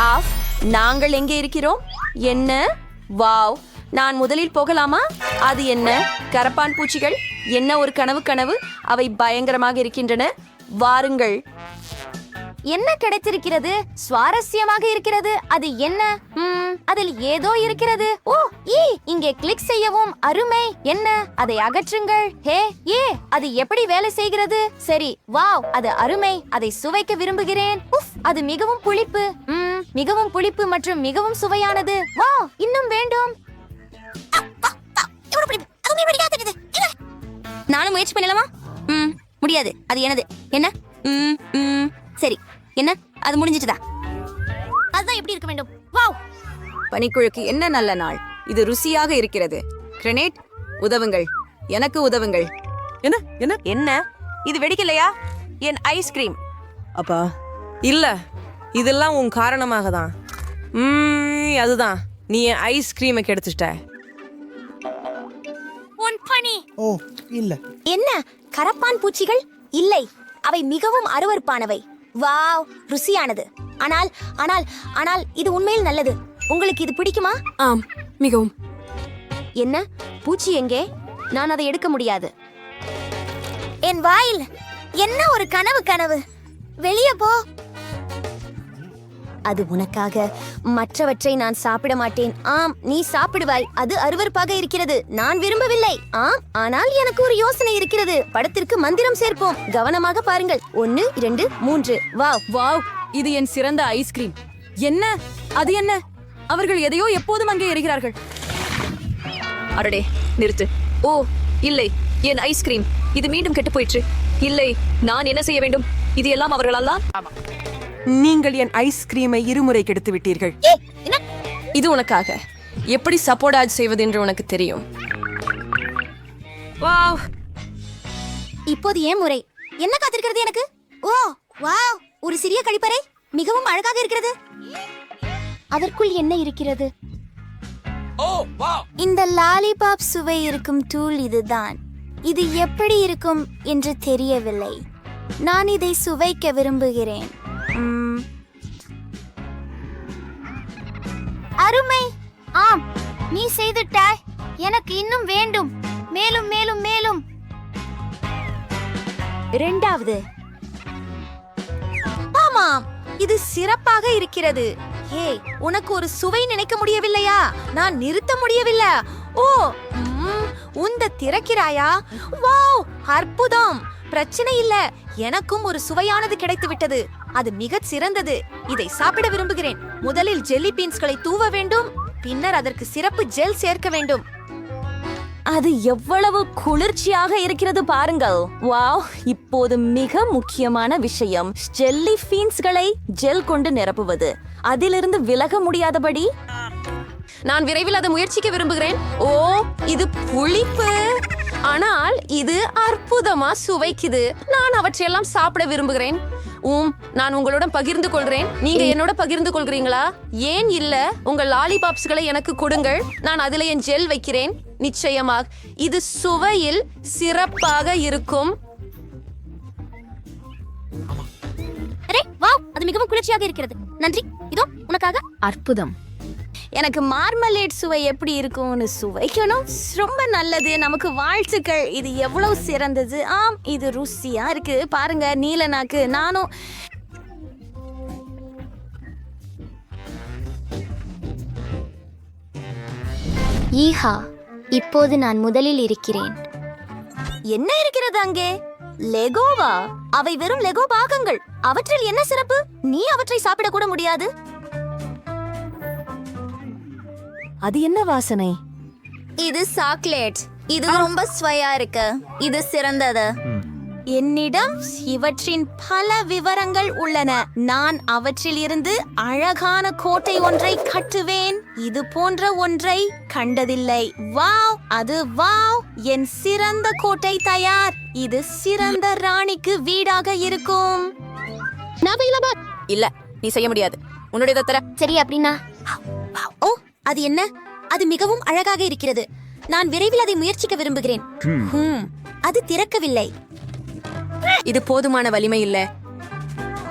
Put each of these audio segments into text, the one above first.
Of, நாங்கள் எங்கே இருக்கிறோம்? என்ன? வாவ், நான் முதலில் போகலாமா? அது என்ன? கரப்பான் பூச்சிகள். என்ன ஒரு கனவு. அவை பயங்கரமாக இருக்கின்றன. வாருங்கள். என்ன கிடைத்திருக்கிறது? சுவாரஸ்யமாக இருக்கிறது. அது என்ன? அதில் ஏதோ இருக்கிறது. ஓ, இங்கே கிளிக் செய்யவும். அருமை. என்ன? அதை அகற்றுங்கள். ஹே, அது எப்படி வேலை செய்கிறது? சரி, வாவ், அது அருமை. அதை சுவைக்க விரும்புகிறேன். உஃப், அது மிகவும் புளிப்பு. மிகவும் புளிப்பு மற்றும் மிகவும் சுவையானது. வாவ், இன்னும் வேண்டும். நானும் முயற்சி பண்ணலாமா? முடியாது. அது எனது. என்ன? சரி, என்ன? அது முடிஞ்சிட்டுதா? அதுதான் எப்படி இருக்க வேண்டும். வாவ், பனிக்குழுக்கு என்ன நல்ல நாள். இது ருசியாக இருக்கிறது. கிரனேட், உதவுங்கள். எனக்கு உதவுங்கள். என்ன என்ன என்ன? இது வெடிக்கலையா? என் ஐஸ்கிரீம். அப்பா இல்ல, இதெல்லாம் உன் காரணமாக தான். அதுதான், நீ என் ஐஸ்கிரீமை கெடுத்துட்ட. உன் பனி. ஓ இல்ல. என்ன? கரப்பான் பூச்சிகள்? இல்லை, அவை மிகவும் அருவருப்பானவை. வாவ், ருசியானது. ஆனால் ஆனால் ஆனால் இது உண்மையில் நல்லது. உங்களுக்கு இது பிடிக்குமா? ஆம், மிகவும். என்ன? பூச்சி எங்கே? நான் அதை எடுக்க முடியாது. என் வாயில் என்ன ஒரு கனவு. வெளியே போ. அது உனக்காக. மற்றவற்றை நான் சாப்பிட மாட்டேன். ஆம், நீ சாப்பிடுவாய். அது அருவருப்பாக இருக்கிறது. நான் விரும்பவில்லை. ஆம், ஆனால் எனக்கு ஒரு யோசனை இருக்கிறது. படத்திற்கு மந்திரம் சேர்ப்போம். கவனமாக பாருங்கள். 1 2 3. வாவ், இது என் சிறந்த ஐஸ்கிரீம். என்ன? அது என்ன? அவர்கள் எதையோ எப்போதும் அங்கே எறிகிறார்கள். அடடே, நிறுத்து. ஓ இல்லை, என் ஐஸ்கிரீம். இது மீண்டும் கெட்டு போயிற்று. இல்லை, நான் என்ன செய்ய வேண்டும்? இது எல்லாம் அவர்களால். நீங்கள் என் ஐஸ்கிரீமை இருமுறை கெடுத்து விட்டீர்கள். இது உனக்காக. எப்படி சப்போர்ட் செய்வது என்று உனக்கு தெரியும். வாவ், இப்போது ஏன் முறை? என்ன காத்திருக்கிறது எனக்கு? ஓ வாவ், ஒரு சிறிய கழிப்பறை. மிகவும் அழகாக இருக்கிறது. அதற்குள் என்ன இருக்கிறது? இந்த லாலிபாப் சுவை இருக்கும் தூள் இதுதான். இது எப்படி இருக்கும் என்று தெரியவில்லை. நான் இதை சுவைக்க விரும்புகிறேன். அருமை. ஆம், நீ செய்துட்டாய். எனக்கு இன்னும் வேண்டும். மேலும் மேலும் மேலும். இரண்டாவது. ஆமாம், இது சிறப்பாக இருக்கிறது. ஹே, உனக்கு ஒரு சுவை நினைக்க முடியவில்லையா? நான் நிறுத்த முடியவில்லை. ஓ, உந்த திறக்கிறாயா? வாவ், அற்புதம். பிரச்சனை இல்ல, எனக்கும் ஒரு சுவையானது கிடைத்து விட்டது. அது மிகச் சிறந்தது. இதை சாப்பிட விரும்புகிறேன். முதலில் ஜெல்லி பீன்ஸ்களை தூவ வேண்டும். பின்னர் அதற்கு சிறப்பு ஜெல் சேர்க்க வேண்டும். அது எவ்வளவு குளிர்ச்சியாக இருக்கிறது பாருங்கள். வாவ், இப்போது மிக முக்கியமான விஷயம், ஜெல்லி பீன்ஸ்களை ஜெல் கொண்டு நிரப்புவது. அதிலிருந்து விலக முடியாதபடி நான் விரைவில் அதை முயற்சிக்க விரும்புகிறேன். ஓ, இது புளிப்பு, ஆனால் இது அற்புதமா சுவைக்குது. நான் அவற்றையெல்லாம் சாப்பிட விரும்புகிறேன். நான் உங்களுடன் பகிர்ந்து கொள்கிறேன். நீங்க என்னோட பகிர்ந்து கொள்கிறீங்களா? ஏன் இல்ல? உங்கள் லாலிபாப்ஸ்களை எனக்கு கொடுங்கள். நான் அதுல என் ஜெல் வைக்கிறேன். நிச்சயமாக இது சுவையில் சிறப்பாக இருக்கும். வாவ், அது மிகவும் குளிர்ச்சியாக இருக்கிறது. நன்றி. இதோ உனக்காக. அற்புதம். எனக்கு மார்மலேட் சுவை எப்படி இருக்கும்னு சுவைக்கணும். ரொம்ப நல்லது. நமக்கு வாழ்த்துக்கள். இது எவ்வளவு சிறந்தது. ஆம், இது ருசியா இருக்கு. பாருங்க, நீல நாக்கு. நானும் ஈஹா, இப்போது நான் முதலில் இருக்கிறேன். என்ன இருக்கிறது அங்கே? லெகோவா? அவை வெறும் லெகோ பாகங்கள். அவற்றில் என்ன சிறப்பு? நீ அவற்றை சாப்பிட கூட முடியாது. அது என்ன வாசனை? இது சாக்லேட். இது ரொம்ப சுவையா இருக்கு. இது சிறந்தது. என்னிடம் இவற்றின் பல விவரங்கள் உள்ளன. நான் அவற்றில் இருந்து அழகான கோட்டை ஒன்றை கட்டுவேன். இது போன்ற ஒன்றை கண்டதில்லை. வாவ், அது வாவ், என் சிறந்த கோட்டை தயார். இது சிறந்த ராணிக்கு வீடாக இருக்கும். இல்ல, நீ செய்ய முடியாது. உன்னுடைய தர. சரி, அப்படின்னா ஓ, அது என்ன? அது மிகவும் அழகாக இருக்கிறது. நான் விரைவில் அதை முயற்சிக்க விரும்புகிறேன். அது திறக்கவில்லை. இது போதுமான வலிமை இல்ல.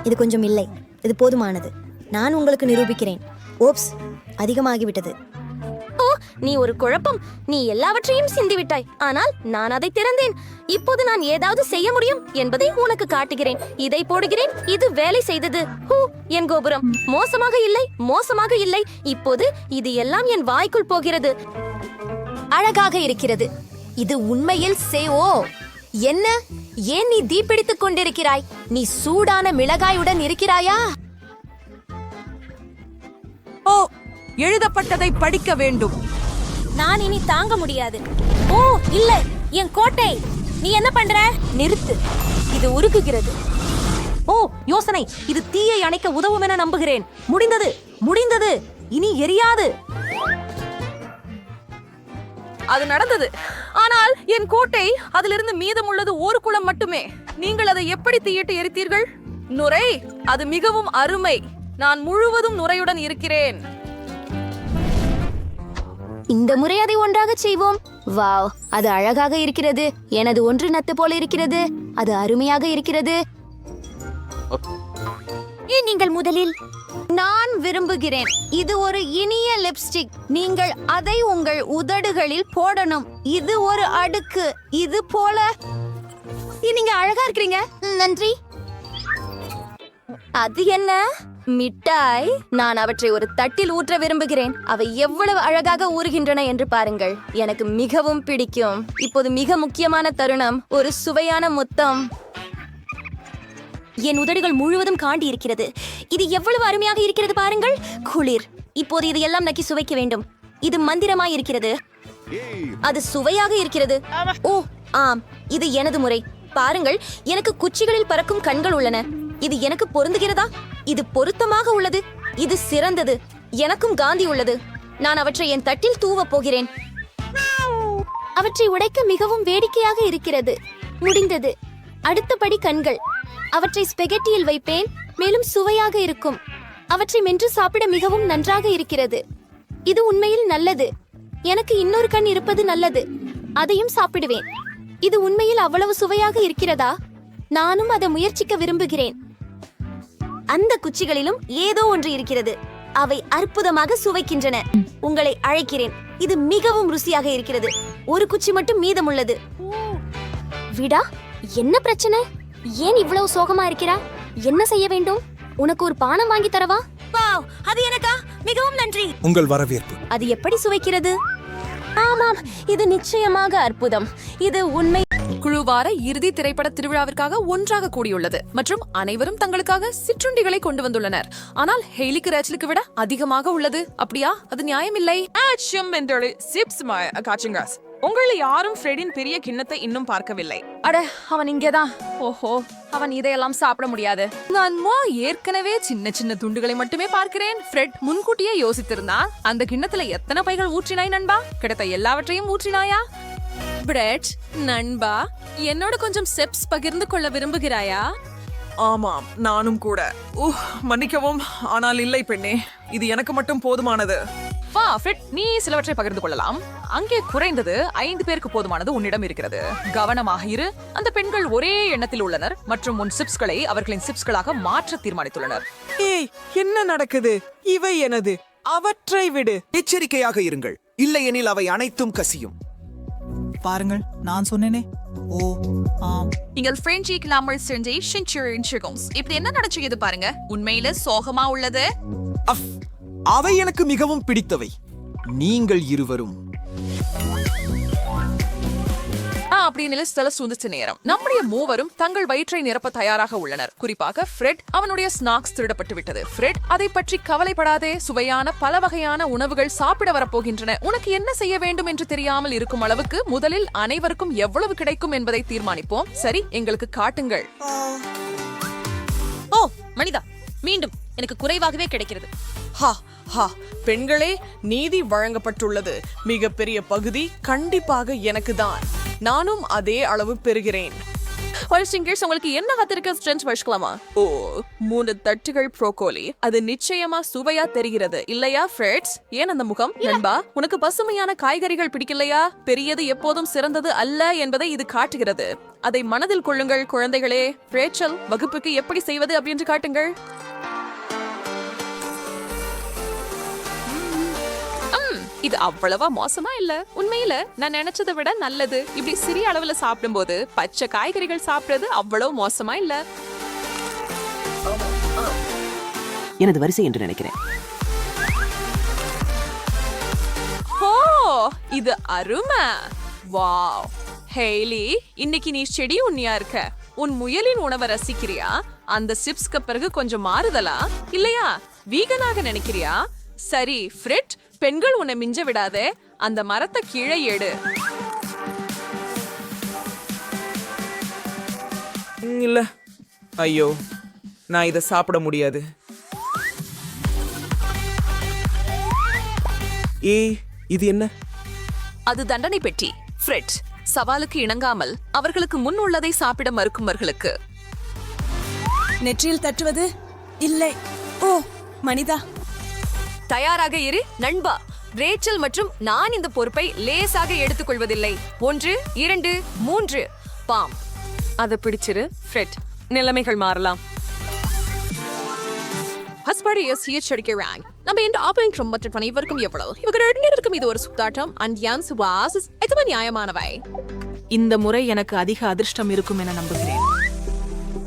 இது கொஞ்சம் இல்லை. இது போதுமானது. நான் உங்களுக்கு நிரூபிக்கிறேன். ஓப்ஸ், அதிகமாகிவிட்டது. ஓ, நீ ஒரு குழப்பம். நீ எல்லாவற்றையும் சிந்திவிட்டாய். ஆனால் நான் அதை திறந்தேன். இப்போது நான் ஏதாவது செய்ய முடியும் என்பதை உனக்கு காட்டுகிறேன். இதை போடுகிறேன். இது வேலை செய்தது. ஹூ, என் கோபுரம் மோசமாக இல்லை, மோசமாக இல்லை. இப்போது இது எல்லாம் என் வாய்க்குள் போகிறது. அழகாக இருக்கிறது. இது உண்மையில் ஓ, என்ன? ஏன் நீ தீப்பிடித்துக் கொண்டிருக்கிறாய்? நீ சூடான மிளகாயுடன் இருக்கிறாயா? ஓ, எழுதப்பட்டதை படிக்க வேண்டும். நான் இனி தாங்க முடியாது. ஓ இல்லை, என் கோட்டை! நீ என்ன பண்ற? நிறுத்து, இது உருகுகிறது. ஓ, யோசனை! இது தீயை அணைக்க உதவும் என நம்புகிறேன். முடிந்தது, முடிந்தது. இனி எரியாது. அது நடந்தது. ஆனால் என் கோட்டை, அதிலிருந்து மீதமுள்ளது ஒரு குளம் மட்டுமே. நீங்கள் அதை எப்படி தீயிட்டு எரித்தீர்கள்? நுரை, அது மிகவும் அருமை. நான் முழுவதும் நுரையுடன் இருக்கிறேன். இந்த முறை அதை ஒன்றாக செய்வோம். வாவ், அது அழகாக இருக்கிறது. எனது ஒன்று நத்து போல இருக்கிறது. அது அருமையாக இருக்கிறது. நீங்கள் முதலில் நான் விரும்புகிறேன். இது ஒரு இனிய லிப்ஸ்டிக். நீங்கள் அதை உங்கள் உதடுகளில் போடணும். இது ஒரு அடுக்கு. இது போல நீங்க அழகா இருக்கிறீங்க. நன்றி. அது என்ன மிட்டாய்? நான் அவற்றை ஒரு தட்டில் ஊற்ற விரும்புகிறேன். அவை எவ்வளவு அழகாக ஊறுகின்றன என்று பாருங்கள். எனக்கு மிகவும் பிடிக்கும். இப்போது மிக முக்கியமான தருணம், ஒரு சுவையான முத்தம். என் உதடுகள் முழுவதும் காண்டி இருக்கிறது. இது எவ்வளவு அருமையாக இருக்கிறது பாருங்கள். குளிர். இப்போது இது எல்லாம் நக்கி சுவைக்க வேண்டும். இது மந்திரமாய் இருக்கிறது. அது சுவையாக இருக்கிறது. ஓ ஆம், இது எனது முறை. பாருங்கள், எனக்கு குச்சிகளில் பறக்கும் கண்கள் உள்ளன. இது எனக்கு பொருந்துகிறதா? இது பொருத்தமாக உள்ளது. இது சிறந்தது. எனக்கும் காந்தி உள்ளது. நான் அவற்றை என் தட்டில் தூவப் போகிறேன். அவற்றை உடைக்க மிகவும் வேடிக்கையாக இருக்கிறது. முடிந்தது. அடுத்தபடி கண்கள். அவற்றை ஸ்பெகட்டியில் வைப்பேன். மேலும் சுவையாக இருக்கும். அவற்றை மென்று சாப்பிட மிகவும் நன்றாக இருக்கிறது. இது உண்மையில் நல்லது. எனக்கு இன்னொரு கண் இருப்பது நல்லது. அதையும் சாப்பிடுவேன். இது உண்மையில் அவ்வளவு சுவையாக இருக்கிறதா? நானும் அதை முயற்சிக்க விரும்புகிறேன். அந்த குச்சிகளிலும் ஏதோ ஒன்று இருக்கிறது. அவை அற்புதமாக சுவைக்கின்றன. உங்களை அழைக்கிறேன். இது மிகவும் ருசியாக இருக்கிறது. ஒரு குச்சி மட்டும் மீதமுள்ளது. விடா, என்ன பிரச்சனை? ஏன் இவ்வளவு சோகமா இருக்கிறா? என்ன செய்ய வேண்டும்? உனக்கு ஒரு பானம் வாங்கி தரவா? வாவ், அது எனக்கா? மிகவும் நன்றி. உங்கள் வரவேற்பு. அது எப்படி சுவைக்கிறது? ஆமாம், இது நிச்சயமாக அற்புதம். இது உண்மை. குழுவார இறுதி திரைப்பட திருவிழாவிற்காக ஒன்றாக கூடியுள்ளது மற்றும் அனைவரும் தங்களுக்காக சிற்றுண்டிகளை கொண்டு வந்துள்ளனர். ஆனால் ஹெய்லிக்கு ரேச்சலுக்கு விட அதிகமாக உள்ளது. அப்படியா? அது நியாயமில்லை. உங்கள யாரும் ஃப்ரெடின் பெரிய கிண்ணத்தை இன்னும் பார்க்கவில்லை. அட, அவன் இங்கேதான். ஓஹோ, அவன் இதையெல்லாம் சாப்பிட முடியாது. நான் ஏற்கனவே சின்ன சின்ன துண்டுகளை மட்டுமே பார்க்கிறேன். ஃப்ரெட் முன்கூட்டியே யோசித்திருந்தான். அந்த கிண்ணத்துல எத்தனை பைகள் ஊற்றினாய் நண்பா? கிடைத்த எல்லாவற்றையும் ஊற்றினாயா? பிரெட் நண்பா, என்னோட கொஞ்சம் செப்ஸ் பகிர்ந்து கொள்ள விரும்புகிறாயா? ஆமாம், நானும் கூட. மன்னிக்கவும், ஆனால் இல்லை பெண்ணே, இது எனக்கு மட்டும் போதுமானது. வா ஃப்ரெட், நீ சிலவற்றை பகிர்ந்து கொள்ளலாம். அங்கே குறைந்தது 5 பேருக்கு போதுமானது உன்னிடம் இருக்கிறது. கவனமாக இரு. அந்த பெண்கள் ஒரே எண்ணத்தில் உள்ளனர் மற்றும் உன் சிப்ஸ்களை அவர்களின் சிப்ஸ்களாக மாற்ற தீர்மானித்துள்ளனர். ஏய், என்ன நடக்குது? இவை எனது. அவற்றை விடு. எச்சரிக்கையாக இருங்கள், இல்லையெனில் அவை அனைத்தும் கசியும். பாருங்கள், நான் சொன்னேனே. ஓ ஆம். நீங்கள் பிரெஞ்சு கிளாமர் செஞ்சே செஞ்சுரின்ஸ். இப்படி என்ன நடந்துச்சு பாருங்க. உண்மையில சோகமா உள்ளது. அஃப், அவை எனக்கு மிகவும் பிடித்தவை. நீங்கள் இருவரும் அப்படின்னு சுந்திச்ச நேரம் நம்முடைய மூவரும் தங்கள் வயிற்றை நிரப்ப தயாராக உள்ளனர். குறிப்பாக ஃப்ரெட். அவனுடைய ஸ்நாக்ஸ் திருடப்பட்டு விட்டது. ஃப்ரெட், அதை பற்றி கவலைப்படாதே. சுவையான பல வகையான உணவுகள் சாப்பிட வரப்போகின்றன. உனக்கு என்ன செய்ய வேண்டும் என்று தெரியாமல் இருக்கும் அளவுக்கு முதலில் அனைவருக்கும் எவ்வளவு கிடைக்கும் என்பதை தீர்மானிப்போம். சரி, எங்களுக்கு காட்டுங்கள். ஓ மனிதா, மீண்டும் எனக்கு குறைவாகவே கிடைக்கிறது. ஹா ஹா, பெண்களே, நீதி வழங்கப்பட்டுள்ளது. மிகப்பெரிய பகுதி கண்டிப்பாக எனக்கு தான். நானும் அதே அளவு பெறுகிறேன். உங்களுக்கு என்ன காத்திருக்க ஸ்ட்ரென்த் வச்சுக்கலாமா? ஓ, 3 தட்டுகள் ப்ரோக்கோலி. அது நிச்சயமா சுவையா தெரிகிறது இல்லையா ஃப்ரெட்ஸ்? ஏன் அந்த முகம் நண்பா? உனக்கு பசுமையான காய்கறிகள் பிடிக்கலையா? பெரியது எப்போதும் சிறந்தது அல்ல என்பதை இது காட்டுகிறது. அதை மனதில் கொள்ளுங்கள் குழந்தைகளே. ரேச்சல், வகுப்புக்கு எப்படி செய்வது அப்படின்னு காட்டுங்கள். இது அவ்வளவா மோசமா இல்ல. உண்மையில நான் நினைச்சதை விட நல்லது. இப்படி சிறிய அளவுல சாப்பிடும்போது பச்சை காய்கறிகள் சாப்பிடுறது அவ்வளவு மோசமா இல்ல. எனது வரிசை என்று நினைக்கிறேன். ஓ, இது அருமை. வாவ் ஹேலி, இன்னைக்கு நீ செடி உண்ணியா இருக்க. உன் முயலின் உணவை ரசிக்கிறியா? அந்த சிப்ஸ்க்கு பிறகு கொஞ்சம் மாறுதலா இல்லையா? வீகனாக நினைக்கிறியா? சரி ஃப்ரெட், பெண்கள் உன்னை மிஞ்ச விடாதே. அந்த மரத்தை கீழே எடு. இல்ல, ஐயோ, நான் இதை சாப்பிட முடியாது. இது என்ன? அது தண்டனை பெட்டி. ஃப்ரெட், சவாலுக்கு இணங்காமல் அவர்களுக்கு முன் உள்ளதை சாப்பிட மறுக்குமர்களுக்கு. நெற்றியில் தட்டுவது இல்லை. ஓ மனிதா, தயாராக இரு நண்பா. ரேச்சல் மற்றும் நான் இந்த பொறுப்பை லேசாக எடுத்துக்கொள்வதில்லை. 1 2 3 பாம். அதை பிடிச்சிரு ஃப்ரெட், நிலைமைகள் மாறலாம். ஹஸ்படியஸ் ஹீச்சடிக்கிறாங்க. நம்ம இந்த ஆபரேஷன் மற்ற அனைவருக்கும் எவ்வளவு இவர்களுக்கும் இது ஒரு சுத்தாட்டம். அண்ட் சுவாஸ் இது நியாயமானவை. இந்த முறை எனக்கு அதிக அதிர்ஷ்டம் இருக்கும் என நம்புகிறேன்.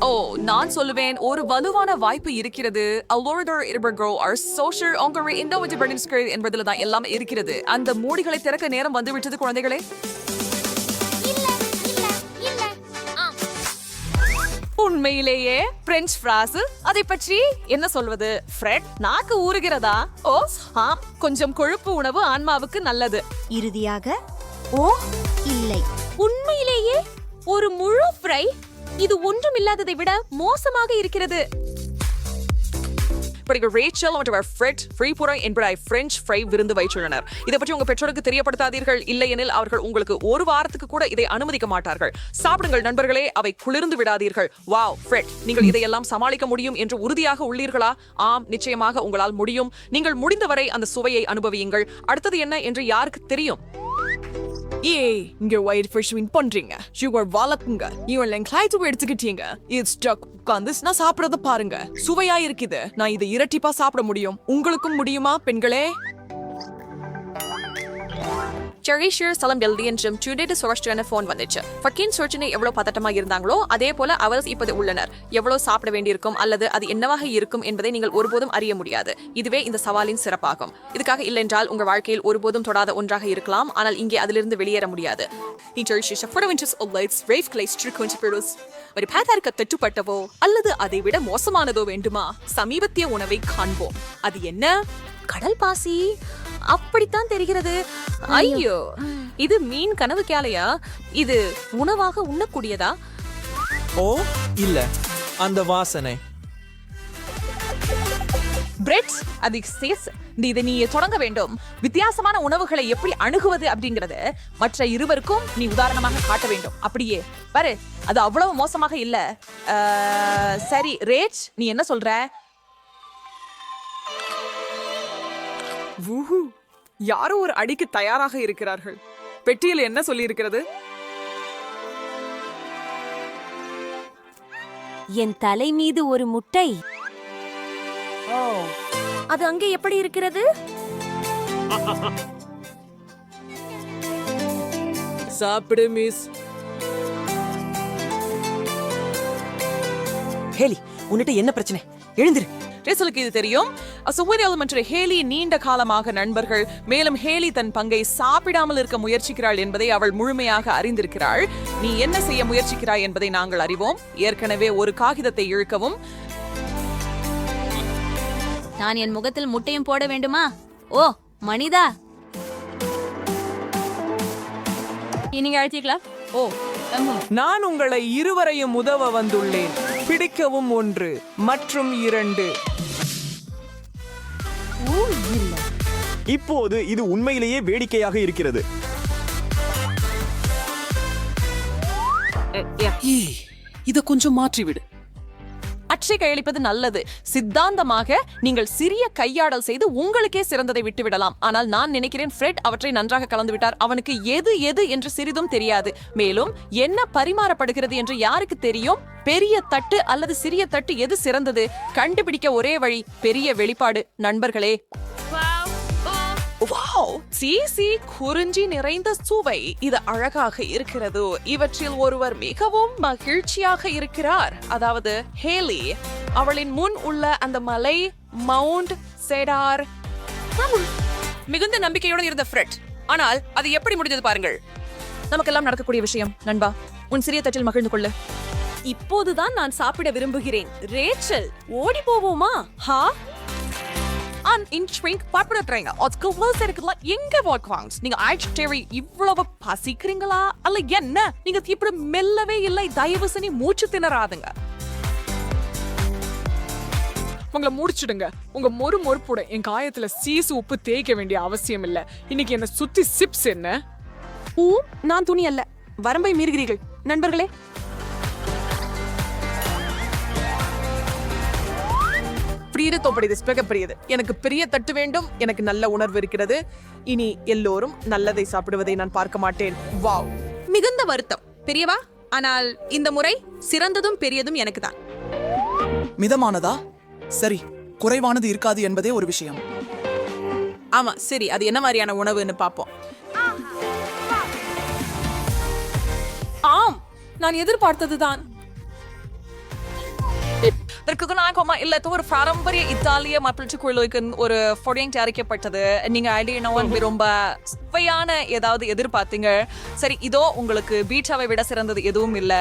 ஓ, நான் சொல்லுவேன் ஒரு வலுவான வாய்ப்பு இருக்கிறது. அலோர்டர் இர்பர்கோ ஆர் சோஷியல் ஆங்கர் இன்னோவேட்டிவ் பிரெண்டின்ஸ்கில் என்பதில் தான் எல்லாம் இருக்கிறது. அந்த மூடிகளை திறக்க நேரம் வந்துவிட்டது குழந்தைகளே. உண்மையிலேயே பிரெஞ்ச் பிராஸ், அதை பற்றி என்ன சொல்வது? ஃப்ரெட், நாக்கு ஊறுகிறதா? ஓ ஆம், கொஞ்சம் கொழுப்பு உணவு ஆன்மாவுக்கு நல்லது. இறுதியாக ஓ இல்லை, உண்மையிலேயே ஒரு முழு ஃப்ரை? இது ஒன்றும் இல்லாததை விட மோசமாக இருக்கிறது. ரேச்சல் மற்றும் ஃப்ரெட் ஃப்ரீபுரா என்பதை பிரெஞ்ச் ஃப்ரை விருந்து வைத்துள்ளனர். இதை பற்றி உங்க பெற்றோருக்கு தெரியப்படுத்தாதீர்கள், இல்லையெனில் அவர்கள் உங்களுக்கு ஒரு வாரத்துக்கு கூட இதை அனுமதிக்க மாட்டார்கள். சாப்பிடுங்கள் நண்பர்களே, அவை குளிர்ந்து விடாதீர்கள். வாவ் ஃப்ரெட், நீங்கள் இதையெல்லாம் சமாளிக்க முடியும் என்று உறுதியாக உள்ளீர்களா? ஆம், நிச்சயமாக உங்களால் முடியும். நீங்கள் முடிந்தவரை அந்த சுவையை அனுபவியுங்கள். அடுத்தது என்ன என்று யாருக்கு தெரியும்? இங்க ஒயிட் ஃபிஷ் வின் பண்றீங்க. ஷுகர் வளர்க்குங்க. இவன் கிளைட்டு எடுத்துக்கிட்டீங்க. It's stuck. உட்கார்ந்து நான் சாப்பிடறத பாருங்க. சுவையா இருக்குது. நான் இதை இரட்டிப்பா சாப்பிட முடியும். உங்களுக்கும் முடியுமா பெண்களே? செரிஷர் சலம் டெல்டி என்றும் டுடேட் சோர்ஸ்டான ஃபோன் வந்துச்சு. ஃபக்கின் சோர்ச்சினை எவ்வளவு பதட்டமாக இருந்தாங்களோ அதே போல அவர் இப்போது உள்ளனர். எவ்வளவு சாப்பிட வேண்டியிருக்கும் அல்லது அது என்னவாக இருக்கும் என்பதை நீங்கள் ஒருபோதும் அறிய முடியாது. இதுவே இந்த சவாலின் சிறப்பாகும். இதுக்காக இல்லென்றால் உங்கள் வாழ்க்கையில் ஒருபோதும் தொடாத ஒன்றாக இருக்கலாம், ஆனால் இங்கே அதிலிருந்து வெளியேற முடியாது. தட்டுப்பட்டவோ அல்லது அதை விட மோசமானதோ வேண்டுமா? சமீபத்திய உணவை காண்போம். அது என்ன? கடல் பாசி. அப்படித்தான் தெரிகிறது. ஐயோ, இது மீன் கனவு கேளையா? இது உணவாக உண்ணக்கூடியதா? ஓ இல்ல, அந்த வாசனை. பிரெட், அது சேஸ். இதை நீ தொடங்க வேண்டும். வித்தியாசமான உணவுகளை எப்படி அணுகுவது அப்படிங்கறது மற்ற இருவருக்கும் நீ உதாரணமாக காட்ட வேண்டும். அப்படியே பாரு, அது அவ்வளவு மோசமாக இல்ல. சரி ரேச், நீ என்ன சொல்ற? யாரோ ஒரு அடிக்கு தயாராக இருக்கிறார்கள். பெட்டியில் என்ன சொல்லி இருக்கிறது? என் தலை மீது ஒரு முட்டை. அது அங்கே எப்படி இருக்கிறது? சாப்பிடு மிஸ். ஹேலி, உன்னிட்ட என்ன பிரச்சனை? எழுந்திரு. ரேசலுக்கு இது தெரியும். சுவனேல் மற்றும் ஹேலி நீண்ட காலமாக நண்பர்கள். மேலும் ஹேலி தன் பங்கை சாப்பிடாமல் இருக்க முயற்சிக்கிறாள் என்பதை அவள் முழுமையாக அறிந்திருக்கிறாள். நீ என்ன செய்ய முயற்சிக்கிறாய் என்பதை நாங்கள் அறிவோம். ஏற்கனவே ஒரு காகிதத்தை இழுக்கவும். நான் என் முகத்தில் முட்டையும் போட வேண்டுமா? ஓ மனிதா, நீங்க அழைச்சிக்கலாம். ஓ, நான் உங்களை இருவரையும் உதவ வந்துள்ளேன். பிடிக்கவும் 1 மற்றும் 2. இப்போது இது உண்மையிலேயே வேடிக்கையாக இருக்கிறது. இத கொஞ்சம் மாற்றிவிடு. அச்சை கையளிப்பது நல்லது. சித்தாந்தமாக நீங்கள் சிறிய கையாடல் செய்து உங்களுக்கே சிறந்ததை விட்டு விடலாம். ஆனால் நான் நினைக்கிறேன் ஃப்ரெட் அவற்றை நன்றாக கலந்து விட்டார். அவனுக்கு எது எது என்று சிறிதும் தெரியாது. மேலும் என்ன பரிமாறப்படுகிறது என்று யாருக்கு தெரியும்? பெரிய தட்டு அல்லது சிறிய தட்டு எது சிறந்தது? கண்டுபிடிக்க ஒரே வழி பெரிய வெளிப்பாடு. நண்பர்களே, வாவ், சீசி குறிஞ்சி நிறைந்த சுவை. இது அழகாக இருக்கிறது. இவற்றில் ஒருவர் மிகவும் மகிழ்ச்சியாக இருக்கிறார். அதாவது ஹேலி. அவளின் முன் உள்ள அந்த மலை மவுண்ட் செடார். மிகுந்த நம்பிக்கையுடன் இருந்த ஃப்ரெட். ஆனால் அது எப்படி முடிஞ்சது பாருங்கள். நமக்கெல்லாம் நடக்கக்கூடிய விஷயம். நண்பா, உன் சிறிய தட்டில் மகிழ்ந்து கொள்ளு. இப்போதுதான் நான் சாப்பிட விரும்புகிறேன். ரேச்சல், ஓடி போவோமா? ஹா, எங்க வாக்குவாங்க? நீங்க ஆக்சுவலி இவ்வளவு பசிக்கிறீங்களா? அல்ல என்ன? நீங்க இப்படி மெல்லவே இல்லை. தயவு செஞ்சு மூச்சு திணறாதுங்க. உங்களை முடிச்சிடுங்க. உங்க மொறுப்புட என் காயத்துல சீசு உப்பு தேய்க்க வேண்டிய அவசியம் இல்ல. இன்னைக்கு என்ன சுத்தி சிப்ஸ் என்ன? நான் துணி அல்ல. வரம்பை மீறுகிறீர்கள் நண்பர்களே. எனக்கு பெரிய தட்டு வேண்டும். எனக்கு நல்ல உணர்வு இருக்கிறது. இனி எல்லோரும் நல்லதை சாப்பிடுவதை நான் பார்க்க மாட்டேன். வாவ், மிகுந்த வருத்தம் பெரியவா. ஆனால் இந்த முறை சிறந்ததும் பெரியதும் எனக்கு தான். மிதமானதா? சரி, குறைவானது இருக்காது என்பதே ஒரு விஷயம். ஆமா சரி, அது என்ன மாதிரியான உணவுன்னு பாப்போம். ஆம், நான் எதிர்பார்த்ததுதான். ஒரு பாரம்பரிய இத்தாலிய மப்பிள்ச்சிக்குழுக்கு ஒரு பொடியங் தயாரிக்கப்பட்டது. நீங்க ஐடியா ரொம்ப சுவையான ஏதாவது எதிர்பார்த்தீங்க. சரி, இதோ உங்களுக்கு பீட்சாவை விட சிறந்தது எதுவும் இல்ல.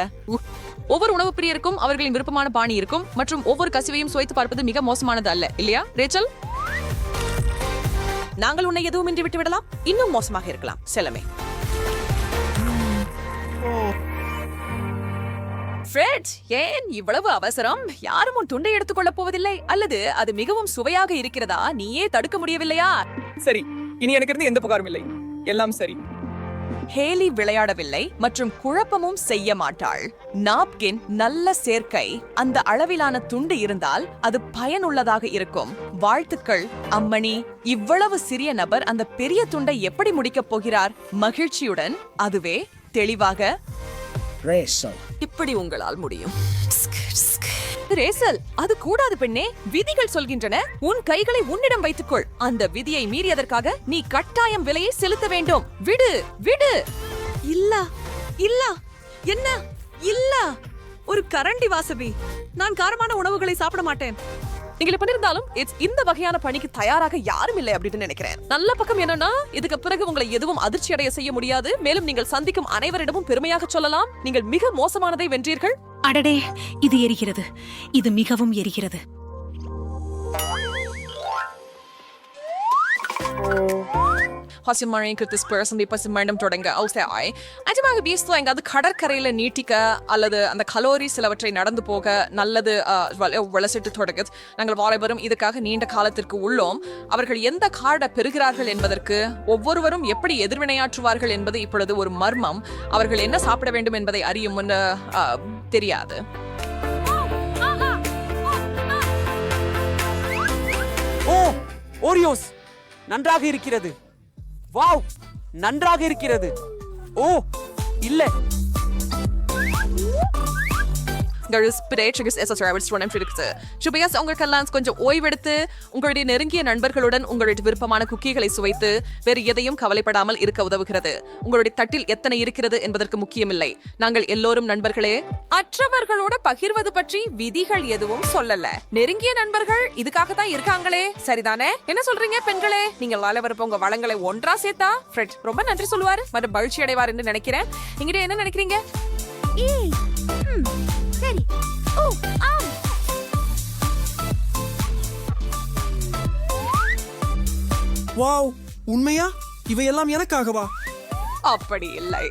ஒவ்வொரு உணவு பிரியருக்கும் அவர்களின் விருப்பமான பாணி இருக்கும் மற்றும் ஒவ்வொரு கசிவையும் சுவைத்து பார்ப்பது மிக மோசமானது அல்ல, இல்லையா ரேச்சல்? நாங்கள் உன்னை எதுவும் இன்றி விட்டு விடலாம். இன்னும் மோசமாக இருக்கலாம் செல்லமே. ஃப்ரெட், ஏன் இவ்வளவு அவசரம்? யாரும் உன் துண்டை எடுத்துக்கொள்ள போவதில்லை. அல்லது அது மிகவும் சுவையாக இருக்கிறதா? நீயே தடுக்க முடியவில்லையா? சரி, இனி எனக்கு இருந்து எந்த புகாரும் இல்லை. எல்லாம் சரி. ஹேலி விளையாடவில்லை மற்றும் குழப்பமும் செய்ய மாட்டாள். நாப்கின் நல்ல சேர்க்கை. அந்த அளவிலான துண்டு இருந்தால் அது பயனுள்ளதாக இருக்கும். வாழ்த்துக்கள் அம்மணி. இவ்வளவு சிறிய நபர் அந்த பெரிய துண்டை எப்படி முடிக்கப் போகிறார்? மகிழ்ச்சியுடன். அதுவே தெளிவாக இப்படி உங்களால் முடியும். ரேசல், அது கூடாது பெண்ணே. விதிகள் சொல்கின்றன. உன் கைகளை உன்னிடம் வைத்துக்கொள். அந்த விதியை மீறியதற்காக நீ கட்டாயம் விலையை செலுத்த வேண்டும். விடு, விடு. இல்ல இல்ல என்ன இல்ல ஒரு கரண்டி வாசபி. நான் காரமான உணவுகளை சாப்பிட மாட்டேன். நீங்க பண்ணிருந்தாலும் இந்த வகையான பணிக்கு தயாராக யாரும் இல்லை அப்படின்னு நினைக்கிறேன். நல்ல பக்கம் என்னன்னா, இதுக்கு பிறகு உங்களை எதுவும் அதிர்ச்சி அடைய செய்ய முடியாது. மேலும் நீங்கள் சந்திக்கும் அனைவரிடமும் பெருமையாக சொல்லலாம், நீங்கள் மிக மோசமானதை வென்றீர்கள். அடடே, இது எரிகிறது. இது மிகவும் எரிகிறது. பசுமழை பசுமண்டம் தொடங்க அவசியம். நிஜமாக பீஸ்ல எங்காவது கடற்கரையில நீட்டிக்க அல்லது அந்த கலோரி சிலவற்றை நடந்து போக நல்லது வளசிட்டு தொடங்க. நாங்கள் வாழைபரும் இதுக்காக நீண்ட காலத்திற்கு உள்ளோம். அவர்கள் எந்த கார்டை பெறுகிறார்கள் என்பதற்கு ஒவ்வொருவரும் எப்படி எதிர்வினையாற்றுவார்கள் என்பது இப்பொழுது ஒரு மர்மம். அவர்கள் என்ன சாப்பிட வேண்டும் என்பதை அறியும் முன்னு தெரியாது. ஓ, ஓரியோஸ் நன்றாக இருக்கிறது. வாவ், நன்றாக இருக்கிறது. ஓ இல்ல, உங்களுக்கெல்லாம் கொஞ்சம் ஓய்வெடுத்து உங்களுடைய நெருங்கிய நண்பர்களுடன் உங்களுடைய விருப்பமான குக்கீகளை சுவைத்து வேறு எதையும் கவலைப்படாமல் இருக்க உதவுகிறது. உங்களுடைய தட்டில் எத்தனை இருக்கிறது என்பதற்கு முக்கியமில்லை. நாங்கள் எல்லோரும் நண்பர்களே. மற்றவர்களோட பகிர்வது பற்றி விதிகள் எதுவும் சொல்லல. நெருங்கிய நண்பர்கள் இதுக்காக தான் இருக்காங்களே, சரிதானே? என்ன சொல்றீங்க பெண்களே? நீங்கள் வாழவரப்ப உங்க வளங்களை ஒன்றா சேர்த்தா ஃப்ரெட் ரொம்ப நன்றி சொல்லுவார் மற்றும் மகிழ்ச்சி அடைவார் என்று நினைக்கிறேன். நீங்க என்ன நினைக்கிறீங்க? சரி. ஓ ஆம். வாவ், உண்மையா? இவையெல்லாம் எனக்காகவா? அப்படி இல்லை,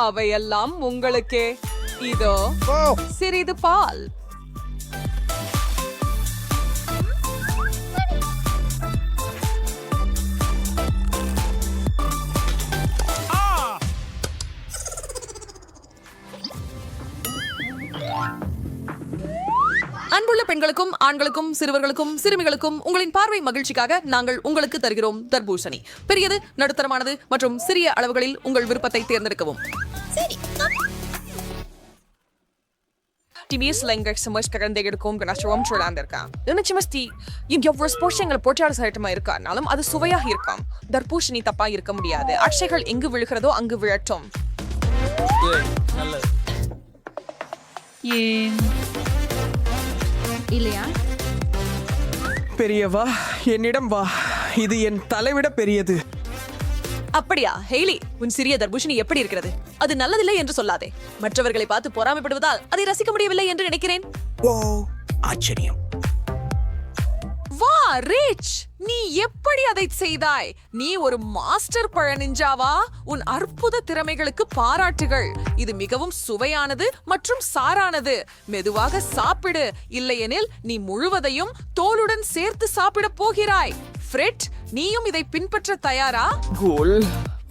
அவையெல்லாம் உங்களுக்கே. இதோ சிறிது பால். அன்புள்ள பெண்களுக்கும் ஆண்களுக்கும் சிறுவர்களுக்கும் சிறுமிகளுக்கும் உங்களின் பார்வை மகிழ்ச்சிக்காக நாங்கள் உங்களுக்கு தருகிறோம் தர்பூசணி. பெரியது, நடுத்தரமானது மற்றும் சிறிய அளவுகளில் உங்கள் விருப்பத்தை தேர்ந்தெடுக்கவும். Optimis längar som ska kom kunna strom trollanderka. நிச்சயமஸ்தி இங்க எவ்வளவு ஸ்போர்ட்ஸ்ங்களை போட்டியாளர் சைட்டமா இருக்கானாலும் அது சுவையாக இருக்கும். தர்பூசணி தப்பா இருக்க முடியாது. அட்சைகள் எங்கு விழுகிறதோ அங்கு விழட்டும். இல்லையா? பெரியவா என்னிடம் வா, இது என் தலைவிட பெரியது. அப்படியா ஹெய்லி, உன் சிறிய தர்பூஷணி எப்படி இருக்கிறது? அது நல்லதில்லை என்று சொல்லாதே. மற்றவர்களை பார்த்து பொறாமைப்படுவதால் அதை ரசிக்க முடியவில்லை என்று நினைக்கிறேன். ஓ ஆச்சரியம். வா ரிச், நீ எப்படி அதை செய்தாய்? நீ ஒரு மாஸ்டர் பழநிஞ்சாவா? உன் அற்புத திறமைகளுக்கு பாராட்டுகள். இது மிகவும் சுவையானது மற்றும் சாரானது. மெதுவாக சாப்பிடு, இல்லையெனில் நீ முழுவதையும் தோலுடன் சேர்த்து சாப்பிட போகிறாய். ஃப்ரெட், நீயும் இதை பின்பற்ற தயாரா? கோல்.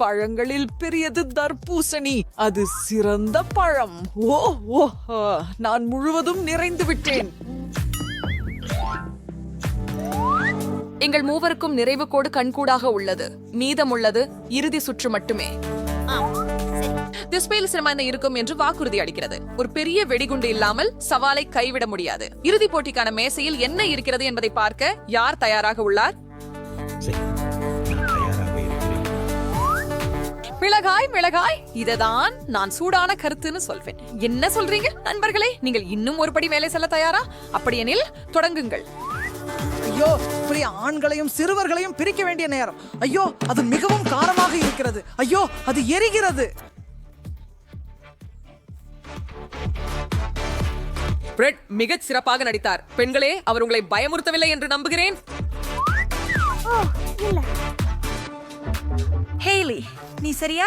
பழங்களில் பெரியது தர்பூசணி. அது சிறந்த பழம். ஓ ஓ ஆ, நான் முழுவதும் நிறைந்து விட்டேன். எங்கள் மூவருக்கும் நிறைவு கோடு கண்கூடாக உள்ளது. மீதமுள்ளது இறுதி சுற்று மட்டுமே. திஸ்பேல் சிரமம் இருக்கும் என்று வாக்குறுதி அளிக்கிறது. ஒரு பெரிய வெடிகுண்டு இல்லாமல் சவாலை கைவிட முடியாது. இறுதிப் போட்டிக்கான மேசையில் என்ன இருக்கிறது என்பதை பார்க்க யார் தயாராக உள்ளார்? மிளகாய் மிளகாய், இததான் நான் சூடான கருத்துன்னு சொல்வேன். என்ன சொல்றீங்க நண்பர்களே? நீங்கள் இன்னும் ஒரு படி மேலே செல்ல தயாரா? அப்படியெனில் தொடங்குங்கள். ஐயோ, இப்படி ஆண்களையும் சிறுவர்களையும் பிரிக்க வேண்டிய நேரம். ஐயோ, அது மிகவும் காரமாக இருக்கிறது. ஐயோ, அது எரிகிறது. பிரெட் மிகச் சிறப்பாக நடித்தார். பெண்களே, அவர் உங்களை பயமுறுத்தவில்லை என்று நம்புகிறேன். ஹெய்லி, நீ சரியா?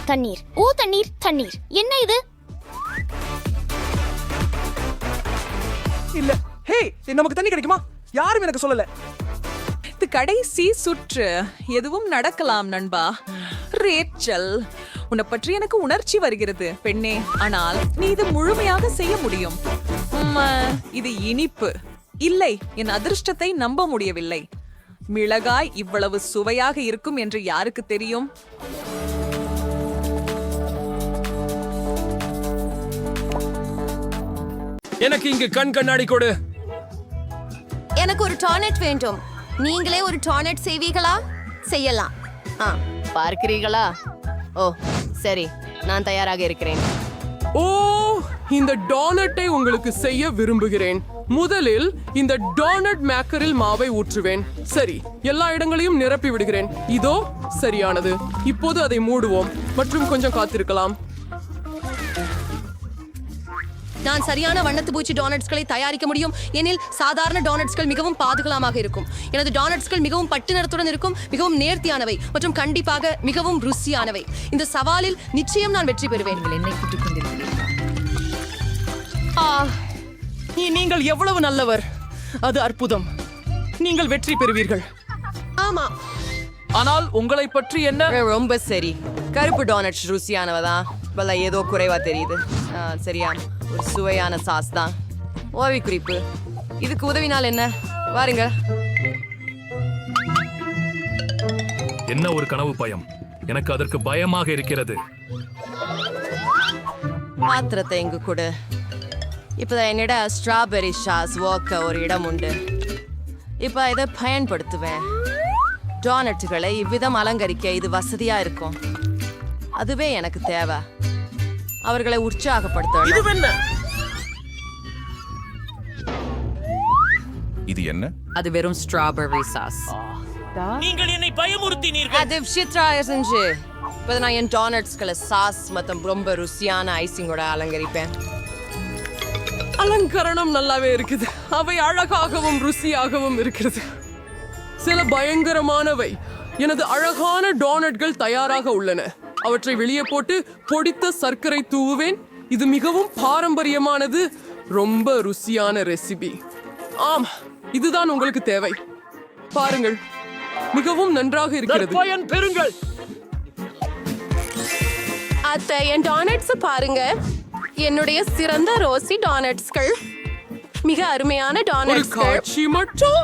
தண்ணீர், ஓ தண்ணீர், தண்ணீர். என்ன இது? இல்ல, ஹே, நமக்கு தண்ணி கிடைக்குமா? யாரும் எனக்கு சொல்லல. இது கடைசி சுற்று. எதுவும் நடக்கலாம் நண்பா. ரேச்சல், உன்னை பற்றி எனக்கு உணர்ச்சி வருகிறது பெண்ணே. ஆனால் நீ இது முழுமையாக செய்ய முடியும். இது இனிப்பு. இல்லை, என் அதிர்ஷ்டத்தை நம்ப முடியவில்லை. மிளகாய் இவ்வளவு சுவையாக இருக்கும் என்று யாருக்கு தெரியும்? எனக்கு இங்கு கண் கண்ணாடி கொடு. எனக்கு ஒரு டார்னட் வேண்டும். நீங்களே ஒரு டார்னட் செய்வீங்களா? செய்யலாம். பார்க்கிறீர்களா? ஓ சரி, நான் தயாராக இருக்கிறேன். ஓ, இந்த டோனட்டை உங்களுக்கு செய்ய விரும்புகிறேன். முதலில் இந்த டோனட் மேக்கரில் மாவை ஊற்றுவேன். சரி, எல்லா இடங்களையும் நிரப்பி விடுகிறேன். இதோ சரியானது. இப்போது அதை மூடுவோம் மற்றும் கொஞ்சம் காத்திருக்கலாம். நான் சரியான வண்ணத்து பூச்சி டோனட்ஸ்களை தயாரிக்க முடியும் எனில் சாதாரண டோனட்ஸ்கள் மிகவும் பாதுகாப்பாக இருக்கும். எனது டோனட்ஸ்கள் மிகவும் பட்டு நிறத்துடன் இருக்கும், மிகவும் நேர்த்தியானவை மற்றும் கண்டிப்பாக மிகவும் ருசியானவை. இந்த சவாலில் நிச்சயம் நான் வெற்றி பெறுவேன். நீங்கள் எவ்வளவு நல்லவர்! அது அற்புதம். நீங்கள் வெற்றி பெறுவீர்கள். ஆமா, ஆனால் உங்களை பற்றி என்ன? ரொம்ப சரி. கருப்பு டோனட்ஸ் ருசியானவதான். பல ஏதோ குறைவா தெரியுது. சரியா, ஒரு சுவையான சாஸ் தான். ஓவி குறிப்பு, இதுக்கு உதவினால் என்ன? வாருங்க. என்ன ஒரு கனவு பயம்! எனக்கு அதற்கு பயமாக இருக்கிறது. பாத்திரத்தை இங்கு கொடு. இப்பதான் என்னிட ஸ்ட்ராபெரி சாஸ் ஓக்க ஒரு இடம் உண்டு. இப்ப இதை பயன்படுத்துவேன். டோனட்டுகளை இவ்விதம் அலங்கரிக்க இது வசதியா இருக்கும். அதுவே எனக்கு தேவை. அவர்களை உற்சாகப்படுத்த. இது என்ன? அது வெறும் ஸ்ட்ராபெர்ரி சாஸ். நீங்கள் என்னை பயமுறுத்தினீர்கள். அது சித்ரா செஞ்சு இப்ப நான் என் டோனட்ஸ்களை சாஸ் மற்றும் ரொம்ப ருசியான ஐசிங்கோட அலங்கரிப்பேன். அலங்கரணம் நல்லாவே இருக்குது. அவை அழகாகவும் ருசியாகவும் இருக்கிறது. சில பயங்கரமானவை. எனது அழகான டோனட்கள் தயாராக உள்ளன. அவற்றை வெளியே போட்டு பொடித்த சர்க்கரை தூவுவேன். இது மிகவும் பாரம்பரியமானது, ரொம்ப ருசியான ரெசிபி. ஆம், இதுதான் உங்களுக்கு தேவை. பாருங்கள், மிகவும் நன்றாக இருக்கிறது. பெறுங்கள். அத்தை, என் டோனட்ஸ் பாருங்க. என்னுடைய சிறந்த ரோசி டோனட்ஸ்கள். மிக அருமையான ஒரு டோனட்ஸ்கள். காட்சி மட்டும்.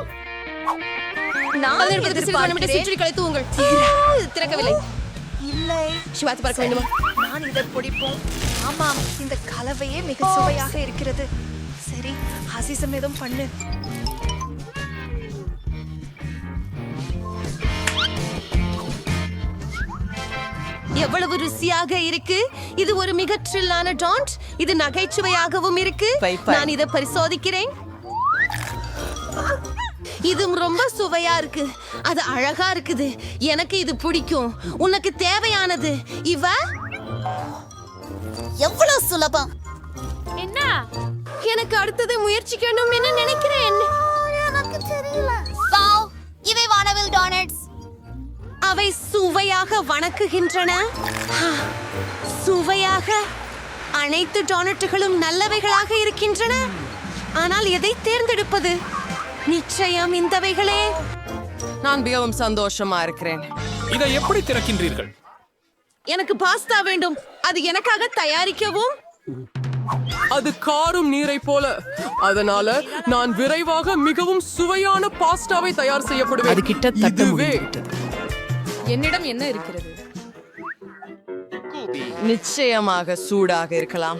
சுற்றி கழித்து உங்கள் திறக்கவில்லை. இல்லை, சிவாத்து பார்க்க வேண்டுமா? நான் இதை பிடிப்போம். ஆமாம், இந்த கலவையே மிக சுவையாக இருக்கிறது. சரி, ஹசிசம் எதுவும் பண்ணு. எவ்வளவு ருசியாக இருக்கு. இது ஒரு மிக த்ரில்லான டான்ட். இது நகைச்சுவையாகவும் இருக்கு. நான் இதை பரிசோதிக்கிறேன். இது ரொம்ப சுவையா இருக்கு. அது அழகா இருக்குது. எனக்கு இது பிடிக்கும். உனக்கு தேவையானது இவ எவ்வளவு சுலபம். எனக்கு அடுத்தது முயற்சிக்கணும் என நினைக்கிறேன். எனக்கு தெரியல. வாவ், இவை வானவில் டோனட்ஸ். அவை சுவையாக வணக்குகின்றன. சுவையாக. அனைத்து டோனட்டுகளும் நல்லவைகளாக இருக்கின்றன. ஆனால் எதை தேர்ந்தெடுப்பது? நிச்சயம் இந்தவைகளே. நான் மிகவும் சந்தோஷமா இருக்கிறேன். இதை எப்படி திறக்கின்றீர்கள்? எனக்கு பாஸ்தா வேண்டும். அது எனக்காக தயாரிக்கவும். அது காரும் நீரை போல. அதனால நான் விரைவாக மிகவும் சுவையான பாஸ்தாவை தயார் செய்யப்படுவேன். அது கிட்டத்தட்ட இதுவே. என்னிடம் என்ன இருக்கிறது? நிச்சயமாக சூடாக இருக்கலாம்.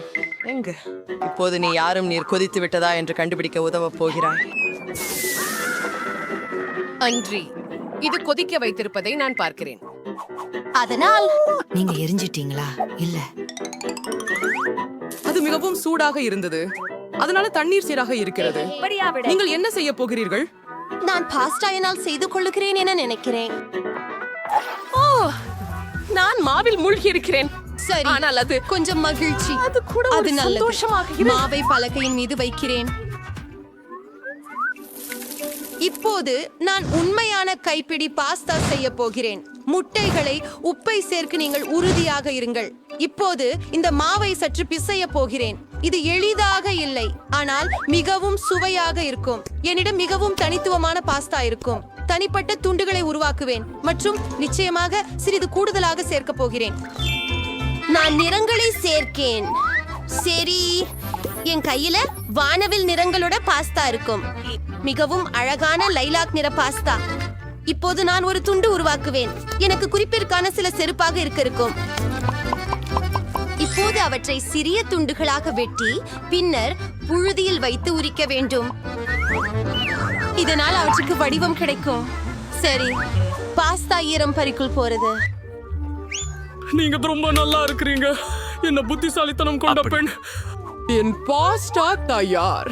எங்க இப்போது நீ யாரும் நீர் கொதித்து விட்டதா என்று கண்டுபிடிக்க உதவ போகிறாய். அன்றி, இது கொதிக்க வைத்திருப்பதை நான் பார்க்கிறேன். அதனால் நீங்க எரிஞ்சிட்டீங்களா? இல்ல. அது மிகவும் சூடாக இருந்தது. அதனால தண்ணீர் சீராக இருக்கிறது. நீங்கள் என்ன செய்ய போகிறீர்கள்? நான் பாஸ்தா என்னால் செய்து கொள்ளுகிறேன் என நினைக்கிறேன். நான் மாவில் மூழ்கி இருக்கிறேன். சரி, ஆனால் அது கொஞ்சம் மகிழ்ச்சி. அது கூட ஒரு அது நல்லது. சந்தோஷமாக இருக்கு. மாவை பலகையின் மீது வைக்கிறேன். இப்போது நான் உண்மையான கைப்பிடி பாஸ்தா செய்ய போகிறேன். முட்டைகளை உப்பை சேர்க்க நீங்கள் உறுதியாக இருங்கள். இப்போது இந்த மாவை சற்று பிசைய போகிறேன். இது எளிதாக இல்லை, ஆனால் மிகவும் சுவையாக இருக்கும். என்னிடம் மிகவும் தனித்துவமான பாஸ்தா இருக்கும். தனிப்பட்ட துண்டுகளை உருவாக்குவேன் மற்றும் நிச்சயமாக சிறிது கூடுதலாக சேர்க்க போகிறேன். நான் நிறங்களை சேர்க்கேன். சரி, என் கையில வானவில் நிறங்களோட பாஸ்தா இருக்கும். மிகவும் அழகான லைலாக் நிற பாஸ்தா. இப்போது நான் ஒரு துண்டு உருவாக்குவேன். எனக்கு குறிப்பிற்கான சில செருப்பாக இருக்கும். இப்போது அவற்றை சிறிய துண்டுகளாக வெட்டி பின்னர் புழுதியில் வைத்து உரிக்க வேண்டும். இதனால் அவற்றுக்கு வடிவம் கிடைக்கும். சரி, பாஸ்தா ஈரம் பறிக்குள் போறது. நீங்க ரொம்ப நல்லா இருக்கிறீங்க. என்ன புத்திசாலித்தனம் கொண்ட பெண். என் பாஸ்தா தயார்.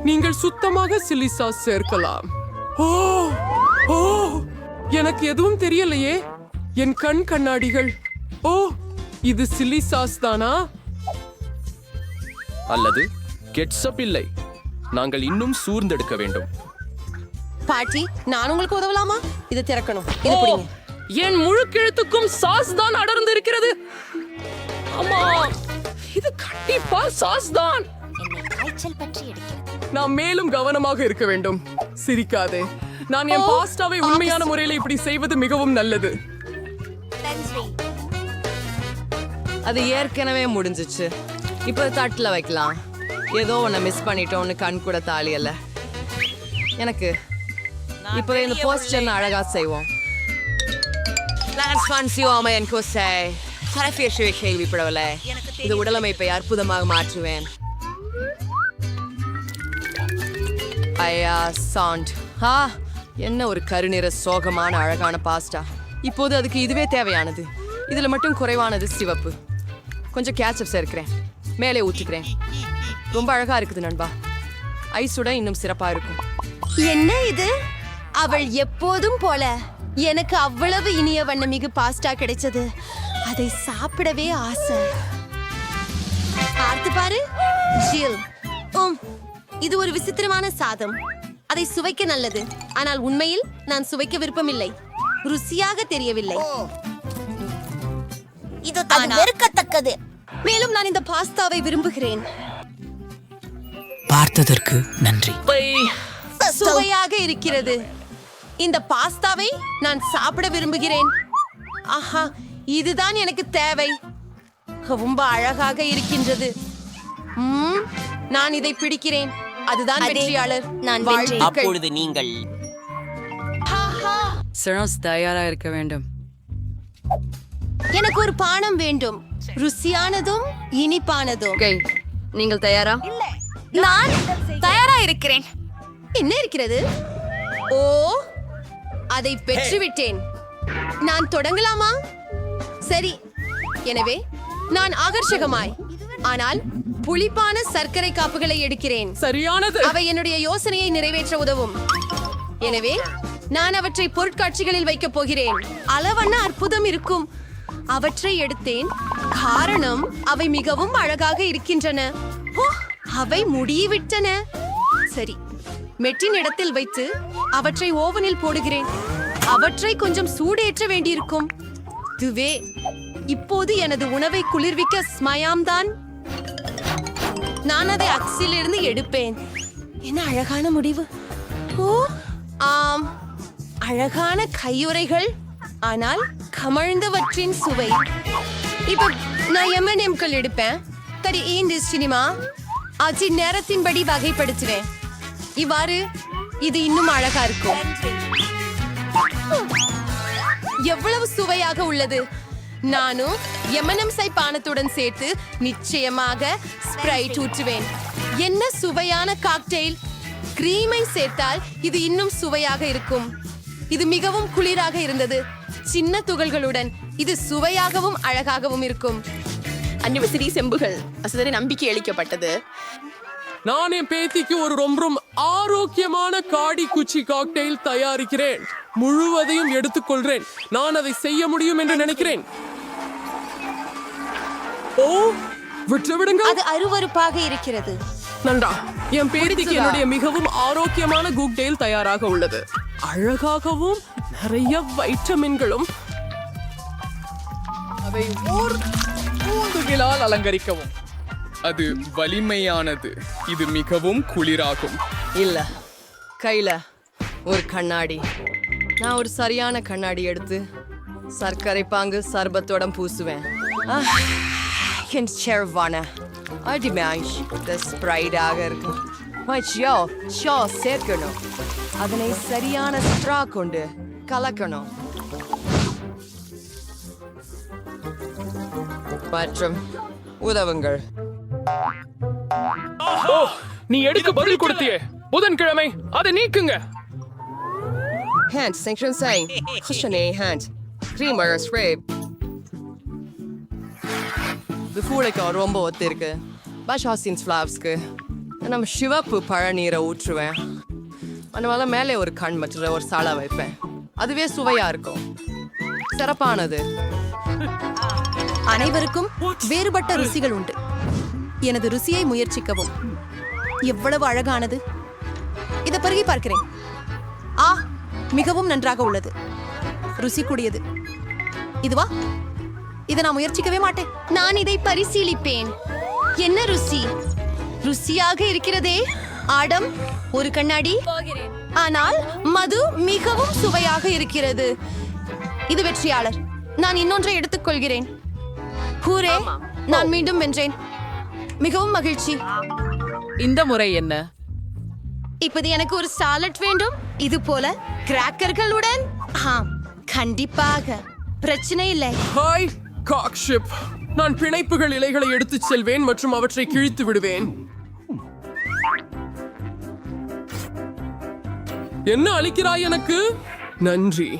நீங்கள் சுத்தமாக சில்லி சாஸ் சேர்க்கலாம். ஓ ஓ, எனக்கு எதுவும் தெரியலையே. என் கண் கண்ணாடிகள். ஓ, இது சில்லி சாஸ் தானா? அல்லது கெட்சப் இல்லை. நாங்கள் இன்னும் சூர்ந்தெடுக்க வேண்டும். பாட்டி, நான் உங்களுக்கு உதவலாமா? இது திறக்கணும். இது பிடிங்க. என் முழு கிழத்துக்கும் சாஸ் தான் அடர்ந்து இருக்கிறது. ஆமா, இது கண்டிப்பா சாஸ் தான். காய்ச்சல் பற்றி எடுக்கிறது. நாம் மேலும் கவனமாக இருக்க வேண்டும். சிரிக்காதே. நான் என் பாஸ்தாவை உண்மையான முறையில் இப்படி செய்வது மிகவும் நல்லது. அது ஏற்கனவே முடிஞ்சிச்சு. இப்போ தட்டுல வைக்கலாம். ஏதோ ஒன்ன மிஸ் பண்ணிட்டோம்னு கண் கூட தாலி அல்ல. எனக்கு இப்போ இந்த போஸ்டர் அழகா செய்வோம். கேள்விப்படவில்லை. இது உடலமைப்பை அற்புதமாக மாற்றுவேன். ஐயா சவுண்ட். என்ன ஒரு கருநிற சோகமான அழகான பாஸ்டா. இப்போது அதுக்கு இதுவே தேவையானது. இதுல மட்டும் குறைவானது சிவப்பு. கொஞ்சம் கேட்சப் சேர்க்கிறேன். மேலே ஊற்றிக்கிறேன். ரொம்ப அழகா இருக்குது நண்பா. ஐஸுடன் இன்னும் சிறப்பா இருக்கும். என்ன இது? அவள் எப்போதும் போல. எனக்கு அவ்வளவு இனிய வண்ணமிகு பாஸ்டா கிடைச்சது. அதை சாப்பிடவே ஆசை. பார்த்து பாரு ஜில். இது ஒரு விசித்திரமான சாதம். அதை சுவைக்க நல்லது, ஆனால் உண்மையில் நான் சுவைக்க விருப்பமில்லை. ருசியாக தெரியவில்லை. இது தான் வெறுக்கத்தக்கது. மேலும் நான் இந்த பாஸ்தாவை விரும்புகிறேன். பார்த்ததற்கு நன்றி. சுவையாக இருக்கிறது. இந்த பாஸ்தாவை நான் சாப்பிட விரும்புகிறேன். ஆஹா, இதுதான் எனக்கு தேவை. ரொம்ப அழகாக இருக்கின்றது. நான் இதை பிடிக்கிறேன். அதுதான் வெற்றியாளர். நான் அப்பொழுது நீங்கள் தயாரா இருக்க வேண்டும். எனக்கு ஒரு பானம் வேண்டும். ருசியானதும் இனிப்பானதும். நீங்கள் தயாரா? நான் தயாரா இருக்கிறேன். என்ன இருக்கிறது? ஓ, அதை பெற்றுவிட்டேன். நான் தொடங்கலாமா? சரி, எனவே நான் ஆகர்ஷகமாய் ஆனால் புளிப்பான சர்க்கரை காப்புகளை எடுக்கிறேன். சரியானது. அவை என்னுடைய யோசனையை நிறைவேற்ற உதவும். எனவே நான் அவற்றை பொருட்காட்சிகளில் வைக்கப் போகிறேன். அளவண்ண அற்புதம் இருக்கும். அவற்றை எடுத்தேன் காரணம் அவை மிகவும் அழகாக இருக்கின்றன. ஓ, அவை முடிவிட்டன. சரி, மெட்டின் இடத்தில் வைத்து அவற்றை ஓவனில் போடுகிறேன். அவற்றை கொஞ்சம் சூடேற்ற வேண்டியிருக்கும். இதுவே இப்போது எனது உணவை குளிர்விக்க ஸ்மயாம்தான். நான் அதை அக்ஸிலிருந்து எடுப்பேன். என்ன அழகான முடிவு. ஓ ஆம், அழகான கையுறைகள், ஆனால் கமழ்ந்தவற்றின் சுவை. இப்ப நான் M&Mகள் எடுப்பேன். தடி இந்த சினிமா ஆச்சி நேரத்தின்படி வகைப்படுத்துவேன். இவ்வாறு இது இன்னும் அழகா இருக்கும். எவ்வளவு சுவையாக உள்ளது. நானும் M&M's பானத்துடன் சேர்த்து நிச்சயமாக ஸ்ப்ரைட் ஊற்றுவேன். என்ன சுவையான காக்டெயில். கிரீமை சேர்த்தால் இது இன்னும் சுவையாக இருக்கும். இது மிகவும் குளிராக இருந்தது. சின்ன துகள்களுடன் இது சுவையாகவும் அழகாகவும் இருக்கும். அன்னிவர்சரி செம்புகள் அசதரை நம்பிக்கை அளிக்கப்பட்டது. நான் என் பேத்திக்கு ஒரு ரொம்ப ஆரோக்கியமான காடி குச்சி காக்டெயில் தயாரிக்கிறேன். முழுவதையும் எடுத்துக்கொள்கிறேன். நான் அதை செய்ய முடியும் என்று நினைக்கிறேன். ஓ, விட்டுவிடுங்க. அது அருவருப்பாக இருக்கிறது. நன்றா, என் பேத்திக்கு என்னுடைய மிகவும் ஆரோக்கியமான காக்டெயில் தயாராக உள்ளது. அழகாகவும் நிறைய வைட்டமின்களும். அதை ஓர் பூந்துகளால் அலங்கரிக்கவும். அது வலிமையானது. இது மிகவும் குளிராகும். இல்ல, கையில ஒரு கண்ணாடி. நான் ஒரு சரியான கண்ணாடி எடுத்து சர்க்கரை பாங்கு சர்பத்தோட பூசுவேன். என் சேர்வான அடிமேஷ் ஸ்ப்ரைடாக இருக்கும். சேர்க்கணும். அதனை சரியான ஸ்ட்ரா கொண்டு கலக்கணும். மற்றும் உதவுங்கள். நீ எடுக்க பதில் கொடுத்தியே புதன்கிழமை, அதை நீக்குங்க. Hand sanction saying Hushane hand creamer spray. இது பூளைக்கு ரொம்ப ஒத்து இருக்கு. பாஷாசின்ஸ் ஃப்ளாப்ஸ்க்கு நம்ம சிவப்பு பழநீரை ஊற்றுவேன். அதனால மேலே ஒரு கண் மற்றும் ஒரு சாலை வைப்பேன். அதுவே சுவையா இருக்கும். சிறப்பானது. அனைவருக்கும் வேறுபட்ட ருசிகள் உண்டு. எனது ருசியை முயற்சிக்கவும். எவ்வளவு அழகானது. இதை பருகி பார்க்கிறேன். மிகவும் நன்றாக உள்ளது. ருசி கூடியது. இதுவா? இதை நான் முயற்சிக்கவே மாட்டேன். நான் இதை பரிசீலிப்பேன். என்ன ருசி? ருசியாக இருக்கிறதே. ஆடம் ஒரு கண்ணாடி. ஆனால் மது மிகவும் சுவையாக இருக்கிறது. இது வெற்றியாளர். நான் இன்னொன்றை எடுத்துக்கொள்கிறேன். ஹூரே, நான் மீண்டும் வென்றேன். மிகவும் மகிழ்ச்சி. இந்த முறை என்ன? இப்போது எனக்கு ஒரு சாலட் வேண்டும். இது போல கிராக்கர்களுடன். கண்டிப்பாக பிரச்சனை இல்லை. ஹாய் காக்ஷிப். நான் பிணைப்புகள் இலைகளை எடுத்துச் செல்வேன் மற்றும் அவற்றை கிழித்து விடுவேன். என்ன அளிக்கிறாய் எனக்கு? நன்றி.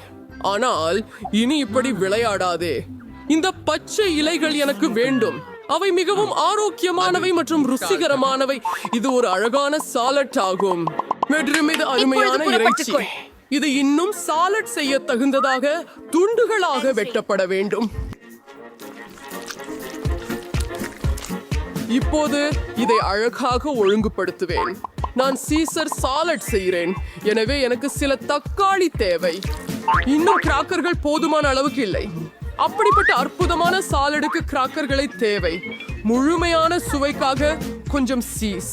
ஆனால் இனி இப்படி விளையாடாதே. இந்த பச்சை இலைகள் எனக்கு வேண்டும். அவை மிகவும் ஆரோக்கியமானவை மற்றும் ருசிகரமானவை. இது ஒரு அழகான சாலட் ஆகும். மற்றும் இது அருமையான இறைச்சி. இது இன்னும் சாலட் செய்ய தகுந்ததாக துண்டுகளாக வெட்டப்பட வேண்டும். இப்போது இதை அழகாக ஒழுங்குபடுத்துவேன். நான் சீசர் சாலட் செய்கிறேன். எனவே எனக்கு சில தக்காளி தேவை. இன்னும் கிராக்கர்கள் போதுமான அளவுக்கு இல்லை. அப்படிப்பட்ட அற்புதமான சாலடுக்கு கிராக்கர்களை தேவை. முழுமையான சுவைக்காக கொஞ்சம் சீஸ்.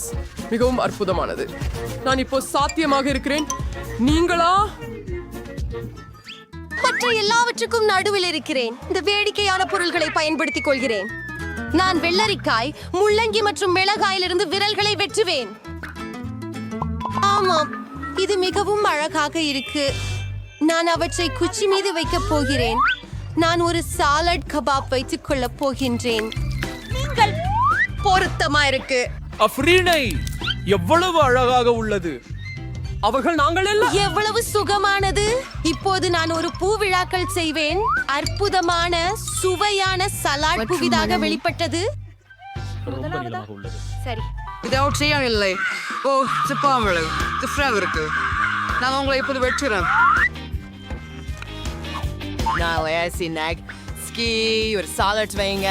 மிகவும் அற்புதமானது. நான் இப்போ சாத்தியமாக இருக்கிறேன். நீங்களா? மற்ற எல்லாவற்றுக்கும் நடுவில் இருக்கிறேன். இந்த வேடிக்கையான பொருள்களை பயன்படுத்திக் கொள்கிறேன். நான் வெள்ளரிக்காய், முள்ளங்கி மற்றும் மிளகாயிலிருந்து விரல்களை வெட்டுவேன். ஆமாம், இது மிகவும் அழகாக இருக்கு. நான் அவற்றை குச்சி மீது வைக்கப் போகிறேன். நான் ஒரு சாலட் கபாப் வைத்துக் கொள்ளப் போகின்றேன். நீங்கள் பொருத்தமா இருக்கு. அஃப்ரீனை எவ்வளவு அழகாக உள்ளது. அவர்கள் நாங்கள் எல்லாம் எவ்வளவு சுகமானது. இப்போது நான் ஒரு பூவிழாக்கள் செய்வேன். அற்புதமான சுவையான சலாட் புதிதாக வெளிப்பட்டது. சரி, இதை அவர் செய்யவில்லை. ஓ சிப்பாமலை டிஃப்ரெண்ட் இருக்கு. நான் உங்களை இப்போது வெட்டுறேன். ஒரு சாலட் வைங்க.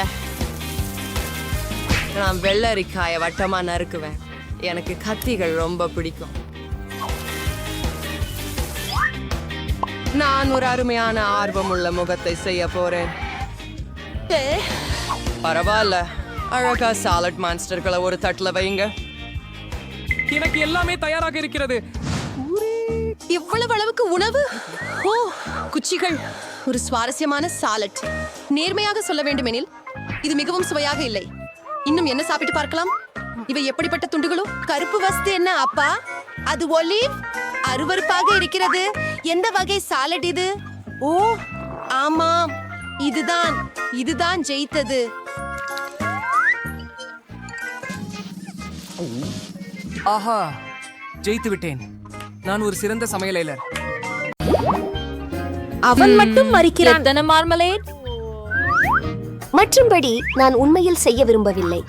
நான் வெள்ளரிக்காய வட்டமா நறுக்குவேன். எனக்கு கத்திகள் ரொம்ப பிடிக்கும். நான் ஒரு அருமையான ஆர்வமுள்ள முகத்தை செய்ய போறேன். பரவாயில்ல, அழகா சாலட் மான்ஸ்டர்களை ஒரு தட்டுல வைங்க. எனக்கு எல்லாமே தயாராக இருக்கிறது. இவ்வளவு அளவுக்கு உணவு. ஓ, குச்சிகள். ஒரு சுவாரஸ்யமான சாலட். நேர்மையாக சொல்ல வேண்டுமெனில் இது மிகவும் சுவையாக இல்லை. இன்னும் என்ன சாப்பிட்டு பார்க்கலாம்? இவை எப்படிப்பட்ட துண்டுகளோ? கருப்பு வஸ்து என்ன அப்பா? அது ஒலிவ். அருவருப்பாக இருக்கிறது. எந்த வகை சாலட் இது? ஓ ஆமாம், இதுதான் ஜெயித்தது. ஆஹா, ஜெயித்து விட்டேன். நான் ஒரு சிறந்த சமையலாளர். அவன் மட்டும் மறிக்கிறான். மார்மலேட். மற்றும்படி நான் உண்மையில் செய்ய விரும்பவில்லை.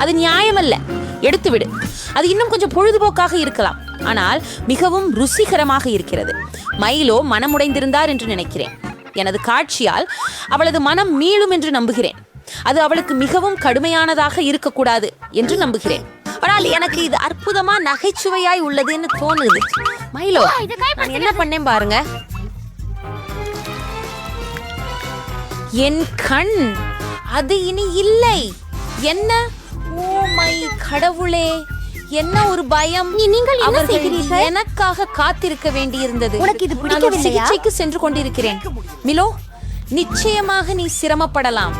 அது நியாயமல்ல. எடுத்துவிடு. அது இன்னும் கொஞ்சம் பொழுதுபோக்காக இருக்கலாம், ஆனால் மிகவும் ருசிகரமாக இருக்கிறது. மைலோ மனமுடைந்திருந்தார் என்று நினைக்கிறேன். எனது காட்சியால் அவளது மனம் மீளும் என்று நம்புகிறேன். அது அவளுக்கு மிகவும் கடுமையானதாக இருக்கக்கூடாது என்று நம்புகிறேன். ஆனால் எனக்கு இது அற்புதமா நகைச்சுவையாய் உள்ளதுன்னு தோணுது. மைலோ, நான் என்ன பண்ணேன் பாருங்க. என் கண் அது இனி இல்லை. என்ன? ஓ மை கடவுளே, என்ன ஒரு பயம். நீங்கள் என்ன செய்கிறீர்கள்? எனக்காக காத்திருக்க வேண்டியிருந்தது. உனக்கு இது நான் ஒரு பிடிக்கவில்லையா? சிகிச்சைக்கு சென்று கொண்டிருக்கிறேன். மிலோ, நிச்சயமாக நீ சிரமப்படலாம்.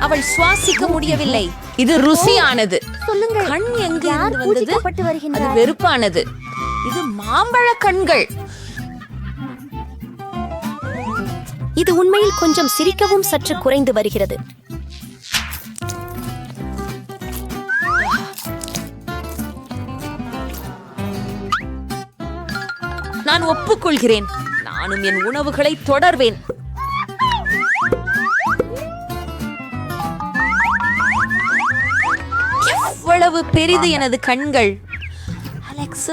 அவள் சுவாசிக்க முடியவில்லை. இது ருசியானது. சொல்லுங்கள், கண் எங்க யார் இருந்து வந்தது? பூஜிக்கப்பட்டு அது வருகின்றார்? வெறுப்பானது. இது மாம்பழ கண்கள். இது உண்மையில் கொஞ்சம் சிரிக்கவும் சற்று குறைந்து வருகிறது. நான் ஒப்புக்கொள்கிறேன். நானும் என் உணவுகளை தொடர்வேன். எவ்வளவு பெரிது எனது கண்கள். அலெக்ஸ்,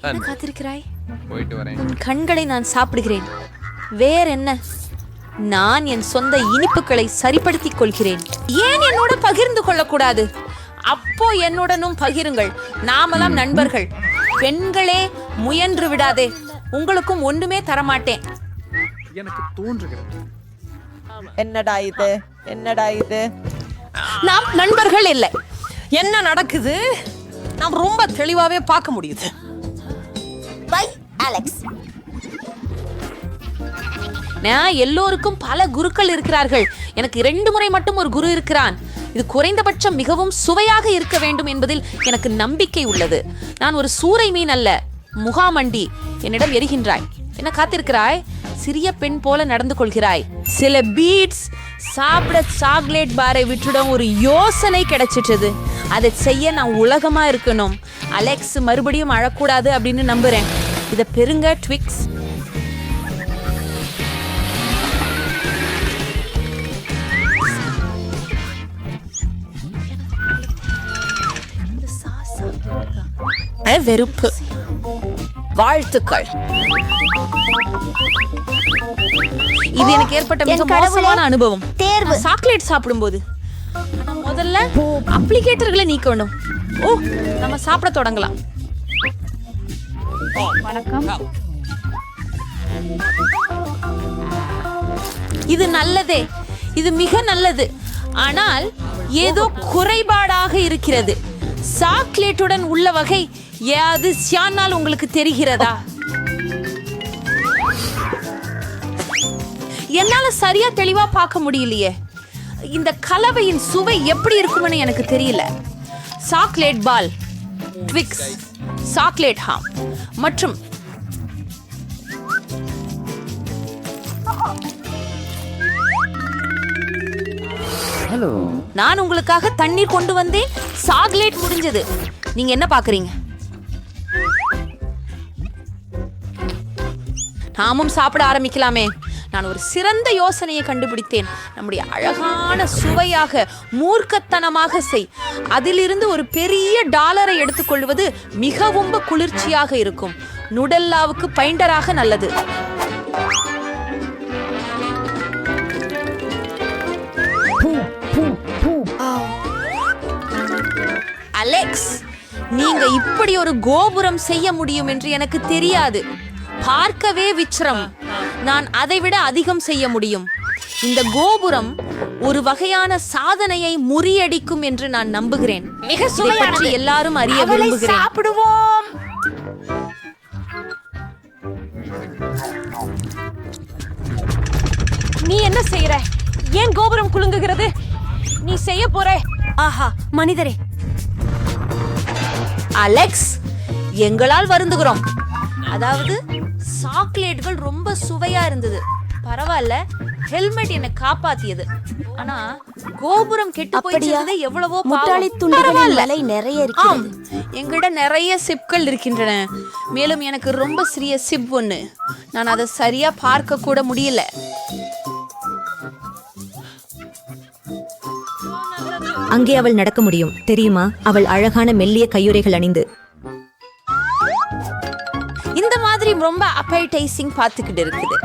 என்ன காத்திருக்கிறாய்? உன் கண்களை நான் சாப்பிடுகிறேன். வேற என்ன? நான் என் சொந்த இனிப்புகளை சரிப்படுத்திக் கொள்கிறேன். ஏன் என்னோட பகிர்ந்து கொள்ளக்கூடாது? அப்போ என்னுடனும் பகிருங்கள். நாமெல்லாம் நண்பர்கள். பெண்களே, முயன்று விடாதே. உங்களுக்கும் ஒன்றுமே தரமாட்டேன். எனக்கு தோன்றுகிறது. என்னடா இது? நாம் நண்பர்கள் இல்லை. என்ன நடக்குது? நாம் ரொம்ப தெளிவாவே பார்க்க முடியுது. Bye Alex. எல்லோருக்கும் பல குருக்கள் இருக்கிறார்கள். எனக்கு 2 முறை மட்டும் ஒரு குரு இருக்கிறான். இது குறைந்தபட்சம் மிகவும் சுவையாக இருக்க வேண்டும் என்பதில் எனக்கு நம்பிக்கை உள்ளது. நான் ஒரு சூறை மீன் அல்ல. முகாமண்டி. என்னிடம் எரிகின்றாய். என்ன காத்திருக்கிறாய்? சிறிய பெண் போல நடந்து கொள்கிறாய். சில பீட்ஸ் சாப்பிட சாக்லேட் பாரை விட்டுடும் ஒரு யோசனை கிடைச்சிட்டது. அதை செய்ய நான் உலகமா இருக்கணும். அலெக்ஸ் மறுபடியும் அழக்கூடாது அப்படின்னு நம்புறேன். இதை பெருங்க ட்விக்ஸ். வெறுப்பு. வாழ்த்துக்கள். இது எனக்கு ஏற்பட்ட மிக மோசமான அனுபவம். தேர்வு. சாக்லேட் சாப்பிடும்போது முதல்ல அப்ளிகேட்டர்களை நீக்கணும். ஓ, நம்ம சாப்பிட தொடங்கலாம். வணக்கம். இது நல்லதே. இது மிக நல்லது. ஆனால் ஏதோ குறைபாடாக இருக்கிறது. சாக்லேட்டுடன் உள்ள வகை ஏதாவது சியானால் உங்களுக்கு தெரிகிறதா? என்னால சரியா தெளிவா பார்க்க முடியலையே. இந்த கலவையின் சுவை எப்படி இருக்கும்னு எனக்கு தெரியல. சாக்லேட் பால் ட்விக்ஸ், சாக்லேட் ஹாம் மற்றும் நான் உங்களுக்காக தண்ணீர் கொண்டு வந்தேன். சாக்லேட் முடிஞ்சது. நீங்க என்ன பாக்குறீங்க? நாமும் சாப்பிட ஆரம்பிக்கலாமே. நான் ஒரு சிறந்த யோசனையை கண்டுபிடித்தேன். நம்முடைய அழகான சுவையாக மூர்க்கத்தனமாக செய். அதிலிருந்து ஒரு பெரிய டாலரை எடுத்துக்கொள்வது மிகவும் குளிர்ச்சியாக இருக்கும். நுடல்லாவுக்கு பைண்டராக நல்லது. அலெக்ஸ், நீங்க இப்படி ஒரு கோபுரம் செய்ய முடியும் என்று எனக்கு தெரியாது. பார்க்கவே விசித்திரம். நான் அதைவிட அதிகம் செய்ய முடியும். இந்த கோபுரம் ஒரு வகையான சாதனையை முறியடிக்கும் என்று நான் நம்புகிறேன். மிக இதைப் பற்றி எல்லாரும் அறிய விரும்புகிறேன். சாப்பிடுவோம். நீ என்ன செய்யற? ஏன் கோபுரம் குலுங்குகிறது? நீ செய்ய போற? ஆஹா, மனிதரே, அலெக்ஸ், எங்களால் வருந்துகிறோம். அதாவது சாக்லேட்கள் ரொம்ப சுவையா இருந்தது. பரவாயில்ல, ஹெல்மெட் என்னை காப்பாத்தியது. ஆனா கோபுரம் கெட்டு போயிடுறது எவ்வளவோ முட்டாளி துண்டுகளின் விலை நிறைய இருக்கிறது. எங்கிட்ட நிறைய சிப்கள் இருக்கின்றன. மேலும் எனக்கு ரொம்ப சிறிய சிப் ஒண்ணு. நான் அதை சரியா பார்க்க கூட முடியல. அங்கே அவள் நடக்க முடியும் தெரியுமா? அவள் அழகான மெல்லிய கையுறைகள் அணிந்து. இந்த மாதிரி ரொம்ப அப்பைடைசிங் பார்த்துக்கிட்டு இருக்குது.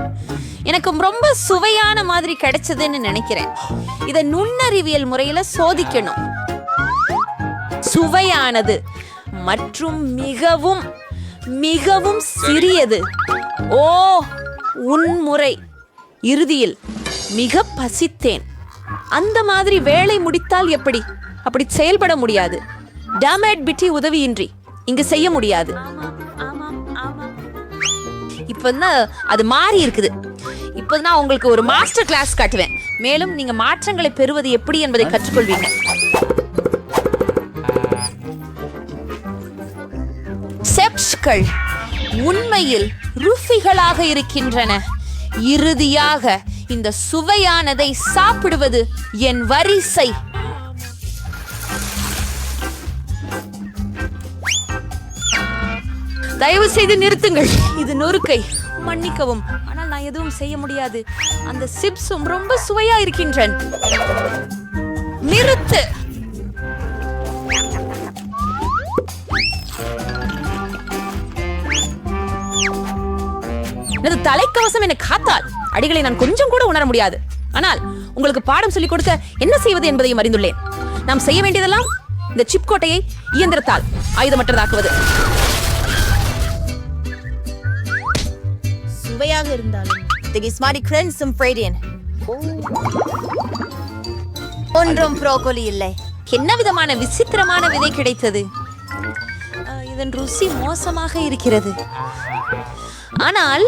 எனக்கு ரொம்ப சுவையான மாதிரி கிடைச்சதுன்னு நினைக்கிறேன். இதை நுண்ணறிவியல் முறையில சோதிக்கணும். சுவையானது மற்றும் மிகவும் மிகவும் சிறியது. ஓ, உன்முறை. இறுதியில் மிக பசித்தேன். அந்த மாதிரி வேலை முடித்தால் எப்படி? அப்படி செயல்பட முடியாது. டேமேட் பிட்டி உதவியின்றி இங்க செய்ய முடியாது. இப்பதான் அது மாறி இருக்குது. இப்போ நான் உங்களுக்கு ஒரு மாஸ்டர் கிளாஸ் காட்டுவேன். மேலும் நீங்க மாற்றங்களை பெறுவது எப்படி என்பதை கற்றுக்கொள்வீங்க. செப்ஸ்கள் உண்மையில் ருஃபிகளாக இருக்கின்றன. இறுதியாக இந்த சுவையானதை சாப்பிடுவது என் வரிசை. தயவு செய்து நிறுத்துங்கள். இது நொறுக்கை. மன்னிக்கவும், ஆனால் நான் எதுவும் செய்ய முடியாது. அந்த சிப்ஸும் ரொம்ப சுவையா இருக்கின்றன. நிறுத்து. எனது தலைக்கவசம் என்னை காத்தால் அடிகளை நான் கொஞ்சம் கூட உணர முடியாது. ஆனால் உங்களுக்கு பாடம் சொல்லிக் கொடுக்க என்ன செய்வது என்பதையும் அறிந்துள்ளேன். நாம் செய்ய வேண்டியதெல்லாம் இந்த சிப் கோட்டையை இயந்திரத்தால் ஆயுதமற்றதாக்குவது. சுவையாக இருந்தாலும் ஒன்றும் ப்ரோக்கோலி இல்லை. என்ன விதமான விசித்திரமான விதை கிடைத்தது. இதன் ருசி மோசமாக இருக்கிறது. ஆனால்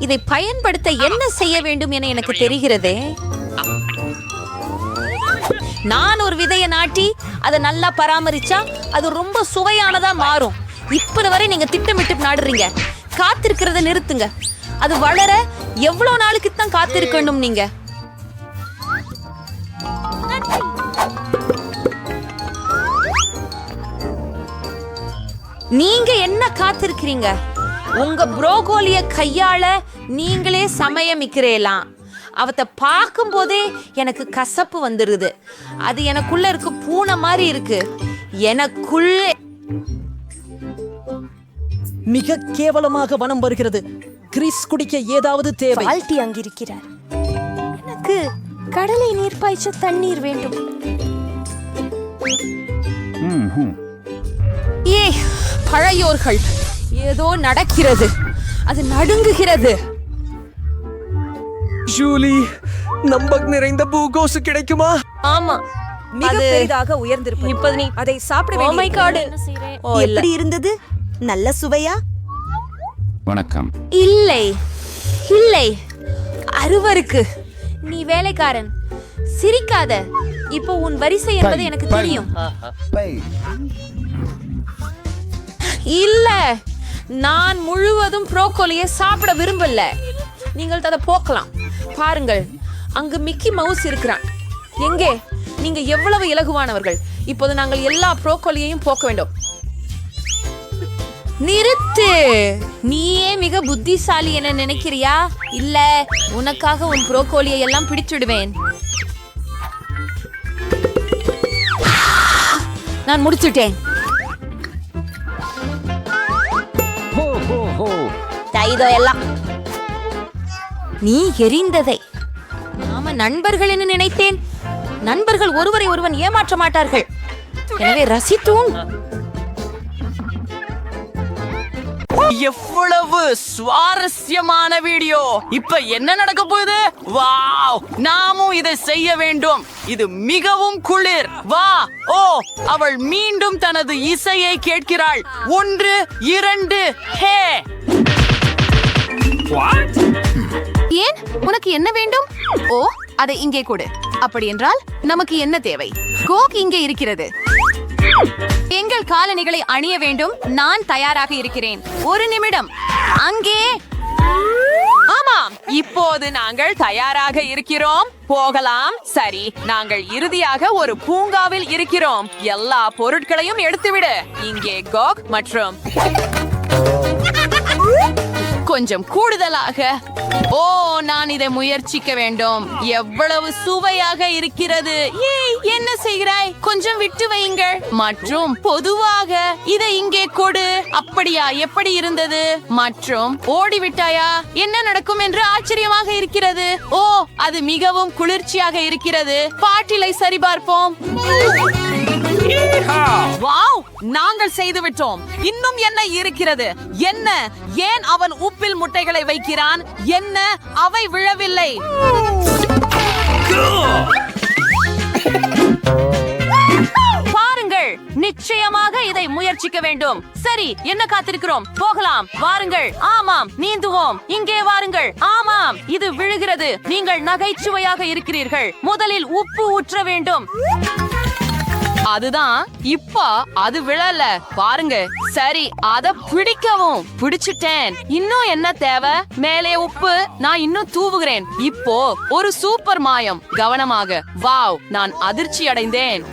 இதை பயன்படுத்த என்ன செய்ய வேண்டும் என எனக்கு தெரிகிறதே. நான் ஒரு விதையை நாட்டி அதை நல்லா பராமரிச்சா அது ரொம்ப சுவையானதா மாறும். இப்ப வரை நீங்க திட்டமிட்டு நாடுறீங்க. காத்திருக்கிறத நிறுத்துங்க. அது வளர எவ்வளவு நாளுக்கு தான் காத்திருக்கணும் நீங்க? நீங்க என்ன காத்திருக்கிறீங்க? உங்க புரோகோலிய கையாள நீங்களே சமயமிக்கிறேலாம். அவத்தை பார்க்கும் போதே எனக்கு கசப்பு வந்துருது. அது எனக்குள்ள இருக்கு பூனை மாதிரி இருக்கு. எனக்குள்ள மிக கேவலமாக வனம் வருகிறது. கிறிஸ் குடிக்க ஏதாவது தேவை. வாழ்த்தி அங்கிருக்கிறார். எனக்கு கடலை நீர் பாய்ச்ச தண்ணீர் வேண்டும். ஏ பழையோர்கள், ஏதோ நடக்கிறது. அது நடுங்குகிறது. ஜூலி, நம்பக் நிறைந்த பூகோசு கிடைக்குமா? ஆமா, மிக பெரிதாக உயர்ந்திருப்பது. இப்ப நீ அதை சாப்பிட வேண்டிய. Oh my God. எப்படி இருந்தது? நல்ல சுவையா? வணக்கம். இல்லை இல்லை, அருவருக்கு. நீ வேலைக்காரன். சிரிக்காத. இப்போ உன் வரிசை என்பது எனக்கு தெரியும். இல்ல, நான் முழுவதும் ப்ரோக்கோலியை சாப்பிட விரும்பல. நீங்கள் அதை போக்கலாம். பாருங்கள், அங்கு மிக்கி மவுஸ் இருக்கிறான். எங்கே? நீங்க எவ்வளவு இலகுவானவர்கள். இப்போது நாங்கள் எல்லா ப்ரோக்கோலியையும் போக்க வேண்டும். நிறுத்து. நீயே மிக புத்திசாலி என நினைக்கிறியா? இல்ல, உனக்காக உன் ப்ரோக்கோலியை எல்லாம் பிடிச்சிடுவேன். நான் முடிச்சுட்டேன். எல்லாம் நீ எரிந்ததை நாம நண்பர்கள் என்று நினைத்தேன். நண்பர்கள் ஒருவரை ஒருவன் ஏமாற்ற மாட்டார்கள். எனவே ரசித்தூன். எவ்வளவு சுவாரஸ்யமான வீடியோ. இப்ப என்ன நடக்க போகுது? வாவ், நாமும் இதை செய்ய வேண்டும். இது மிகவும் குளிர். வா. ஓ, அவள் மீண்டும் தனது இசையை கேட்கிறாள். 1 2 ஹே. ஏன்? உனக்கு என்ன வேண்டும்? ஓ, அதை இங்கே கொடு. அப்படி என்றால் நமக்கு என்ன தேவை? கோக் இங்கே இருக்கிறது. எங்கள் காலணிகளை அணிய வேண்டும். நான் தயாராக இருக்கிறேன். 1 நிமிடம். அங்கே. ஆமாம், இப்போது நாங்கள் தயாராக இருக்கிறோம். போகலாம். சரி, நாங்கள் இறுதியாக ஒரு பூங்காவில் இருக்கிறோம். எல்லா பொருட்களையும் எடுத்துவிடு. இங்கே கோக் மற்றும் கொஞ்சம் கூடுதலாக. ஓ, நான் இதை முயற்சிக்க வேண்டும். எவ்வளவு சுவையாக இருக்கிறது. ஏய், என்ன செய்கிறாய்? கொஞ்சம் விட்டு வையுங்கள். மற்றும் பொதுவாக இதை இங்கே கொடு. அப்படியா? எப்படி இருந்தது? மற்றும் ஓடிவிட்டாயா? என்ன நடக்கும் என்று ஆச்சரியமாக இருக்கிறது. ஓ, அது மிகவும் குளிர்ச்சியாக இருக்கிறது. பாட்டிலை சரிபார்ப்போம். வாவ், நாங்கள் செய்து விட்டோம். இன்னும் என்ன இருக்கிறது? என்ன? ஏன் அவன் உப்பில் முட்டைகளை வைக்கிறான்? என்ன? அவை விழவில்லை. பாருங்கள், நிச்சயமாக இதை முயற்சிக்க வேண்டும். சரி, என்ன காத்திருக்கிறோம்? போகலாம். வாருங்கள். ஆமாம், நீந்துவோம். இங்கே வாருங்கள். ஆமாம், இது விழுகிறது. நீங்கள் நகைச்சுவையாக இருக்கிறீர்கள். முதலில் உப்பு ஊற்ற வேண்டும். அதுதான். இப்ப அது விழல. பாருங்க. சரி, அத பிடிக்கவும். பிடிச்சிட்டேன். இன்னும் என்ன தேவை? மேலே உப்பு. நான் இன்னும் தூவுகிறேன். இப்போ ஒரு சூப்பர் மாயம். கவனமாக. வாவ், நான் அதிர்ச்சி அடைந்தேன்.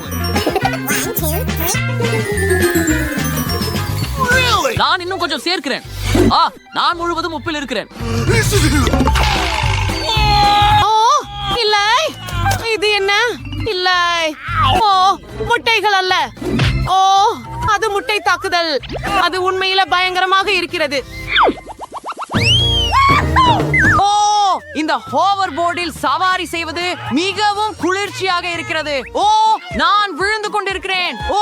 நான் இன்னும் கொஞ்சம் சேர்க்கிறேன். நான் முழுவதும் உப்பில் இருக்கிறேன். ஓ, இல்லை. இது என்ன? இல்லை. ஓ, முட்டைகள் அல்ல. ஓ, அது முட்டை தாக்குதல். அது உண்மையில பயங்கரமாக இருக்கிறது. ஓ, இந்த ஹோவர் போர்டில் சவாரி செய்வது மிகவும் குளிர்ச்சியாக இருக்கிறது. ஓ, நான் விழுந்து கொண்டிருக்கிறேன். ஓ,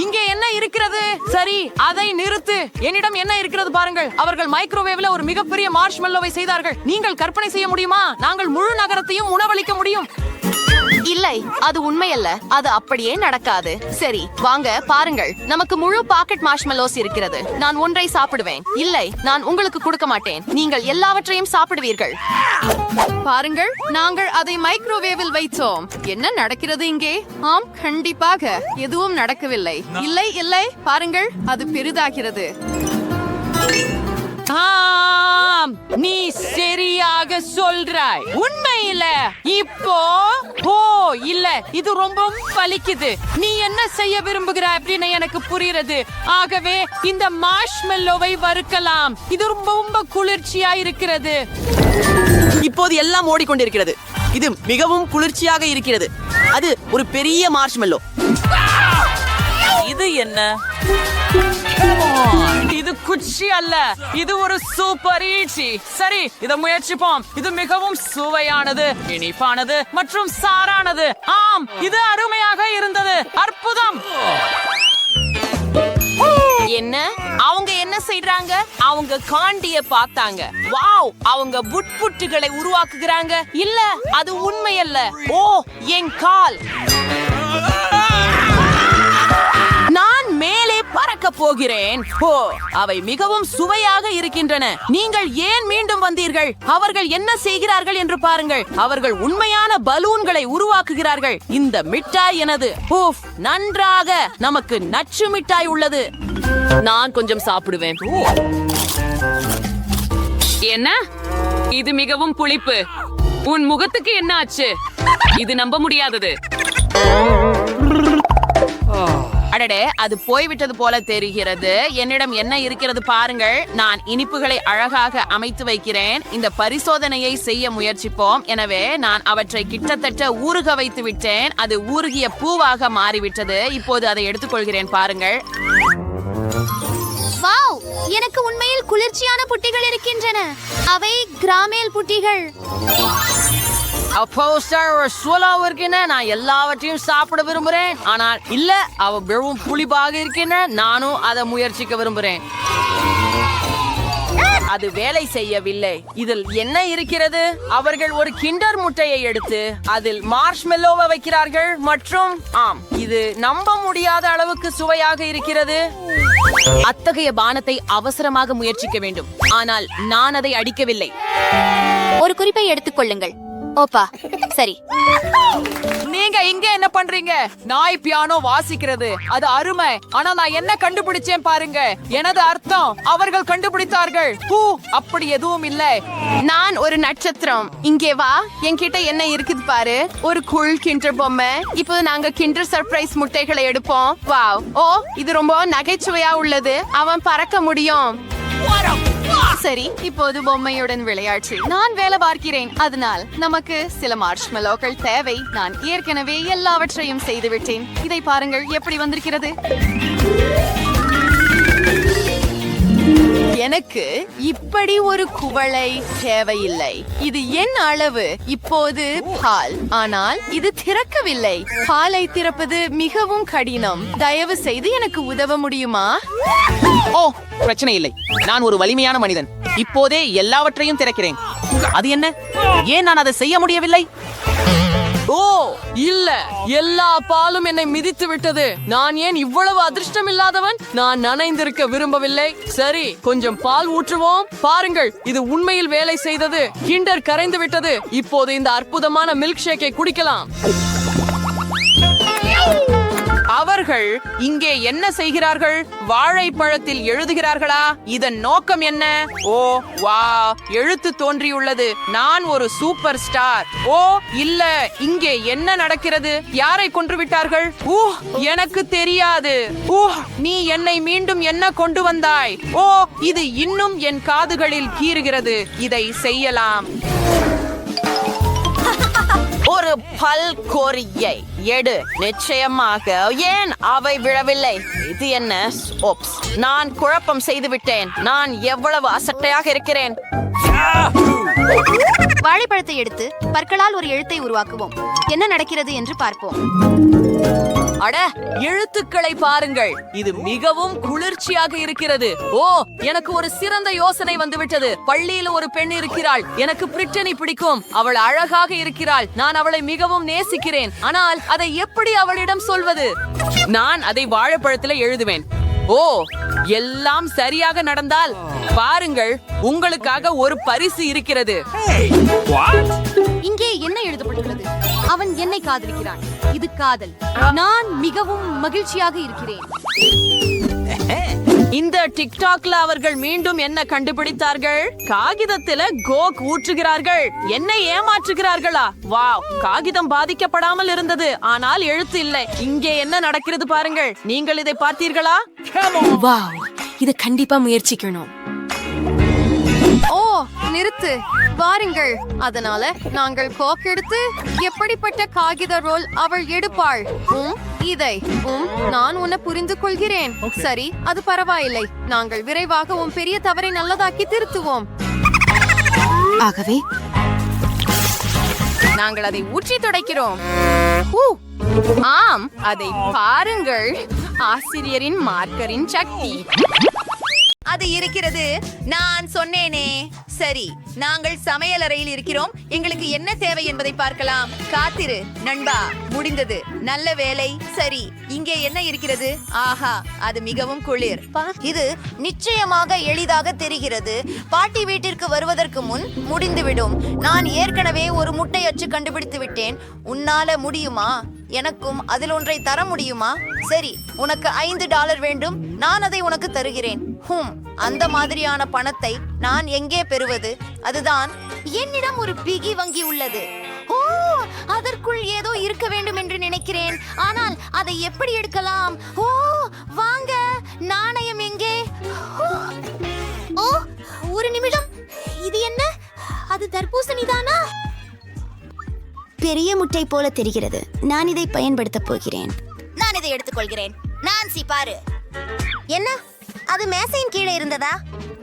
இங்கே என்ன இருக்கிறது? சரி, அதை நிறுத்து. என்னிடம் என்ன இருக்கிறது பாருங்கள். அவர்கள் மைக்ரோவேவ்ல ஒரு மிகப்பெரிய மார்ஷ்மெல்லோவை செய்தார்கள். நீங்கள் கற்பனை செய்ய முடியுமா? நாங்கள் முழு நகரத்தையும் உணவளிக்க முடியும். இல்லை, அது உண்மையல்ல. அது அப்படியே நடக்காது. சரி, வாங்க பாருங்கள். நமக்கு முழு பாக்கெட் மார்ஷ்மெல்லோஸ் இருக்கிறது. நான் ஒன்றை சாப்பிடுவேன். இல்லை, நான் உங்களுக்கு கொடுக்க மாட்டேன். நீங்கள் எல்லாவற்றையும் சாப்பிடுவீர்கள். பாருங்கள், நாங்கள் அதை மைக்ரோவேவில் வைத்தோம். என்ன நடக்கிறது இங்கே? ஆம், கண்டிப்பாக எதுவும் நடக்கவில்லை. இல்லை இல்லை, பாருங்கள், அது பெரிதாகிறது. ஆம், நீ சரியாக சொல்றாய். உண்மையில இப்போ இல்ல, இது ரொம்ப பலிக்குது. நீ என்ன செய்ய விரும்புகிறாய் அப்படின்னு எனக்கு புரியுறது. ஆகவே இந்த மார்ஷ்மெல்லோவை வறுக்கலாம். இது ரொம்ப குளிர்ச்சியா இருக்கிறது. இப்போது எல்லாம் ஓடிக்கொண்டிருக்கிறது. இது மிகவும் குளிர்ச்சியாக இருக்கிறது. அது ஒரு பெரிய மார்ஷ்மெல்லோ. இது என்ன? இது குச்சி அல்ல, இது ஒரு சூப்பர் ஈச்சி. சரி, இதை முயற்சிப்போம். இது மிகவும் சுவையானது, இனிப்பானது மற்றும் சாரானது. ஆம், இது அருமையாக இருந்தது. அற்புதம். என்ன? அவங்க என்ன செய்றாங்க? அவங்க காண்டிய பார்த்தாங்க. வாவ், அவங்க புட்புட்டுகளை உருவாக்குகிறாங்க. இல்ல, அது உண்மையல்ல. ஓ, என் கால். நான் மேலே பறக்க போகிறேன். ஓ, அவை மிகவும் சுவையாக இருக்கின்றன. நீங்கள் ஏன் மீண்டும் வந்தீர்கள்? அவர்கள் என்ன செய்கிறார்கள் என்று பாருங்கள். அவர்கள் உண்மையான பலூன்களை உருவாக்குகிறார்கள். இந்த மிட்டாய் எனது. நன்றாக. நமக்கு நச்சு மிட்டாய் உள்ளது. நான் கொஞ்சம் சாப்பிடுவேன். என்ன இது மிகவும் புளிப்பு. உன் முகத்துக்கு என்ன ஆச்சு? இது நம்ப முடியாதது. அடடே, அது போய்விட்டது போல தெரிகிறது. என்னிடம் என்ன இருக்கிறது பாருங்கள். நான் இனிப்புகளை அழகாக அமைத்து வைக்கிறேன். இந்த பரிசோதனையை செய்ய முயற்சிப்போம். எனவே நான் அவற்றை கிட்டத்தட்ட ஊறுக வைத்து விட்டேன். அது ஊறுகிய பூவாக மாறிவிட்டது. இப்போது அதை எடுத்துக்கொள்கிறேன். பாருங்கள். வாவ், எனக்கு உண்மையில் குளிர்ச்சியான புட்டிகள் இருக்கின்றன. அவை கிராமேல் புட்டிகள். அப்போ சார் ஒரு சுலாவும் இருக்கின்ற. நான் எல்லாவற்றையும் சாப்பிட விரும்புகிறேன். ஆனால் இல்ல, அவ வெறும் புளிப்பாக இருக்கின்ற. நானும் அதை முயற்சிக்க விரும்புகிறேன். அது வேலை செய்யவில்லை. இதில் என்ன இருக்கிறது? அவர்கள் ஒரு கிண்டர் முட்டையை எடுத்து அதில் மார்ஷ்மெல்லோவை வைக்கிறார்கள் மற்றும் ஆம், இது நம்ப முடியாத அளவுக்கு சுவையாக இருக்கிறது. அத்தகைய பானத்தை அவசரமாக முயற்சிக்க வேண்டும். ஆனால் நான் அதை அடிக்கவில்லை. ஒரு குறிப்பை எடுத்துக்கொள்ளுங்கள். ஓப்பா, சரி. நீங்க இங்க என்ன பண்றீங்க? நாய் பியானோ வாசிக்கிறது, அது அருமை. ஆனா நான் என்ன கண்டுபிடிச்சேன் பாருங்க. எனது அர்த்தம் அவர்கள் கண்டுபிடித்தார்கள். அப்படி எதுவும் இல்லை. நான் ஒரு நட்சத்திரம். இங்கே வா, என்கிட்ட என்ன இருக்குது பாரு. ஒரு கூல் கிண்டர் பொம்மை. இப்போ நாங்க கிண்டர் சர்ப்ரைஸ் முட்டைகளை எடுப்போம். வாவ், ஓ இது ரொம்ப நகைச்சுவையா உள்ளது. அவன் பறக்க முடியும். சரி, இப்போது பொம்மையுடன் விளையாட்டு. நான் வேலை பார்க்கிறேன், அதனால் நமக்கு சில மார்ஷ்மெலோக்கள் தேவை. நான் ஏற்கனவே எல்லாவற்றையும் செய்துவிட்டேன். இதை பாருங்கள் எப்படி வந்திருக்கிறது. எனக்கு இப்படி ஒரு குவளை தேவையில்லை. இது என் அளவு. இப்போது பால், ஆனால் இது திறக்கவில்லை. பாலை திறப்பது மிகவும் கடினம். தயவு செய்து எனக்கு உதவ முடியுமா? ஓ, பிரச்சனை இல்லை. நான் ஒரு வலிமையான மனிதன். இப்போதே எல்லாவற்றையும் திறக்கிறேன். அது என்ன? ஏன் நான் அதை செய்ய முடியவில்லை? ஓ இல்ல, எல்லா பாலும் என்னை மிதித்து விட்டது. நான் ஏன் இவ்வளவு அதிர்ஷ்டம் இல்லாதவன்? நான் நனைந்திருக்க விரும்பவில்லை. சரி, கொஞ்சம் பால் ஊற்றுவோம். பாருங்கள், இது உண்மையில் வேலை செய்தது. கிண்டர் கரைந்து விட்டது. இப்போது இந்த அற்புதமான மில்க் ஷேக்கை குடிக்கலாம். அவர்கள் இங்கே என்ன செய்கிறார்கள்? வாழைப்பழத்தில் எழுதுகிறார்களா? இதன் நோக்கம் என்ன? ஓ வா, எழுத்து தோன்றியுள்ளது. நான் ஒரு சூப்பர் ஸ்டார். ஓ இல்ல, இங்கே என்ன நடக்கிறது? யாரை கொன்று விட்டார்கள்? எனக்கு தெரியாது. நீ என்னை மீண்டும் என்ன கொண்டு வந்தாய்? ஓ, இது இன்னும் என் காதுகளில் கீறுகிறது. இதை செய்யலாம். ஒரு பல்கோரியை எடு. நிச்சயமாக. ஏன் அவை விழவில்லை? இது என்ன? ஓப்ஸ், நான் குழப்பம் செய்து விட்டேன். நான் எவ்வளவு அசட்டையாக இருக்கிறேன். வாழைப்பழத்தை எடுத்து பற்களால் ஒரு எழுத்தை உருவாக்குவோம். என்ன நடக்கிறது என்று பார்ப்போம். அட, எழுத்துக்களை பாருங்கள். இது மிகவும் குளிர்ச்சியாக இருக்கிறது. ஓ, எனக்கு ஒரு சிறந்த யோசனை வந்துவிட்டது. பள்ளியில் ஒரு பெண் இருக்கிறாள். எனக்கு பிரிட்டனி பிடிக்கும். அவள் அழகாக இருக்கிறாள். நான் அவளை மிகவும் நேசிக்கிறேன். ஆனால் அதை எப்படி அவளிடம் சொல்வது? நான் அதை வாழைப்பழத்தில் எழுதுவேன். ஓ, எல்லாம் சரியாக நடந்தால் பாருங்கள், உங்களுக்காக ஒரு பரிசு இருக்கிறது. இங்கே என்ன எழுதப்பட்டுள்ளது? அவன் என்னை காதலிக்கிறான். இது காதல். நான் மிகவும் மகிழ்ச்சியாக இருக்கிறேன். இந்த டிக்டாக்ல அவர்கள் மீண்டும் என்ன கண்டுபிடித்தார்கள்? காகிதத்தில கோக் ஊற்றுகிறார்கள். என்னை ஏமாற்றுகிறார்களா? வாவ், காகிதம் பாதிக்கப்படாமல் இருந்தது, ஆனால் எழுத்து இல்லை. இங்கே என்ன நடக்கிறது பாருங்கள். நீங்கள் இதை பார்த்தீர்களா? வாவ், இத கண்டிப்பா முயற்சிக்கணும். ஓ, நிறுத்து. வாருங்கள். அதனால நாங்கள் கோக் எடுத்து எப்படிப்பட்ட காகித ரோல் அவள் எடுப்பாள்? இதை நான் உன்னை புரிந்து கொள்கிறேன். சரி, அது பரவாயில்லை. நாங்கள் விரைவாக உன் பெரிய தவறை நல்லதாக்கி திருத்துவோம். ஆகவே நாங்கள் அதை ஊற்றி துடைக்கிறோம். ஆம், அதை பாருங்கள். ஆசிரியரின் மார்க்கரின் சக்தி. அது இருக்கிறது. நான் சொன்னேனே. சரி, நாங்கள் சமையலறையில் இருக்கிறோம். எங்களுக்கு என்ன தேவை என்பதை பார்க்கலாம். காத்திரு நண்பா, முடிந்தது. நல்ல வேலை. சரி, இங்கே என்ன இருக்கிறது? ஆஹா, அது மிகவும் குளிர். இது நிச்சயமாக எளிதாக தெரிகிறது. பாட்டி வீட்டிற்கு வருவதற்கு முன் முடிந்துவிடும். நான் ஏற்கனவே ஒரு முட்டை அச்சு கண்டுபிடித்து விட்டேன். உன்னால முடியுமா? எனக்கும் அதில் ஒன்றை தர முடியுமா? சரி, உனக்கு $5 வேண்டும், நான் அதை உனக்கு தருகிறேன். அந்த மாதிரியான பணத்தை நான் எங்கே பெறுவது? அதுதான், என்னிடம் ஒரு பிகி வங்கி உள்ளது. ஓ, அதற்குள் ஏதோ இருக்க வேண்டும் என்று நினைக்கிறேன். ஆனால் அதை எப்படி எடுக்கலாம்? ஓ, வாங்க, நாணயம் எங்கே? ஓ, ஒரு நிமிடம், இது என்ன? அது தர்பூசணிதானா? பெரிய முட்டை போல தெரிகிறது. நான் இதை பயன்படுத்தப் போகிறேன். நான் இதை எடுத்துக்கொள்கிறேன். நான்சி, பாரு. என்ன? அது மேசையின் கீழே இருந்ததா?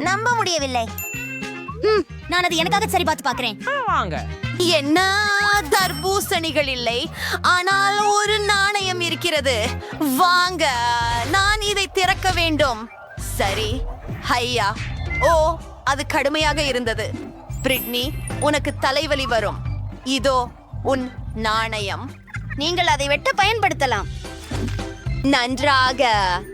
நம்ப முடியவில்லை. நான் அதை எனக்காக சரி பார்த்து பார்க்கிறேன். வாங்க. என்ன? தர்பூசணிகள் இல்லை, ஆனால் ஒரு நாணயம் இருக்கிறது. வாங்க, நான் இதை திறக்க வேண்டும். சரி, ஹையா. ஓ, அது கடுமையாக இருந்தது. பிரிட்னி, உனக்கு தலைவலி வரும். இதோ உன் நாணயம். நீங்கள் அதை வெட்ட பயன்படுத்தலாம். நன்றாக,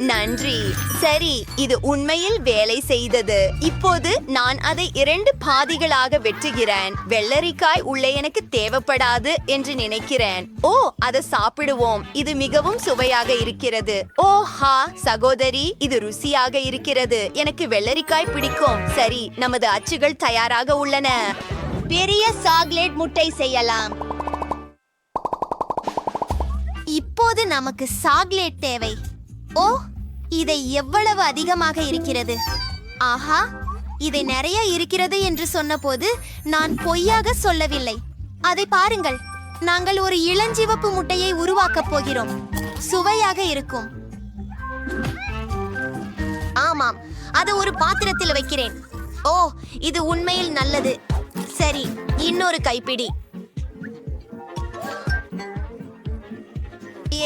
நன்றி. சரி, இது உண்மையில் வேலை செய்தது. இப்போது நான் அதை 2 பாதிகளாக வெட்டுகிறேன். வெள்ளரிக்காய் உள்ளே எனக்கு தேவைப்படாது என்று நினைக்கிறேன். ஓ, அதை சாப்பிடுவோம். இது மிகவும் சுவையாக இருக்கிறது. ஓ ஹா, சகோதரி, இது ருசியாக இருக்கிறது. எனக்கு வெள்ளரிக்காய் பிடிக்கும். சரி, நமது அச்சுகள் தயாராக உள்ளன. பெரிய சாக்லேட் முட்டை செய்யலாம். இப்போது நமக்கு சாக்லேட் தேவை. ஓ, இதை எவ்வளவு அதிகமாக இருக்கிறது! ஆஹா, இதை நிறைய இருக்கிறது என்று சொன்னபோது நான் பொய்யாக சொல்லவில்லை. அதை பாருங்கள், நாங்கள் ஒரு இளஞ்சிவப்பு முட்டையை உருவாக்கப் போகிறோம். சுவையாக இருக்கும். ஆமாம், அதை ஒரு பாத்திரத்தில் வைக்கிறேன். ஓ, இது உண்மையில் நல்லது. சரி, இன்னொரு கைப்பிடி.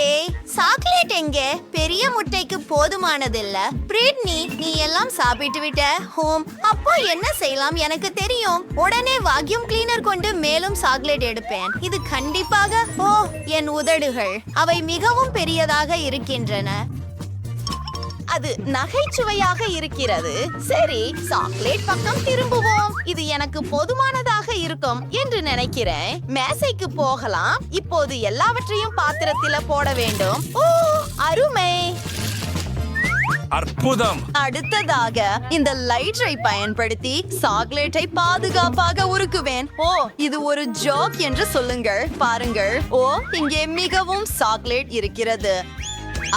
ஏய், சாக்லேட் எங்கே? பெரிய முட்டைக்கு போதுமானதில்ல. பிரிட்னி, நீ எல்லாம் சாப்பிட்டு விட்ட. அப்போ என்ன செய்யலாம் எனக்கு தெரியும். உடனே வாக்யூம் கிளீனர் கொண்டு மேலும் சாக்லேட் எடுப்பேன். இது கண்டிப்பாக. ஓ, என் உதடுகள், அவை மிகவும் பெரியதாக இருக்கின்றன. அது நகைச்சுவையாக இருக்கிறது. சரி, சாக்லேட் பக்கம் திரும்புவோம். இது எனக்கு போதுமானதாக இருக்கும் என்று நினைக்கிறேன். மேசைக்கு போகலாம். இப்போது எல்லாவற்றையும் பாத்திரத்தில் போட வேண்டும். ஓ, அருமை! அற்புதம்! அடுத்ததாக இந்த லைட்டரை பயன்படுத்தி சாக்லேட்டை பாதுகாப்பாக உருக்குவேன். ஓ, இது ஒரு ஜோக் என்று சொல்லுங்கள். பாருங்கள். ஓ, இங்கே மிகவும் சாக்லேட் இருக்கிறது.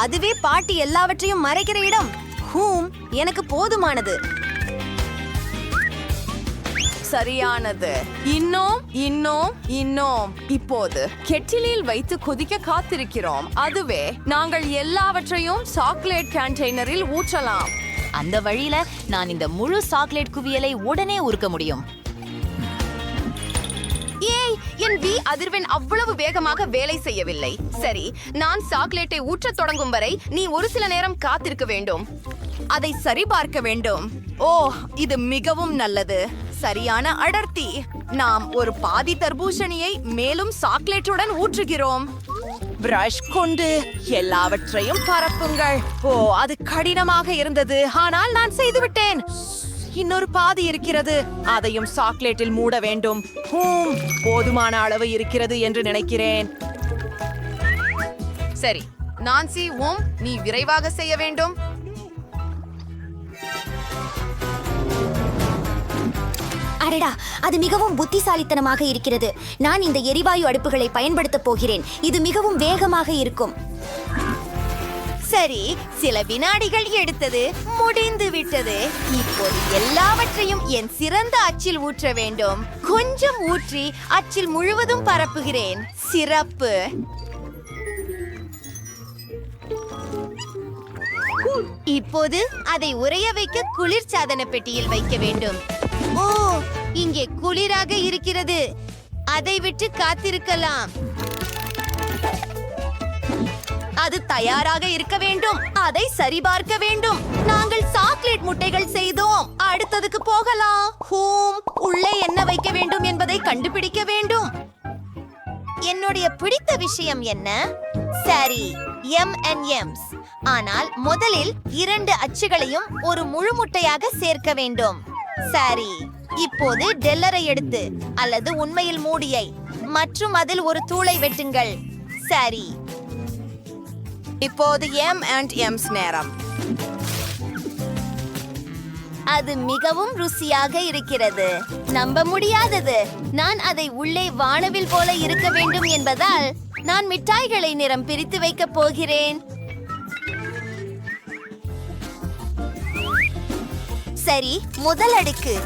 அதுவே பாட்டி எல்லாவற்றையும் மறைக்கிற இடம். எனக்கு போதுமானது. சரியானது. இன்னும். இப்போது கெட்டிலில் வைத்து கொதிக்க காத்திருக்கிறோம். அதுவே நாங்கள் எல்லாவற்றையும் சாக்லேட் கண்டெய்னரில் ஊற்றலாம். அந்த வழியில நான் இந்த முழு சாக்லேட் குவியலை உடனே உருக்க முடியும். ஏய், என் அதிர்வெண் அவ்வளவு வேகமாக வேலை செய்யவில்லை. சரி, நான் சாக்லேட்டை ஊற்றத் தொடங்கும் வரை நீ ஒரு சில நேரம் காத்திருக்க வேண்டும். அதை சரிபார்க்க வேண்டும். ஓ, இது மிகவும் நல்லது. சரியான அடர்த்தி. நாம் ஒரு பாதி தர்பூசணியை மேலும் சாக்லேட்டுடன் ஊற்றுகிறோம். பிரஷ் கொண்டு எல்லாவற்றையும் பரப்புங்கள். ஓ, அது கடினமாக இருந்தது, ஆனால் நான் செய்துவிட்டேன். இன்னொரு பாதி இருக்கிறது. அதையும் சாக்லேட்டில் மூட வேண்டும். போதுமான அளவு இருக்கிறது என்று நினைக்கிறேன். சரி, நான்சி, நீ விரைவாக செய்ய வேண்டும். அடடா, அது மிகவும் புத்திசாலித்தனமாக இருக்கிறது. நான் இந்த எரிவாயு அடுப்புகளை பயன்படுத்தப் போகிறேன். இது மிகவும் வேகமாக இருக்கும். சரி, சில வினாடிகள் எடுத்தது. முடிந்து விட்டது. இப்போது எல்லாவற்றையும் என் சிறந்த அச்சில் ஊற்ற வேண்டும். கொஞ்சம் ஊற்றி அச்சில் முழுவதும் பரப்புகிறேன். சிறப்பு. இப்போது அதை உறைய வைக்க குளிர்சாதன பெட்டியில் வைக்க வேண்டும். ஓ, இங்கே குளிராக இருக்கிறது. அதை விட்டு காத்திருக்கலாம். அது தயாராக இருக்க வேண்டும். அதை சரிபார்க்க வேண்டும். நாங்கள் சாக்லேட் முட்டைகள் செய்தோம். அடுத்ததுக்கு போகலாம். உள்ளே என்ன வைக்க வேண்டும் என்பதை கண்டுபிடிக்க வேண்டும். என்னுடைய பிடித்த விஷயம் என்ன? சரி, M&M's. ஆனால் முதலில் 2 அச்சுகளையும் ஒரு முழு முட்டையாக சேர்க்க வேண்டும். சரி, இப்போது டெல்லரை எடுத்து, அல்லது உண்மையில் மூடியை, மற்றும் அதில் ஒரு தூளை வெட்டுங்கள். சரி, இப்போது M&M's நேரம். அது மிகவும் ருசியாக இருக்கிறது. நம்ப முடியாதது. நான் அதை உள்ளே வானவில் போல இருக்க வேண்டும் என்பதால் நான் மிட்டாய்களை நிறம் பிரித்து வைக்கப் போகிறேன். சரி, முதல் அடுக்கு.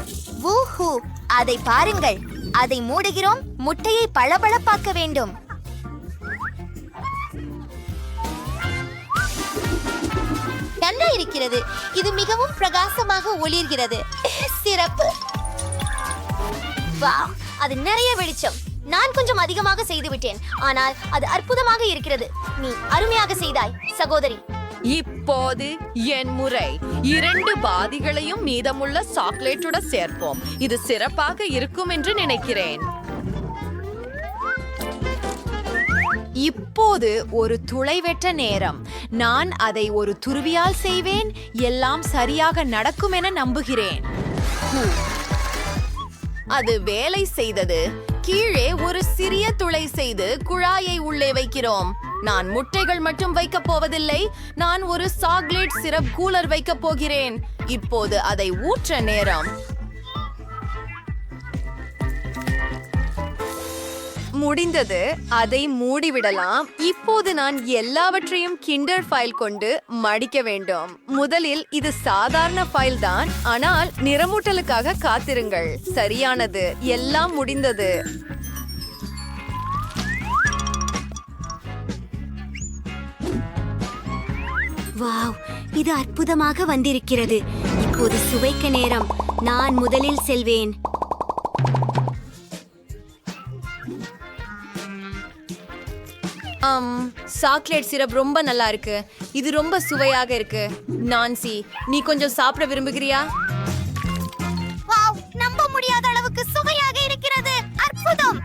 வூஹூ, அதை பாருங்கள். அதை மூடுகிறோம். முட்டையை பளபளப்பாக்க வேண்டும். நன்றா இருக்கிறது. இது மிகவும் பிரகாசமாக ஒளிர்கிறது. சிறப்பு. வாவ், அது நிறைய வெளிச்சம். நான் கொஞ்சம் அதிகமாக செய்து விட்டேன், ஆனால் அது அற்புதமாக இருக்கிறது. நீ அருமையாக செய்தாய் சகோதரி. இப்போது என் முறை. 2 பாதிகளையும் மீதமுள்ள சாக்லேட்டோட சேர்ப்போம். இது சிறப்பாக இருக்கும் என்று நினைக்கிறேன். இப்போது ஒரு துளைவெட்ட நேரம். நான் அதை ஒரு துருவியால் செய்வேன். எல்லாம் சரியாக நடக்கும் என நம்புகிறேன். அது வேலை செய்தது. கீழே ஒரு சிறிய துளை செய்து குழாயை உள்ளே வைக்கிறோம். நான் முட்டைகள் மட்டும் வைக்கப் போவதில்லை. நான் ஒரு சாக்லேட் சிரப் கூலர் வைக்கப் போகிறேன். இப்போது அதை ஊற்ற நேரம். முடிந்தது. அதை மூடிவிடலாம். இப்போது நான் எல்லாவற்றையும் கிண்டர் ஃபைல் கொண்டு மடிக்க வேண்டும். முதலில் இது சாதாரண ஃபைல் தான், ஆனால் நிறமூட்டலுக்காக காத்திருங்கள். சரியானது. எல்லாம் முடிந்தது. வாவ், இது அற்புதமாக வந்திருக்கிறது. இப்போது சுவைக்க நேரம். நான் முதலில் செல்வேன். சாக்லேட் சிரப் ரொம்ப நல்லா இருக்கு. இது ரொம்ப சுவையாக இருக்கு. நான்சி, நீ கொஞ்சம் சாப்பிட விரும்புகிறியா? வாவ், நம்ப முடியாத அளவுக்கு சுவையாக இருக்கிறது. அற்புதம்.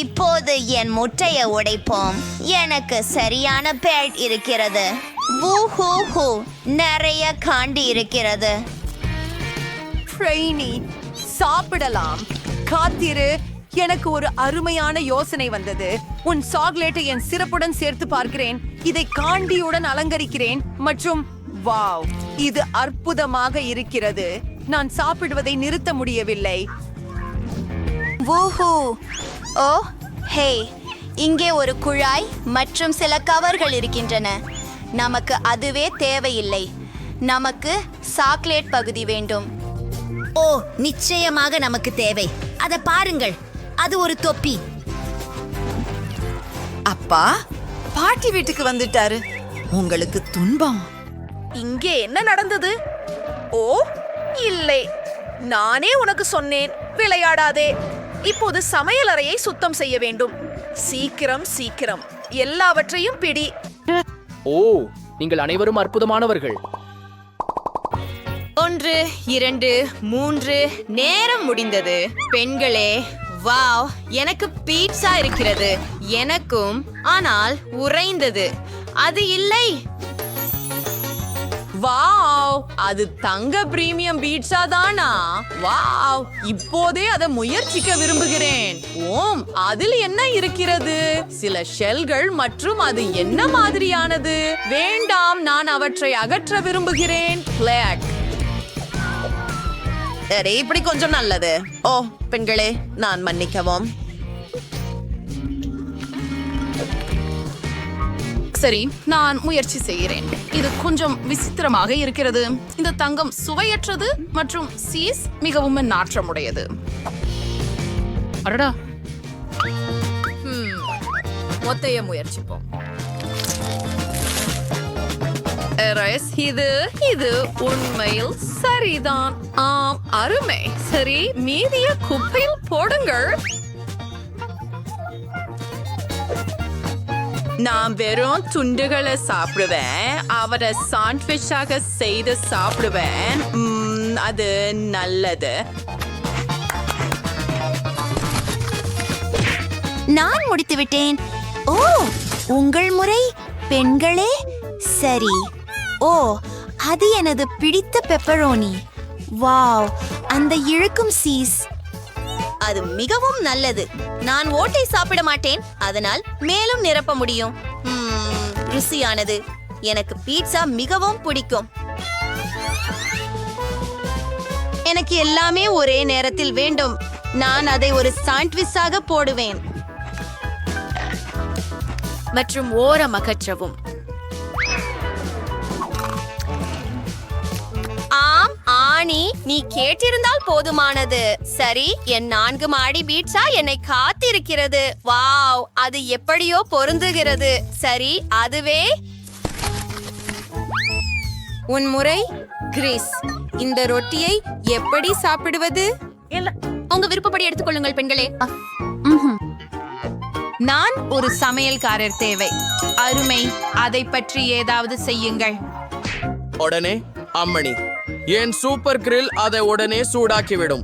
இப்போது என் முட்டையை உடைப்போம். எனக்கு சரியான பேட் இருக்கிறது. வூஹூஹூ, நிறைய காண்டி இருக்கிறது. ட்ரெயினி, சாப்பிடலாம். காத்திரு. எனக்கு ஒரு அருமையான யோசனை வந்தது. உன் சாக்லேட்டை என் சிறப்புடன் சேர்த்து பார்க்கிறேன். இதை காண்டியுடன் அலங்கரிக்கிறேன். மற்றும் வாவ், இது அற்புதமாக இருக்கிறது. நான் சாப்பிடுவதை நிறுத்த முடியவில்லை. வூஹூ. ஓ ஹே, இங்கே ஒரு குழாய் மற்றும் சில கவர்கள் இருக்கின்றன. நமக்கு அதுவே தேவையில்லை. நமக்கு சாக்லேட் பகுதி வேண்டும். ஓ, நிச்சயமாக நமக்கு தேவை. அதை பாருங்கள், அது ஒரு தொப்பி. அப்பா பாட்டி வீட்டுக்கு வந்துட்டாரு. உங்களுக்கு துன்பம். இங்கே என்ன நடந்தது? ஓ இல்லை, நானே உனக்கு சொன்னேன், விளையாடாதே. இப்போது சமையலறையை சுத்தம் செய்ய வேண்டும். சீக்கிரம் சீக்கிரம், எல்லாவற்றையும் பிடி. ஓ, நீங்கள் அனைவரும் அற்புதமானவர்கள். 1, 2, 3 நேரம் முடிந்தது. பெண்களே, வாவ், எனக்கு பீட்சா இருக்கிறது. எனக்கும், ஆனால் உறைந்தது. அது இல்லை. வாவ், அது தங்க பிரீமியம் பீட்சா தானா? வாவ், இப்போதே அதை முயற்சிக்க விரும்புகிறேன். ஓம், அதில் என்ன இருக்கிறது? சில ஷெல்கள் மற்றும் அது என்ன மாதிரியானது? வேண்டாம், நான் அவற்றை அகற்ற விரும்புகிறேன். பிளாக். சரி, இப்படி கொஞ்சம் நல்லது. ஓ பெண்களே, நான் மன்னிக்கவும். சரி, நான் முயற்சி செய்கிறேன். இது கொஞ்சம் விசித்திரமாக இருக்கிறது. இந்த தங்கம் சுவையற்றது மற்றும் சீஸ் மிகவும் நாற்றமுடையது. அடடா, மொத்தைய முயற்சிப்போம். இது உண்மையில் சரிதான். ஆம், அருமை. சரி, மீதிய குப்பையில் போடுங்கள். நான் வெறும் துண்டுகளை சாப்பிடுவேன். அவரை சாண்ட்விச்சாக செய்து சாப்பிடுவேன். அது நல்லது. நான் முடித்து விட்டேன். ஓ, உங்கள் முறை பெண்களே. சரி. ஓ, அது எனது பிடித்த பெப்பரோனி. வாவ், அந்த இழுக்கும் சீஸ். அது மிகவும் நல்லது. நான் ஓட்டை சாப்பிட மாட்டேன், அதனால் மேலும் நிரப்ப முடியும். ருசியானது. எனக்கு பீட்சா மிகவும் பிடிக்கும். எனக்கு எல்லாமே ஒரே நேரத்தில் வேண்டும். நான் அதை ஒரு சாண்ட்விச்சாக போடுவேன் மற்றும் ஓரம் அகற்றவும். ஆம் ஆணி, நீ கேட்டிருந்தால் போதுமானது. சரி, என் 4 மாடி பீட்சா என்னை காத்திருக்கிறது. வாவ், அது எப்படியோ பொருந்துகிறது. சரி, அதுவே உன் முறை. கிறிஸ், இந்த ரொட்டியை எப்படி சாப்பிடுவது? உங்க விருப்பப்படி எடுத்துக்கொள்ளுங்கள் பெண்களே. நான் ஒரு சமையல்காரர் தேவை. அருமை, அதை பற்றி ஏதாவது செய்யுங்கள். உடனே அம்மணி, என் சூப்பர் கிரில் அதை உடனே சூடாக்கிவிடும்.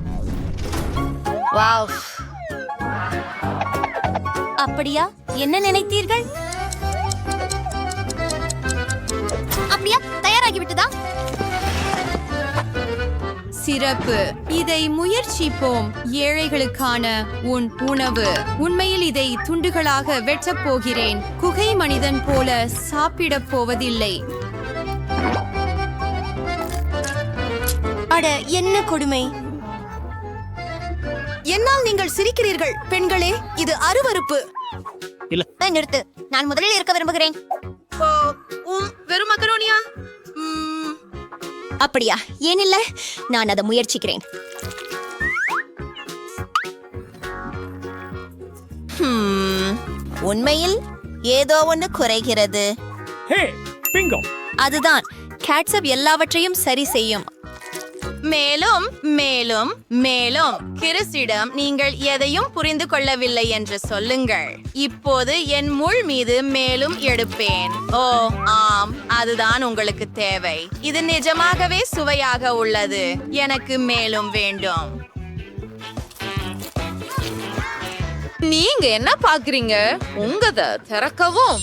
வாவ், அப்படியா? என்ன நினைத்தீர்கள்? அப்படியா? தயாராகிவிட்டதா? சிறப்பு. இதை முயற்சிப்போம். ஏழைகளுக்கான உன் உணவு. உண்மையில் இதை துண்டுகளாக வெட்டப் போகிறேன். குகை மனிதன் போல சாப்பிடப் போவதில்லை. அட, என்ன கொடுமை! என்னால் நீங்கள் சிரிக்கிறீர்கள் பெண்களே. இது அருவருப்பு. நிறுத்து, நான் முதலில் இருக்க விரும்புகிறேன். வெறும் மக்கரோனியா? அப்படியா? ஏனில்ல, நான் அதை முயற்சிக்கிறேன். உண்மையில் ஏதோ ஒன்று குறைகிறது. அதுதான் கேட்சப் எல்லாவற்றையும் சரி செய்யும். மேலும் மேலும் மேலும் கிறிஸிடம் நீங்கள் எதையும் புரிந்து கொள்ளவில்லை என்று சொல்லுங்கள். இப்போது என் முள் மீது மேலும் எடுப்பேன். ஓ ஆம், அதுதான் உங்களுக்கு தேவை. இது நிஜமாகவே சுவையாக உள்ளது. எனக்கு மேலும் வேண்டும். நீங்க என்ன பாக்குறீங்க? உங்கத திறக்கவும்.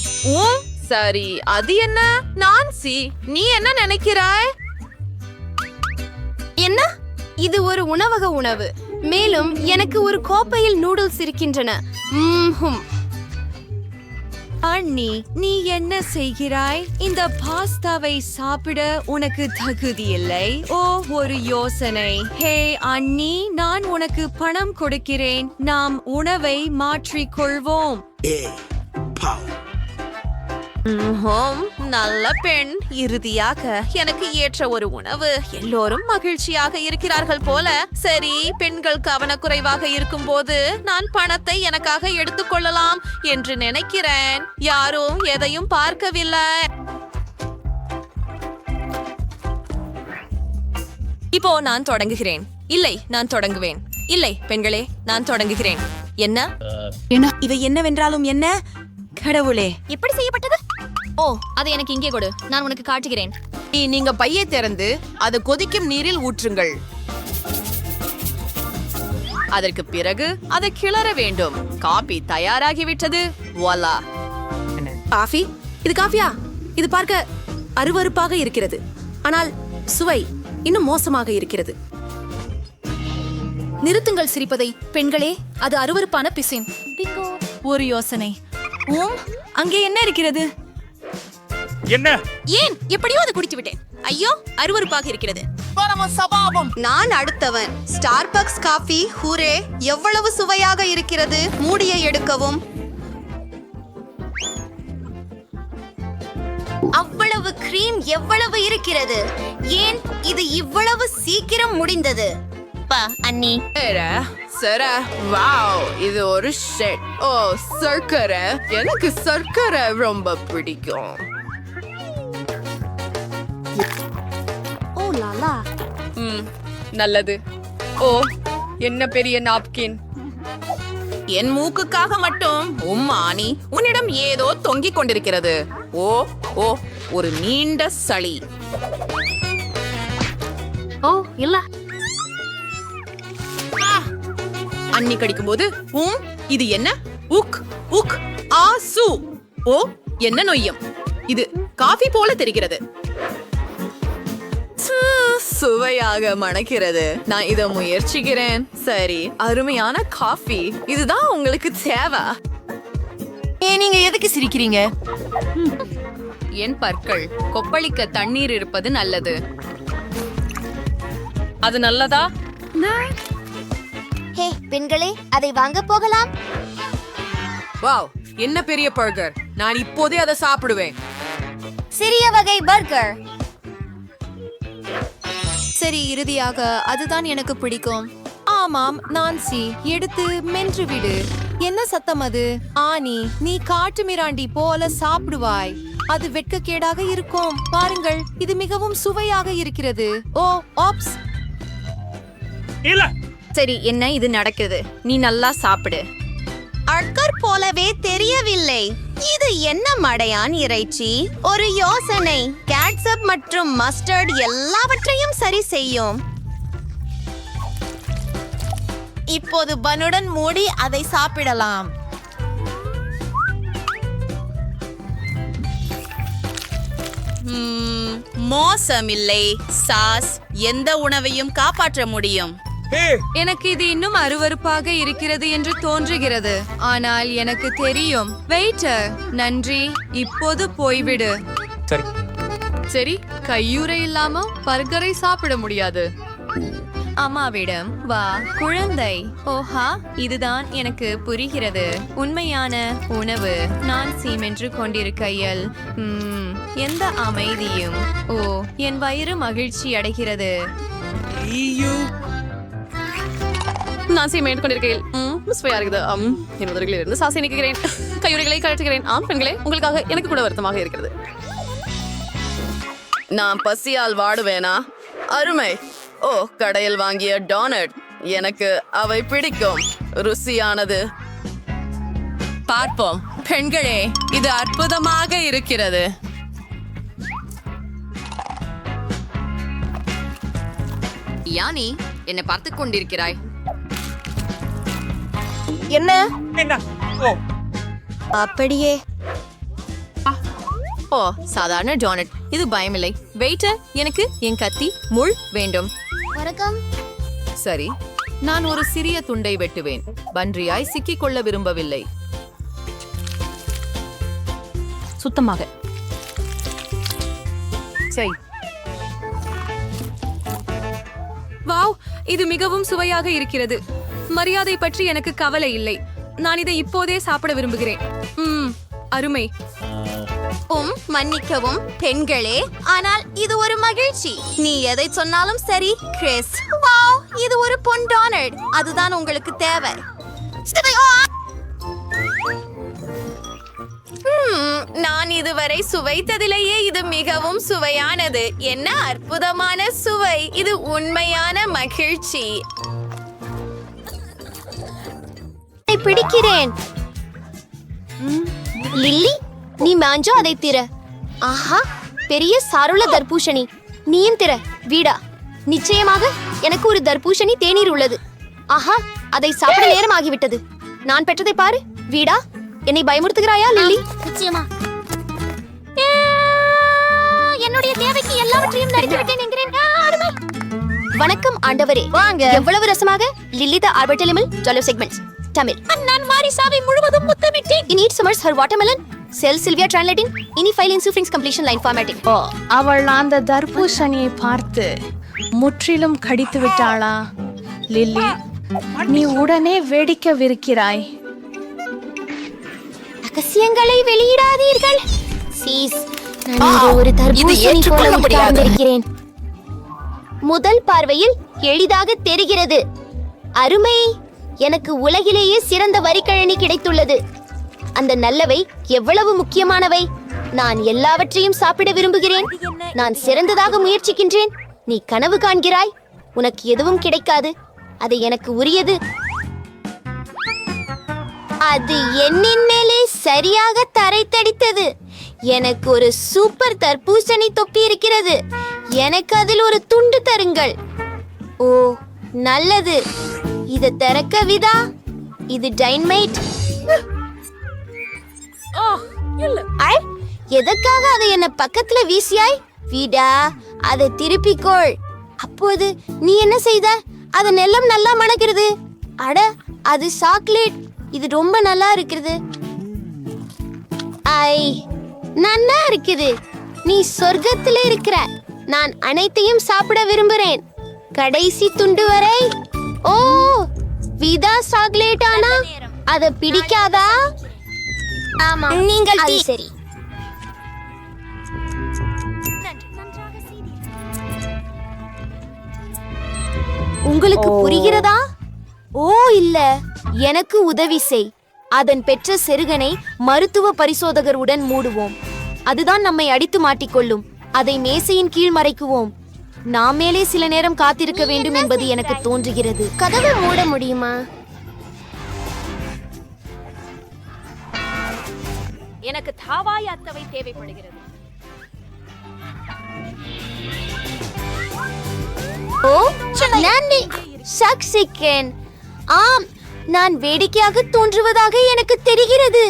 சரி, அது என்ன? நான்சி, நீ என்ன நினைக்கிறாய்? என்ன? இது ஒரு உணவக உணவு. மேலும் எனக்கு ஒரு கோப்பையில் நூடுல்ஸ் இருக்கின்றன. அண்ணி, நீ என்ன செய்கிறாய்? இந்த பாஸ்தாவை சாப்பிட உனக்கு தகுதி இல்லை. ஓ, ஒரு யோசனை. ஹே அண்ணி, நான் உனக்கு பணம் கொடுக்கிறேன். நாம் உணவை மாற்றிக்கொள்வோம். நல்ல பெண். இறுதியாக எனக்கு ஏற்ற ஒரு உணவு. எல்லோரும் மகிழ்ச்சியாக இருக்கிறார்கள் போல. சரி, பெண்கள் கவனக்குறைவாக இருக்கும் போது நான் பணத்தை எனக்காக எடுத்துக்கொள்ளலாம் என்று நினைக்கிறேன். யாரும் எதையும் பார்க்கவில்லை. இப்போ நான் தொடங்குகிறேன். இல்லை, நான் தொடங்குவேன். இல்லை பெண்களே, நான் தொடங்குகிறேன். என்ன? இவை என்னவென்றாலும் என்ன? கடவுளே, எப்படி செய்யப்பட்டது? ஓ, அதை எனக்கு இங்கே கொடு, நான் உனக்கு காட்டுகிறேன். நீங்க பையை திறந்து அது கொதிக்கும் நீரில் ஊற்றுங்கள். அதற்கு பிறகு அதை கிளற வேண்டும். காபி தயாராகிவிட்டது. வாலா. காஃபி? இது காஃபியா? இது பார்க்க அருவருப்பாக இருக்கிறது, ஆனால் சுவை இன்னும் மோசமாக இருக்கிறது. நிறுத்துங்கள் சிரிப்பதை பெண்களே. அது அருவருப்பான பிசின். ஒரு யோசனை. அங்கே என்ன இருக்கிறது? என்ன? ஏன் எப்படியோ அதை குடித்து விட்டேன். ஐயோ, அருவருப்பாக இருக்கிறது. நான் அடுத்தவன். Starbucks coffee. ஹூரே, எவ்வளவு சுவையாக இருக்கிறது. மூடியை எடுக்கவும். அவ்வளவு கிரீம் எவ்வளவு இருக்கிறது. ஏன் இது இவ்வளவு சீக்கிரம் முடிந்தது? அண்ணி, சரா, வாவ், இது ஒரு ஷெட். ஓ, சர்க்கரை. எனக்கு சர்க்கரை ரொம்ப பிடிக்கும். ஓ லாலா. நல்லது. ஓ, என்ன பெரிய நாப்கின். என் மூக்குக்காக மட்டும். ஆனி, உன்னிடம் ஏதோ தொங்கிக் கொண்டிருக்கிறது. ஓ ஓ, ஒரு நீண்ட சளி. ஓ இல்ல. அண்ணி கடிக்கும் போது இது என்ன? உக் உக் ஆ சு. ஓ, என்ன நொய்யம். இது காஃபி போல தெரிகிறது. சுவையாக மணக்கிறது. நான் இதை முயற்சிக்கிறேன். சரி, அருமையான காஃபி. இதுதான் உங்களுக்கு தேவை. நீங்க எதுக்கு சிரிக்கிறீங்க? என் பற்கள் கொப்பளிக்க தண்ணீர் இருப்பது நல்லது. அது நல்லதா? ஹே பெண்களே, அதை வாங்க போகலாம். வாவ், என்ன பெரிய பர்கர்! நான் இப்போதே அதை சாப்பிடுவேன். சிறிய வகை பர்கர். சரி, இறுதியாக அதுதான் எனக்கு பிடிக்கும். ஆமாம், நான்சி, எடுத்து மென்று விடு. என்ன சத்தம் அது? ஆனி, நீ காட்டு மிராண்டி போல சாப்பிடுவாய். அது வெட்கக்கேடாக இருக்கும். பாருங்கள், இது மிகவும் சுவையாக இருக்கிறது. ஓ, ஆப்ஸ். சரி, என்ன இது நடக்குது? நீ நல்லா சாப்பிடு. அட்கர் போலவே தெரியவில்லை. இது என்ன மடையான் இறைச்சி? ஒரு யோசனை. கேட்சப் மற்றும் மஸ்டர்ட் எல்லாவற்றையும் சரி செய்யும். இப்போது பனுடன் மூடி அதை சாப்பிடலாம். மோசமில்லை. சாஸ் எந்த உணவையும் காப்பாற்ற முடியும். எனக்கு இது இன்னும் அருவருப்பாக இருக்கிறது என்று தோன்றுகிறது. ஆனால் எனக்கு தெரியும். வெயிட்டர், நன்றி. இப்போது போய்விடு. சரி, கையுறை இல்லாம பர்கரை சாப்பிட முடியாது. அம்மாவிடம் வா குழந்தை. ஓஹா, இதுதான் எனக்கு புரிகிறது. உண்மையான உணவு நான் சீமென்று கொண்டிருக்கையில் எந்த அமைதியும். ஓ, என் வயிறு மகிழ்ச்சி அடைகிறது. நான் சீமென்று கொண்டிருக்கையில் சுவையா இருக்குது. என் உதடுகளில் இருந்து சாசை நீக்குகிறேன். கையுறைகளை கழற்றுகிறேன். ஆம் பெண்களே, உங்களுக்காக எனக்கு கூட வருத்தமாக இருக்கிறது. நான் பசியால் வாடுவேனா? அருமை. ஓ, கடையில் வாங்கிய டோனட். எனக்கு அவை பிடிக்கும். ருசியானது. பார்ப்போம். பெண்களே, இது அற்புதமாக இருக்கிறது. யானி, என்னை பார்த்து கொண்டிருக்கிறாய். என்ன? அப்படியே. ஓ, சாதாரண டோனட். இது பயமில்லை. வெயிட்டர், எனக்கு என் கத்தி முள் வேண்டும். வணக்கம். சரி, நான் ஒரு சிறிய துண்டை வெட்டுவேன். பன்றியாய் சிக்கிக் கொள்ள விரும்பவில்லை. சுத்தமாக. சரி. வாவ், இது மிகவும் சுவையாக இருக்கிறது. மரியாதை பற்றி எனக்கு கவலை இல்லை. நான் இதை இப்போதே சாப்பிட விரும்புகிறேன். அருமை. மன்னிக்கவும் பெண்களே, ஆனால் இது ஒரு மகிழ்ச்சி. நீ எதை சொன்னாலும் சரி கிறிஸ். வாவ், இது ஒரு பொன் டோனட். அதுதான் உங்களுக்கு தேவை. நான் இதுவரை சுவைத்ததிலேயே இது மிகவும் சுவையானது. என்ன அற்புதமான சுவை! இது உண்மையான மகிழ்ச்சி. பிடிக்கிறேன். லில்லி, நீ மாஞ்சோ அதை திற. ஆஹா, பெரிய சாருள தர்பூஷணி. நீயும் திற. வீடா, நிச்சயமாக எனக்கு ஒரு தர்பூஷணி தேநீர் உள்ளது. ஆஹா, அதை சாப்பிட நேரம் ஆகிவிட்டது. நான் பெற்றதை பாரு. வீடா, என்னை பயமுறுத்துகிறாயா லில்லி? நிச்சயமா. என்னுடைய தேவைக்கு எல்லாவற்றையும் நடத்தி விட்டேன் என்கிறேன். வணக்கம் ஆண்டவரே. வாங்க. எவ்வளவு ரசமாக. லில்லி த ஆர்பிட்டலிமல் ஜாலோ செக்மெண்ட்ஸ் தமிழ். நான் மாரிசாவை முழுவதும் முத்தமிட்டேன். In each summers her watermelon. Cell Sylvia translating. Ini file in Sufrings completion line formatting. ஓ, அவள் அந்த தர்பூசணியை பார்த்து முற்றிலும் கடித்து விட்டாளா? லில்லி, நீ உடனே வெடிக்கவிருக்கிறாய். ரகசியங்களை வெளியிடாதீர்கள். சீஸ், நான் இங்கே ஒரு தர்பூசணி போல உட்கார்ந்திருக்கிறேன். முதல் பார்வையில் எளிதாக தெரிகிறது. அருமை. எனக்கு உலகிலேயே சிறந்த வரிக்கழனி கிடைத்துள்ளது. அந்த நல்லவை எவ்வளவு முக்கியமானவை. நான் எல்லாவற்றையும் சாப்பிட விரும்புகிறேன். நான் சிறந்ததாக முயற்சிக்கின்றேன். நீ கனவு காண்கிறாய். உனக்கு எதுவும் கிடைக்காது. அது எனக்கு உரியது. அது என்னின் மேலே சரியாக தரைத்தடித்தது. எனக்கு ஒரு சூப்பர் தர்பூசணி தொப்பி இருக்கிறது. எனக்கு அதில் ஒரு துண்டு தருங்கள். ஓ, நல்லது. இதை திறக்க விதா. இது டைனமைட். எதற்காக அதை என்ன பக்கத்துல வீசியாய்? வீடா, அதை திருப்பிக்கோள். அப்போது நீ என்ன செய்த? அதன் எல்லாம் நல்லா மணக்கிறது. அட, அது சாக்லேட். இது ரொம்ப நல்லா இருக்குது. ஐ, நல்லா இருக்குது. நீ சொர்க்கத்துல இருக்கிற. நான் அனைத்தையும் சாப்பிட விரும்புகிறேன். கடைசி துண்டு வரை. ஓ, விதா சாக்லேட். ஆனா அத பிடிக்காதா? ஆமா, நீங்கள் சரி. உங்களுக்கு புரிகிறதா? ஓ இல்ல, எனக்கு உதவி செய். அதன் பெற்ற செருகனை மருத்துவ பரிசோதகருடன் மூடுவோம். அதுதான் நம்மை அடித்து மாட்டிக்கொள்ளும். அதை மேசையின் கீழ் மறைக்குவோம். நாம் மேலே சில நேரம் காத்திருக்க வேண்டும் என்பது எனக்கு தோன்றுகிறது. கதவை மூட முடியுமா? எனக்கு தாவாய் அத்தவை தேவைப்படுகிறது. ஓ, நன்றி சக்சிகன். ஆம், நான் வேடிக்கையாக தோன்றுவதாக எனக்கு தெரிகிறது.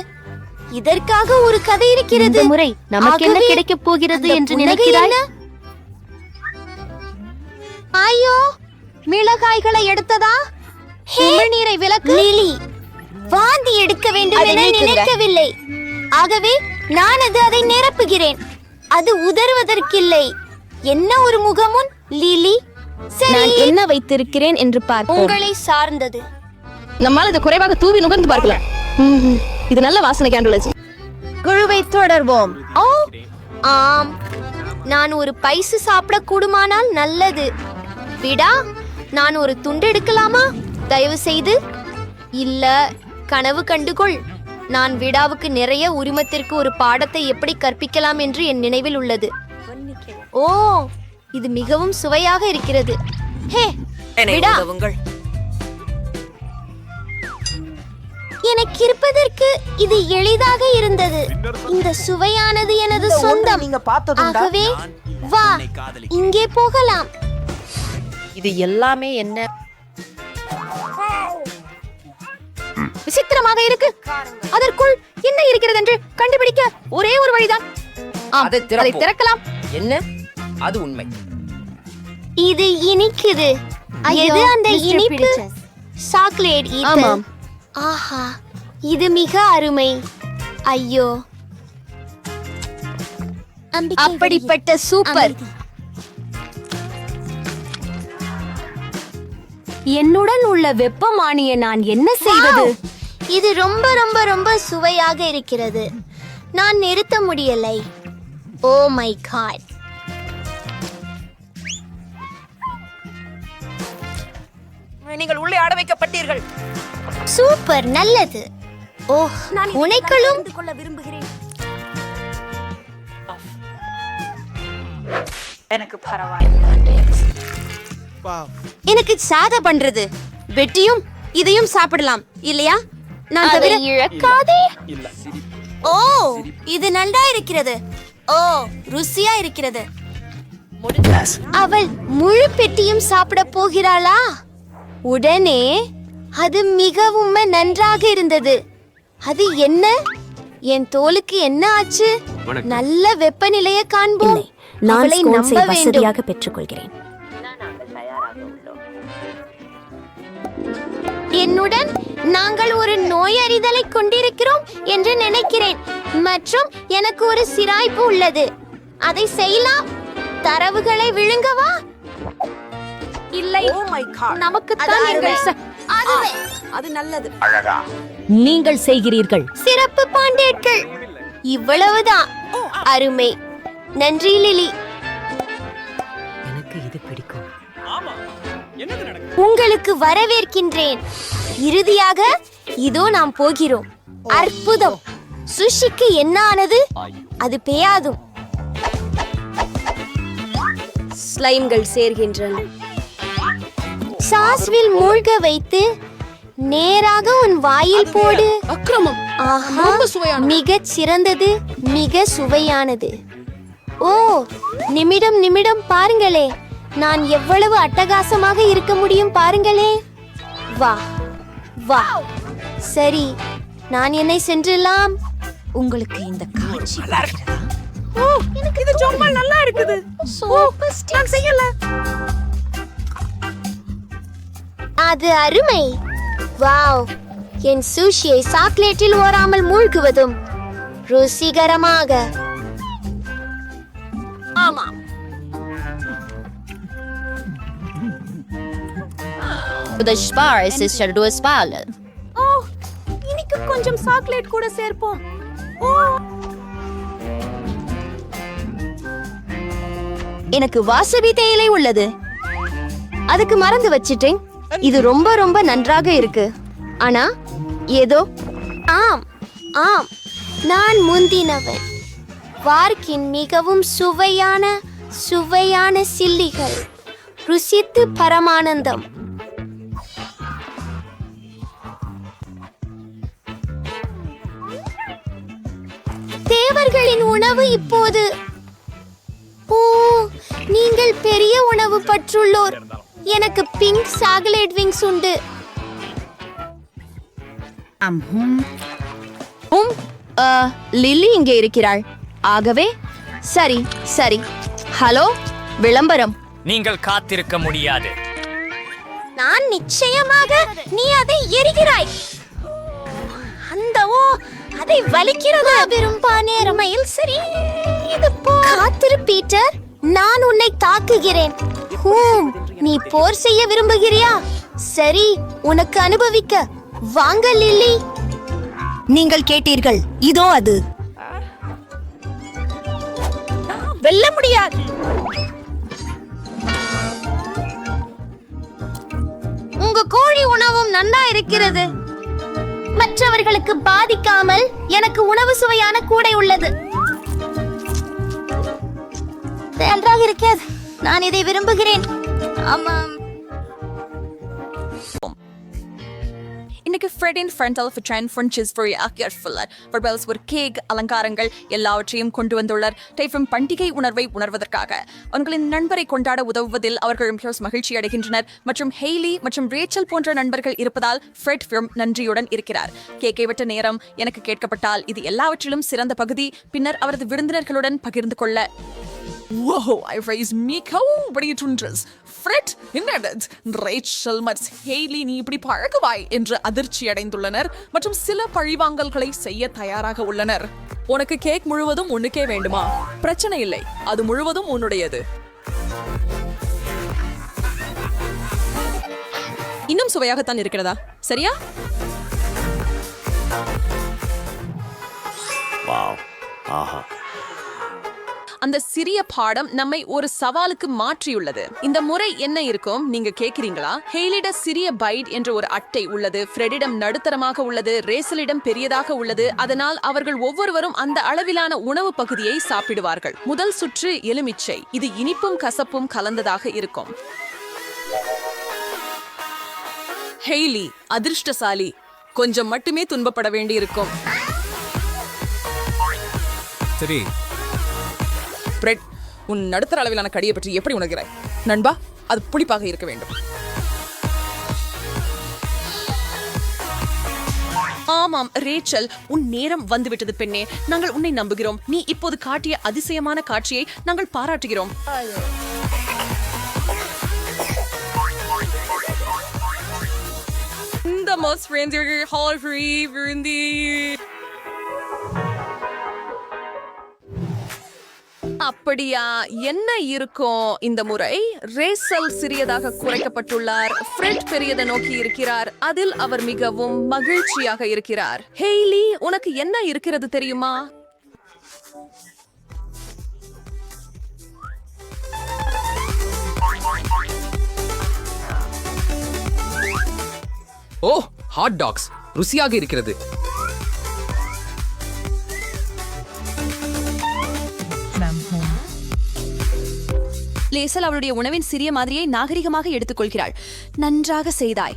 இதற்காக ஒரு கதை இருக்கிறது. முறை நமக்கு என்ன கிடைக்க போகிறது என்று நினைக்கிறாய்? ஐயோ, மிளகாய்களை எடுத்ததா? நீரை விலக்கு. லிலி, வாந்தி எடுக்க வேண்டும் என நினைக்கவில்லை. ஆகவே நான் அதை நிரப்புகிறேன். அது உதறுவதற்கில்லை. என்ன ஒரு முகமுன் லிலி. நான் என்ன வைத்திருக்கிறேன் என்று பார்ப்போம். உங்களை சார்ந்தது. நம்மால் இதை குறைவாக தூவி நுகர்ந்து பார்க்கலாம். இது நல்ல வாசனை கேண்டுலஸ். குழுவை தொடர்வோம். ஓ ஆம், நான் ஒரு பைசு சாப்பிட கூடுமானால் நல்லது. விடா, நான் ஒரு துண்டு எடுக்கலாமா? தயவு செய்து. இல்ல, கனவு கண்டுகொள். நான் விடாவுக்கு நிறைய உரிமத்திற்கு ஒரு பாடத்தை எப்படி கற்பிக்கலாம் என்று என் நினைவில் உள்ளது. ஓ, இது மிகவும் சுவையாக இருக்கிறது. ஹே விடா, எனக்கு இருப்பதற்கு இது எளிதாக இருந்தது. இந்த சுவையானது எனது சொந்தம். ஆகவே வா, இங்கே போகலாம். இது எல்லாமே என்ன விசித்திரமாக இருக்கு. அதற்குள் என்ன இருக்கிறது என்று கண்டுபிடிக்க ஒரே ஒரு வழிதான். அதை திறக்கலாம். என்ன? அது உண்மை. இது இனிக்குது. எது அந்த இனிப்பு? சாக்லேட். ஆமாம். ஆஹா, இது மிக அருமை. ஐயோ, அப்படிப்பட்ட சூப்பர். என்னுடன் உள்ள வெப்பமானியை நான் என்ன செய்வது? இது ரொம்ப ரொம்ப ரொம்ப சுவையாக இருக்கிறது. நான் நிறுத்த முடியலை. Oh my God. நீங்கள் உள்ளே அட வைக்கப்பட்டீர்கள். சூப்பர், நல்லது. ஓ, நான் உனைக்களும் கொள்ள விரும்புகிறேன். எனக்கு பரவாயில்லை. எனக்கு சாத பண்றது. வெட்டியும் இதையும் சாப்பிடலாம் இல்லையா? நான் தவிர இழக்காதே. ஓ, இது நன்றா இருக்கிறது. ஓ, ருசியா இருக்கிறது. அவள் முழு பெட்டியும் சாப்பிட போகிறாளா? உடனே அது மிகவும் நன்றாக இருந்தது. அது என்ன? என் தோலுக்கு என்ன ஆச்சு? நல்ல வெப்பநிலையை காண்போம். அவளை நம்ப வேண்டும். பெற்றுக்கொள்கிறேன். என்னுடன் நாங்கள் ஒரு நோய் அறிதலை கொண்டிருக்கிறோம் என்று நினைக்கிறேன். மற்றும் எனக்கு ஒரு சிராய்ப்பு உள்ளது. அதை செய்யலாம். தரவுகளை விழுங்கவா? இல்லை, நமக்கு அது நல்லது. நீங்கள் செய்கிறீர்கள். சிறப்பு பாண்டேட்கள். இவ்வளவுதான். அருமை. நன்றி லிலி. எனக்கு இது பிடிக்கும். உங்களுக்கு வரவேற்கின்றேன். இறுதியாக இதோ நாம் போகிறோம். அற்புதம். சுஷிக்கு என்ன ஆனது? அது பெய்யாதும். ஸ்லைம்கள் சேர்கின்றன. சாஸ்வில் மூழ்க வைத்து நேராக உன் வாயில் போடு. அக்கிரமம். ஆஹா, மிகச் சிறந்தது, மிக சுவையானது. ஓ, நிமிடம் நிமிடம் பாருங்களே. நான் எவ்வளவு அட்டகாசமாக இருக்க முடியும் பாருங்களே. வா வா. சரி, நான் என்னை சென்றலாம். உங்களுக்கு இந்த காட்சி எனக்கு இது ரொம்ப நல்லா இருக்குது. நான் செய்யல. அது அருமை. வாவ், என் சூஷியை சாக்லேட்டில் ஓராமல் மூழ்குவதும் ருசிகரமாக. ஆமாம். ஓ, இன்னைக்கு கொஞ்சம் சாக்லேட் கூட சேர்ப்போம். ஓ, எனக்கு வாசவி தேயிலை உள்ளது. அதுக்கு மறந்து வச்சிட்டேன். இது ரொம்ப ரொம்ப நன்றாக இருக்கு. ஆனா ஏதோ ஆம் ஆம், நான் முந்தினவன். வார்க்கின் மிகவும் சுவையான சுவையான சில்லிகள். ருசித்து பரமானந்தம். தேவர்களின் உணவு இப்போது. ஓ, நீங்கள் பெரிய உணவு பற்றுள்ளோர். எனக்கு பிங்க் சாக்லேட் விங்ஸ் உண்டு. லில்லி இங்கே இருக்கிறாள். ஆகவே சரி சரி. ஹலோ, விளம்பரம். நீங்கள் காத்திருக்க முடியாது. நான் நிச்சயமாக. நீ அதை எரிகிறாய். அந்த ஓ, அதை வலிக்கிறது. விரும்பா நேரமையில் சரி. இது காத்திரு பீட்டர், நான் உன்னை தாக்குகிறேன். ஹூம், நீ போர் செய்ய விரும்புகிறியா? சரி, உனக்கு அனுபவிக்க. வாங்க லில்லி. நீங்கள் கேட்டீர்கள், இதோ அது. வெல்ல முடியாது. உங்க கோழி உணவும் நன்னா இருக்கிறது. மற்றவர்களுக்கு பாதிக்காமல் எனக்கு உணவு சுவையான கூடை உள்ளது. நன்றாக இருக்கிறது. நான் இதை விரும்புகிறேன். ஆமாம். இன்னைக்கு ஃப்ரெடின் ஃப்ரண்டல் ஃபிட்ரன் ஃப்ரெண்ட்ஸ் ஃபார் கேர்ஃபுல்லர் ஃபர்பெல்ஸ் ஒரு கேக் அலங்காரங்கள் எல்லாவற்றையும் கொண்டு வந்துள்ளார். டைஃபம் பண்டிகை உணர்வை உணர்வதற்காக உங்களின் நண்பரை கொண்டாட உதவுவதில் அவர்கள் மகிழ்ச்சி அடைகின்றனர். மற்றும் ஹெய்லி மற்றும் ரேச்சல் போன்ற நண்பர்கள் இருப்பதால் ஃப்ரெட் நன்றியுடன் இருக்கிறார். கேக்கை வெட்ட நேரம் எனக்கு கேட்கப்பட்டால் இது எல்லாவற்றிலும் சிறந்த பகுதி. பின்னர் அவரது விருந்தினர்களுடன் பகிர்ந்து கொள்ள. Whoa, I raised மிகவும் படிக்கின்றஸ். ஃப்ரெட், என்னது? ரேச்சல் மற்றும் ஹெய்லி நீ இப்படி பழகுவாய் என்று அதிர்ச்சி அடைந்துள்ளனர் மற்றும் சில பழிவாங்கல்களை செய்ய தயாராக உள்ளனர். உனக்கு கேக் முழுவதும் உன்னுக்கே வேண்டுமா? பிரச்சனை இல்லை, அது முழுவதும் உன்னுடையது. இன்னும் சுவையாகத்தான் இருக்கிறதா? சரியா? வாவ், ஆஹா. அந்த சிறிய பாடம் நம்மை ஒரு சவாலுக்கு மாற்றியுள்ளது. இந்த முறை என்ன இருக்கும் நீங்க கேக்குறீங்களா? ஹெய்லிட சிறிய பைட் என்ற ஒரு அட்டை உள்ளது. ஃப்ரெடிடம் நடுத்தரமாக உள்ளது. ரேசலிடம் பெரியதாக உள்ளது. அதனால் அவர்கள் ஒவ்வொருவரும் அந்த அளவிலான உணவு பகுதியை சாப்பிடுவார்கள். முதல் சுற்று எலுமிச்சை. இது இனிப்பும் கசப்பும் கலந்ததாக இருக்கும். ஹெய்லி அதிர்ஷ்டசாலி. கொஞ்சம் மட்டுமே துன்பப்பட வேண்டியிருக்கும். சரி, ஃப்ரெட், உன் நடுத்தர அளவிலான கடியை பற்றி எப்படி உணர்கிறாய்? நண்பா, அது புளிப்பாக இருக்க வேண்டும். ஆமாம் ரேச்சல், உன் நேரம் வந்துவிட்டது பெண்ணே. நாங்கள் உன்னை நம்புகிறோம். நீ இப்போது காட்டிய அதிசயமான காட்சியை நாங்கள் பாராட்டுகிறோம். இந்த மோஸ்ட் விருந்தி. அப்படியா? என்ன இருக்கும் இந்த முறை? ரேசல் சிறியதாக குறைக்கப்பட்டுள்ளார். ஃப்ரெட் பெரியதை நோக்கி இருக்கிறார். அதில் அவர் மிகவும் மகிழ்ச்சியாக இருக்கிறார். ஹெய்லி, உனக்கு என்ன இருக்கிறது தெரியுமா? ஓ, ஹாட் டாக்ஸ் ருசியாக இருக்கிறது. லேசல் அவளுடைய உணவின் சிறிய மாதிரியை நாகரிகமாக எடுத்துக்கொள்கிறாள். நன்றாக செய்தாய்.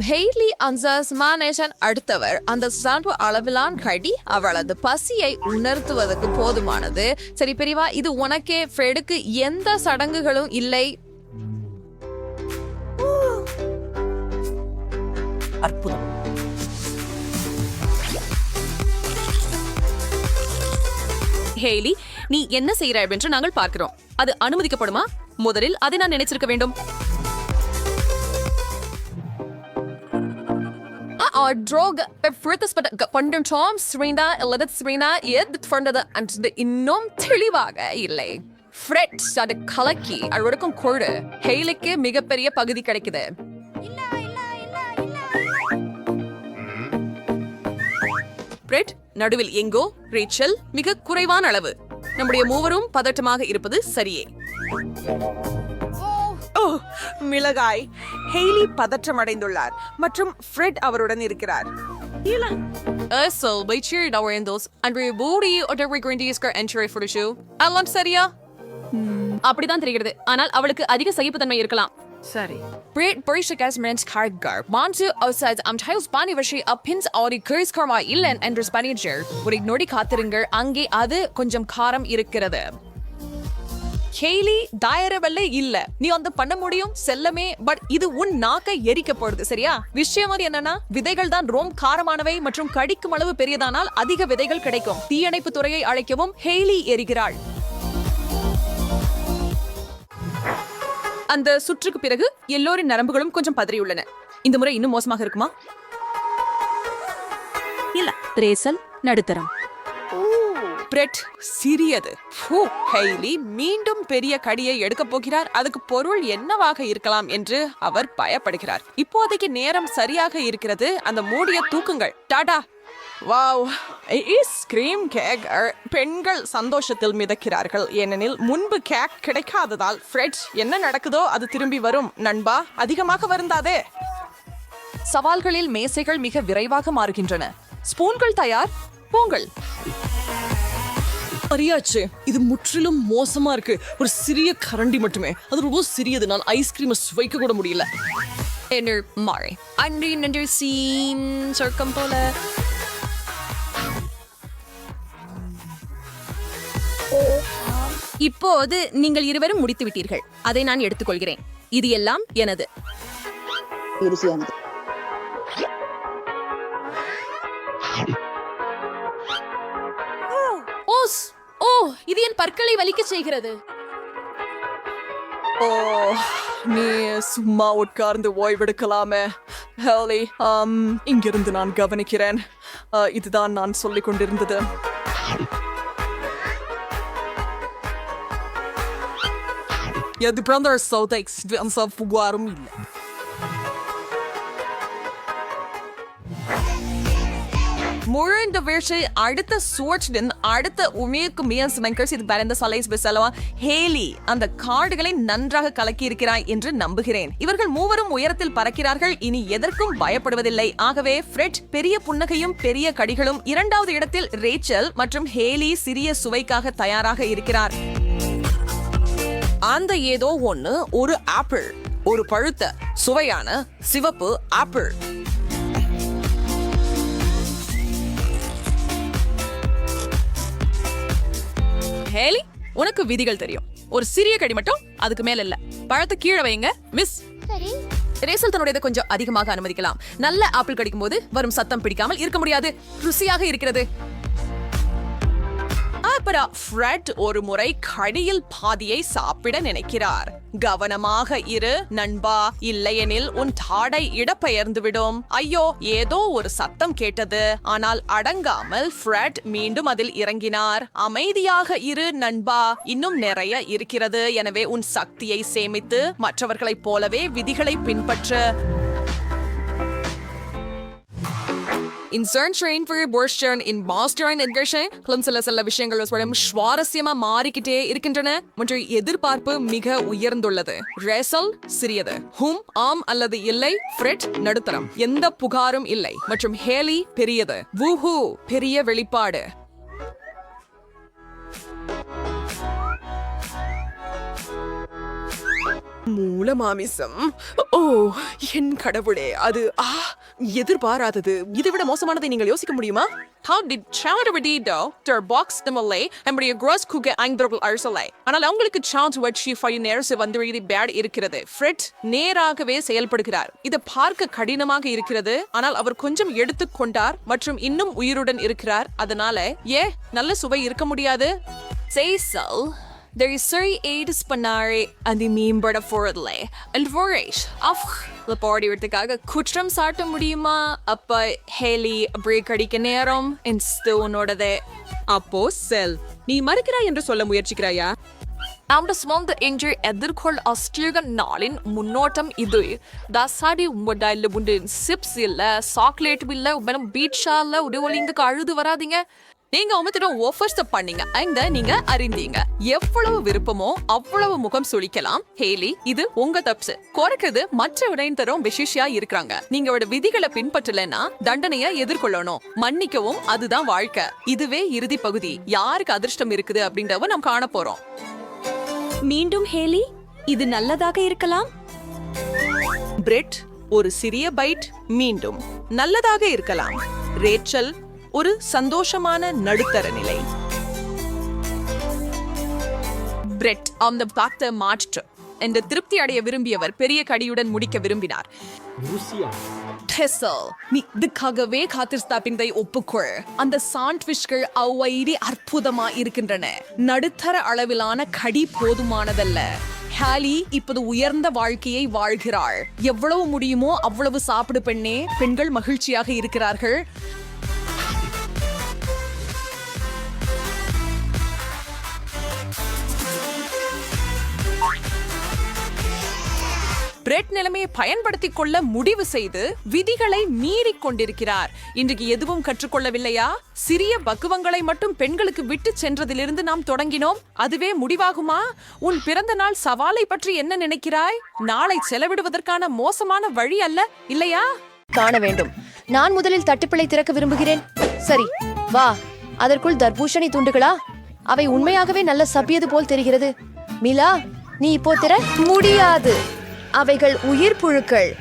ஹெய்லி அன்சாஸ் மானேஷன் அடுத்தவர். அந்த சார்பு அளவிலான கடி அவளது பசியை உணர்த்துவதற்கு போதுமானது. சரி பெரியவா, இது உனக்கே. ஃப்ரெடுக்கு எந்த சடங்குகளும் இல்லை. அற்புதம். ஹேலி, நீ என்ன செய்கிறாய் என்று நாங்கள் பார்க்கிறோம். அது அனுமதிக்கப்படுமா? முதலில் அதை நான் நினைச்சிருக்க வேண்டும். Droga befruktningsbart kondentom Serena eller Serena edförndade and இன்னும் தெளிவாக இல்லை. ஃப்ரெட் அது கலக்கி அவருக்கும் கொடு. ஹெய்லிக்கு மிகப்பெரிய பகுதி கிடைக்குது. ஃப்ரெட் நடுவில் எங்கோ, ரேச்சல் மிக குறைவான அளவு. நம்முடைய மூவரும் பதட்டமாக இருப்பது சரியே. மிளகாய். ஹெய்லி பதற்றமடைந்துள்ளார் மற்றும் ஃப்ரெட் அவருடன் இருக்கிறார். Ösel by cheer now in those and we booty or the regarding skirt entry for the show. Alan சரியா? அப்படிதான் தெரிகிறது. ஆனால் அவளுக்கு அதிக சகிப்புத்தன்மை இருக்கலாம். சரி. Brit Bershkas Men's Cardgar. Montu outside am Tiles Bunny Vashi up pins Audi Curse Karma Ilan and Spanier. ஒரு நொடி காத்திருங்கள். அங்கே அது கொஞ்சம் காரம் இருக்கிறது. ஹேலி டயரபிளே இல்ல. நீ அந்த பண்ண முடியும் செல்லமே. பட் இது உன் நாக்கை எரிக்க போடுது. சரியா? விஷயம் அது என்னன்னா, விதைகள் தான் ரொம்ப காரமானவை மற்றும் கடிக்கும் அளவு பெரியதானால் அதிக விதைகள் கிடைக்கும். தீயணைப்பு துறையை அழைக்கவும் ஹேலி எரிகிறாள். அந்த சுற்றுக்கு பிறகு எல்லோரின் நரம்புகளும் கொஞ்சம் பதறியுள்ளன. இந்த முறை இன்னும் மோசமாக இருக்குமா? இல்ல. ரேசல் நடுத்தரம். பிரெட் சிறியது. ஹெய்லி மீண்டும் பெரிய கடியை எடுக்க போகிறார். அதுக்கு பொருள் என்னவாக இருக்கலாம் என்று அவர் பயப்படுகிறார். இப்போதைக்கு நேரம் சரியாக இருக்கிறது. அந்த மூடிய தூக்குங்கள். டாடா. Wow, ice cream cake. பெண்கள் சந்தோஷத்தில் மிதக்கிறார்கள், ஏனெனில் முன்பு கேக் கிடைக்காததால். ஃப்ரெட், என்ன நடக்குதோ அது திரும்பி வரும். நண்பா, அதிகமாக வருந்தாதே. சவால்களில் மேசைகள் மிக விரைவாக மாறுகின்றன. ஸ்பூன்கள் தயார். போங்கள். அறியாச்சு, இது முற்றிலும் மோசமா இருக்கு. ஒரு சிறிய கரண்டி மட்டுமே, அது ரொம்ப சிறியது. நான் ஐஸ்கிரீமை சுவைக்க கூட முடியல. மாறி அன்றி நன்றி சீம் சொர்க்கம் போல. இப்போது நீங்கள் இருவரும் முடித்து விட்டீர்கள். அதை நான் எடுத்துக்கொள்கிறேன். இது எல்லாம் எனது. இது என் பற்களை வலிக்க செய்கிறது. நீ சும்மா உட்கார்ந்து ஓய்வெடுக்கலாமே. ஹேலி, இங்கிருந்து நான் கவனிக்கிறேன். இதுதான் நான் சொல்லிக் கொண்டிருந்தது. எது பிறந்த சௌதைக்ஸ் புகாரும் இல்லை. முழுந்த வீழ்ச்சி அடுத்த சுவற்றின் அடுத்த உமையுக்கு மியன்ஸ் இது பரந்த சலைஸ் பெசலவா. ஹேலி அந்த கார்டுகளை நன்றாக கலக்கி இருக்கிறாய் என்று நம்புகிறேன். இவர்கள் மூவரும் உயரத்தில் பறக்கிறார்கள். இனி எதற்கும் பயப்படுவதில்லை. ஆகவே ஃப்ரெட் பெரிய புன்னகையும் பெரிய கடிகளும். இரண்டாவது இடத்தில் ரேச்சல் மற்றும் ஹேலி சிறிய சுவைக்காக தயாராக இருக்கிறார். அந்த ஏதோ ஒண்ணு ஒரு ஆப்பிள், ஒரு பழுத்த சுவையான சிவப்பு ஆப்பிள். ஹேலி, உனக்கு விதிகள் தெரியும். ஒரு சிறிய கடி மட்டும், அதுக்கு மேல இல்ல. பழத்தை கீழே வைங்க மிஸ். ரேசல் தன்னுடையதை கொஞ்சம் அதிகமாக அனுமதிக்கலாம். நல்ல ஆப்பிள் கடிக்கும் போது வரும் சத்தம் பிடிக்காமல் இருக்க முடியாது. ருசியாக இருக்கிறது. ஃப்ரெட் ஒரு முறை கடியில் பாதியை சாப்பிட நினைக்கிறார். கவனமாக இரு நண்பா, இல்லையெனில் உன் தாடை இடப்பெயர்ந்து விடும். ஐயோ, ஏதோ ஒரு சத்தம் கேட்டது. ஆனால் அடங்காமல் ஃப்ரெட் மீண்டும் அதில் இறங்கினார். அமைதியாக இரு நண்பா, இன்னும் நிறைய இருக்கிறது. எனவே உன் சக்தியை சேமித்து மற்றவர்களைப் போலவே விதிகளை பின்பற்று. இன்சர்ன் ட்ரெயின் ஃபார் போர்ஸ்டர்ன் இன் பாஸ்டர்ன் என்கர்ஷன் சில விஷயங்கள் சுவாரஸ்யமா மாறிக்கிட்டே இருக்கின்றன மற்றும் எதிர்பார்ப்பு மிக உயர்ந்துள்ளது. ரேசல் சிறியது. ஆம் அல்லது இல்லை. ஃப்ரெட் நடுத்தரம், எந்த புகாரும் இல்லை. மற்றும் ஹேலி பெரியது. வூஹூ, பெரிய வெளிப்பாடு. மூல மாமிசம். ஓ என் கடவுளே, அது எதிர்பாராதது. இதை விட மோசமானதை நீங்கள் யோசிக்க முடியுமா? How did Chandravadido der box நம்மளே நம்முடைய gross குகை ஐந்தர்கள் அரசலை ஆனால் அவங்களுக்கு சான்ஸ் வச்சு ஃபைனர்ஸ் வந்து இது பேட் இருக்கிறது. ஃப்ரெட் நேராகவே செயல்படுகிறார். இது பார்க்க கடினமாக இருக்கிறது, ஆனால் அவர் கொஞ்சம் எடுத்துக்கொண்டார் மற்றும் இன்னும் உயிருடன் இருக்கிறார். அதனால நல்ல சுவை இருக்க முடியாது. Cecil, there is Suri Aid Spanari and the மேம்பட போறதில்லை. Alvarez, லபாடிவதுக்காக குற்றம் சாட்ட முடியுமா? அப்ப ஹேலி பிரேக் அடிக்க நேரம் உன்னோடதே. அப்போ செல், நீ மறுக்கிறாய் என்று சொல்ல முயற்சிக்கிறாயா? Amdasmond Inger எதிர்கொள் ஆஸ்திரேலிய நாளின் முன்னோட்டம் இது. தாசாடி உம்படையில உண்டு சிப்ஸ் இல்ல, சாக்லேட் இல்ல, உபனம் பீட்சா இல்ல, உடவலிங்க அழுது வராதீங்க. நீங்க உமத்திட ஆஃபர்ஸ் பண்ணீங்க, அங்க நீங்க அறிந்தீங்க. எவ்வளவு விருப்பமோ அவ்வளவு முகம் சுளிக்கலாம். ஹேலி, இது உங்க தப்பு. குறைக்கிறது மற்ற விடையின் தரும் விசேஷியா இருக்கிறாங்க. நீங்களோட விதிகளை பின்பற்றலைன்னா தண்டனையை எதிர்கொள்ளணும். மன்னிக்கவும், அதுதான் வாழ்க்கை. இதுவே இறுதி பகுதி. யாருக்கு அதிர்ஷ்டம் இருக்குது அப்படின்றவ நாம் காண போறோம். மீண்டும் ஹேலி, இது நல்லதாக இருக்கலாம். பிரெட், ஒரு சிறிய பைட் மீண்டும் நல்லதாக இருக்கலாம். ரேச்சல், ஒரு சந்தோஷமான நடுத்தர நிலை. பிரெட் அந்த பார்த்த மாற்று என்று திருப்தி அடைய விரும்பியவர் பெரிய கடியுடன் முடிக்க விரும்பினார். நீ இதுக்காகவே காத்திருந்தாப்பினை ஒப்புக்கொள். அந்த சாண்ட்விச்கள் அவ்வைரி அற்புதமா இருக்கின்றன. நடுத்தர அளவிலான கடி போதுமானதல்ல. ஹாலி இப்போது உயர்ந்த வாழ்க்கையை வாழ்கிறாள். எவ்வளவு முடியுமோ அவ்வளவு சாப்பிடு பெண்ணே. பெண்கள் மகிழ்ச்சியாக இருக்கிறார்கள். பிரெட் நிலைமையை பயன்படுத்திக் கொள்ள முடிவு செய்து விதிகளை மீறி கொண்டிருக்கிறார். இன்றைக்கு எதுவும் கற்றுக்கொள்ளவில்லையா? சிறிய பக்குவங்களை மட்டும் பெண்களுக்கு விட்டு சென்றதிலிருந்து நாம் தொடங்கினோம். அதுவே முடிவாகுமா? உன் பிறந்த நாள் சவாலை பற்றி என்ன நினைக்கிறாய்? நாளை செலவிடுவதற்கான மோசமான வழி அல்ல, இல்லையா? காண வேண்டும். நான் முதலில் தட்டுப்பிழை திறக்க விரும்புகிறேன். சரி, வா. அதற்குள் தர்பூஷணி துண்டுகளா? அவை உண்மையாகவே நல்ல சப்பியது போல் தெரிகிறது. மிலா, நீ இப்போ திற முடியாது. அவைகள் உயிர் புழுக்கள்.